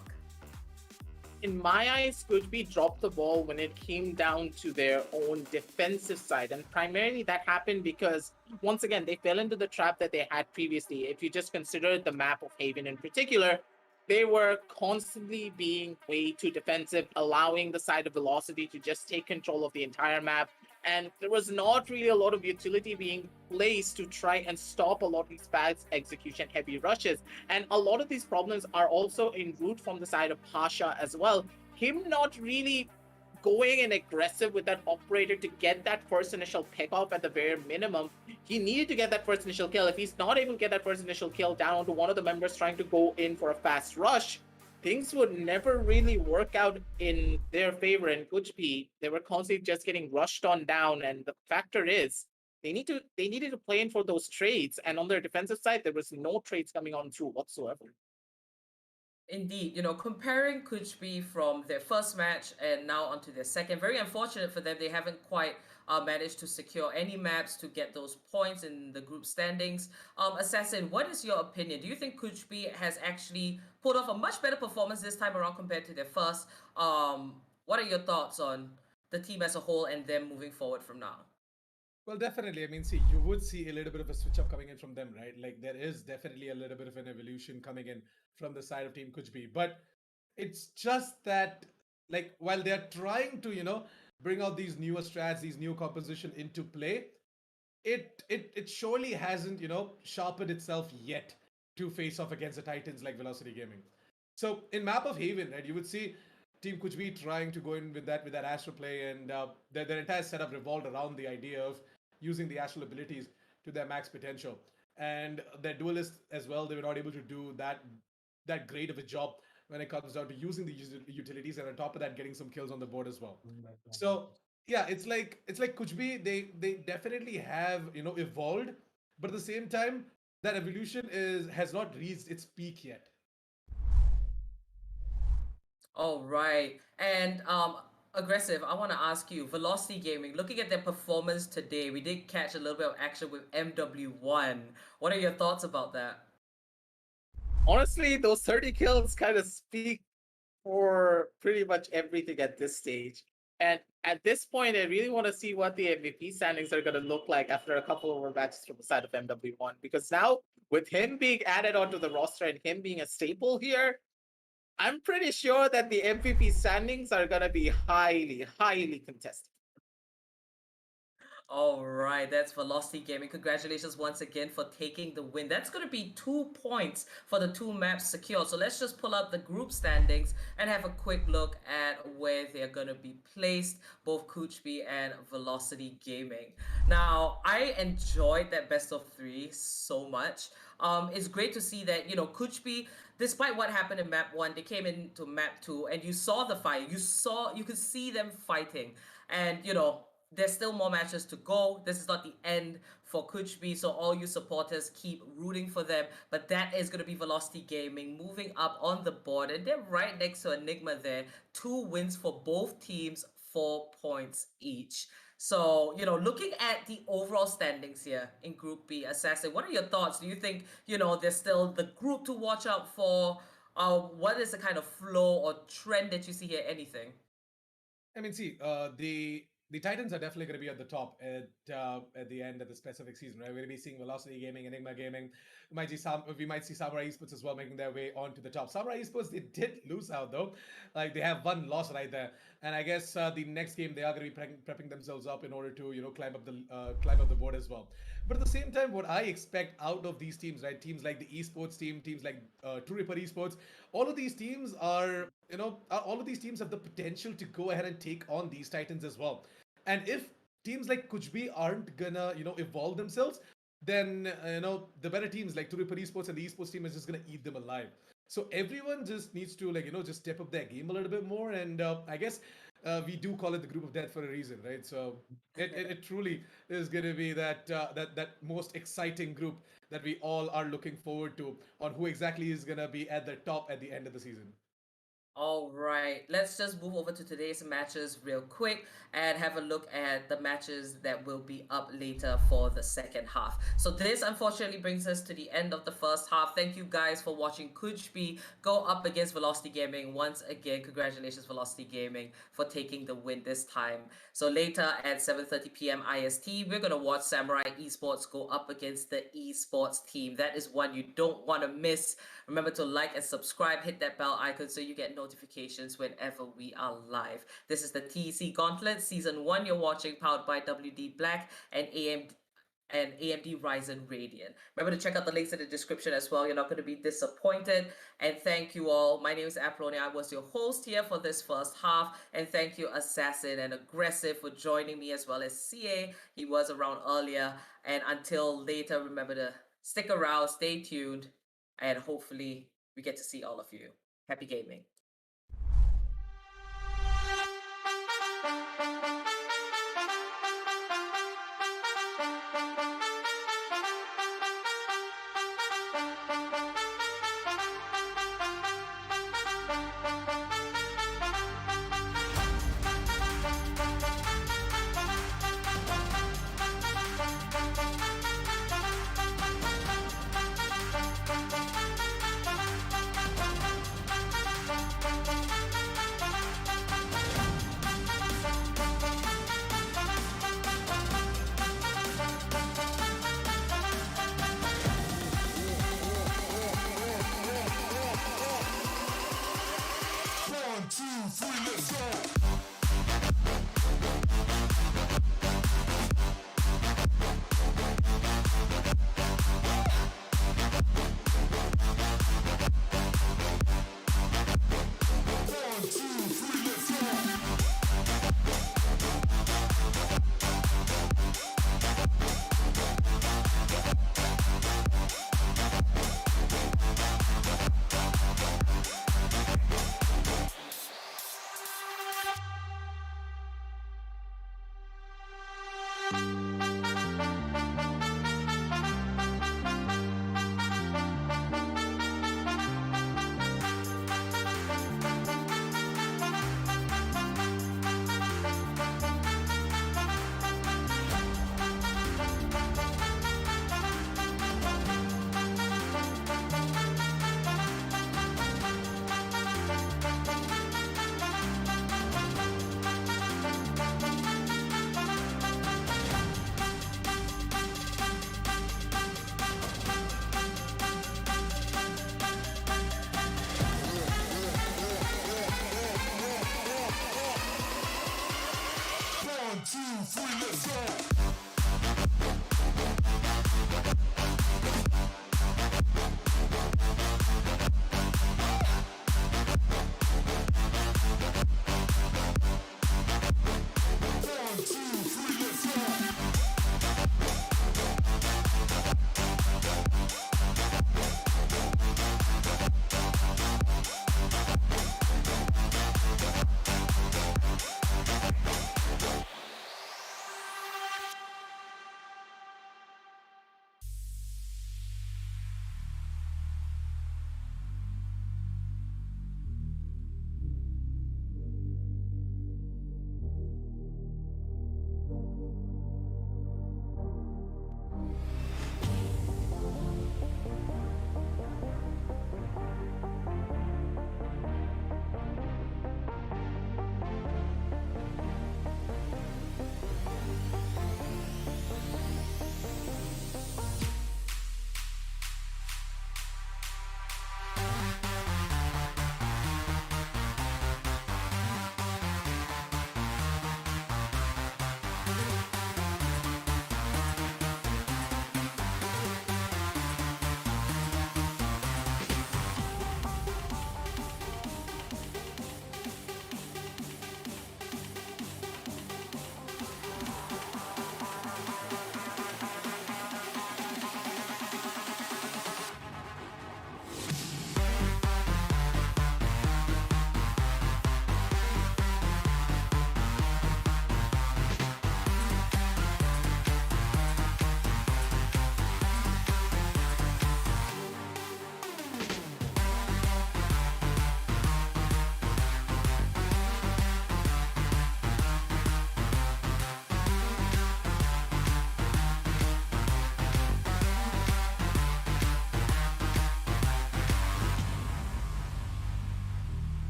In my eyes, KUCH dropped the ball when it came down to their own defensive side. And primarily that happened because, once again, they fell into the trap that they had previously. If you just consider the map of Haven in particular, they were constantly being way too defensive, allowing the side of Velocity to just take control of the entire map. And there was not really a lot of utility being placed to try and stop a lot of these fast execution heavy rushes. And a lot of these problems are also in root from the side of Pasha as well. Him not really going and aggressive with that operator to get that first initial pick off at the very minimum. He needed to get that first initial kill. If he's not able to get that first initial kill down to one of the members trying to go in for a fast rush, things would never really work out in their favor. In KUCH, they were constantly just getting rushed on down. And the factor is they needed to play in for those trades. And on their defensive side, there was no trades coming on through whatsoever. Indeed, comparing KUCH from their first match and now onto their second, very unfortunate for them. They haven't quite managed to secure any maps to get those points in the group standings. Assassin, what is your opinion? Do you think KUCH has actually put off a much better performance this time around compared to their first? What are your thoughts on the team as a whole and them moving forward from now? Well, definitely. I mean, see, you would see a little bit of a switch up coming in from them, right? Like there is definitely a little bit of an evolution coming in from the side of Team KUCH. But it's just that, like, while they're trying to, bring out these newer strats, these new composition into play, it surely hasn't, sharpened itself yet to face off against the Titans like Velocity Gaming. So in Map of Haven, right, you would see Team KUCH trying to go in with that astral play, and their entire setup revolved around the idea of using the astral abilities to their max potential. And their duelists as well, they were not able to do that great of a job when it comes down to using the utilities, and on top of that, getting some kills on the board as well. So yeah, it's like KUCH, they definitely have evolved, but at the same time, that evolution has not reached its peak yet. All right. And aggressive, I want to ask you, Velocity Gaming, looking at their performance today, we did catch a little bit of action with MW1. What are your thoughts about that? Honestly, those 30 kills kind of speak for pretty much everything at this stage. And at this point, I really want to see what the MVP standings are going to look like after a couple of more matches from the side of MW1. Because now, with him being added onto the roster and him being a staple here, I'm pretty sure that the MVP standings are going to be highly, highly contested. All right, that's Velocity Gaming. Congratulations once again for taking the win. That's going to be 2 points for the 2 maps secured. So let's just pull up the group standings and have a quick look at where they're going to be placed, both KUCH and Velocity Gaming. Now, I enjoyed that best of 3 so much. It's great to see that, KUCH, despite what happened in map 1, they came into map 2 and you saw the fight. You could see them fighting. And, there's still more matches to go. This is not the end for KUCH, so all you supporters keep rooting for them. But that is going to be Velocity Gaming moving up on the board, and they're right next to Enigma there. 2 wins for both teams 4 points each. So, looking at the overall standings here in Group B, Assassin, what are your thoughts? Do you think, there's still the group to watch out for? What is the kind of flow or trend that you see here? Anything? I mean, see, the Titans are definitely going to be at the top at the end of the specific season, right? We're going to be seeing Velocity Gaming, Enigma Gaming. We might see Samurai Esports as well making their way onto the top. Samurai Esports, they did lose out though. Like they have one loss right there, and I guess the next game they are going to be prepping themselves up in order to climb up the board as well. But at the same time, what I expect out of these teams, right? Teams like the esports team, teams like Two Ripper Esports, all of these teams are, all of these teams have the potential to go ahead and take on these Titans as well. And if teams like KUCH aren't gonna, evolve themselves, then the better teams like Two Ripper Esports and the esports team is just gonna eat them alive. So everyone just needs to just step up their game a little bit more. And I guess we do call it the group of death for a reason, right? So it truly is going to be that most exciting group that we all are looking forward to on who exactly is going to be at the top at the end of the season. All right, let's just move over to today's matches real quick and have a look at the matches that will be up later for the second half. So this unfortunately brings us to the end of the first half. Thank you guys for watching KUCH go up against Velocity Gaming. Once again, congratulations Velocity Gaming for taking the win this time. So later at 7:30 p.m. IST, we're going to watch Samurai Esports go up against the Esports team. That is one you don't want to miss. Remember to like and subscribe, hit that bell icon so you get notifications whenever we are live. This is the TEC Gauntlet Season 1 you're watching, powered by WD Black and AMD Ryzen Radeon. Remember to check out the links in the description as well. You're not going to be disappointed. And thank you all. My name is Apollonia. I was your host here for this first half. And thank you, Assassin and Aggressive, for joining me, as well as CA. He was around earlier. And until later, remember to stick around, stay tuned, and hopefully we get to see all of you. Happy gaming.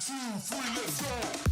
2, 3, let's go.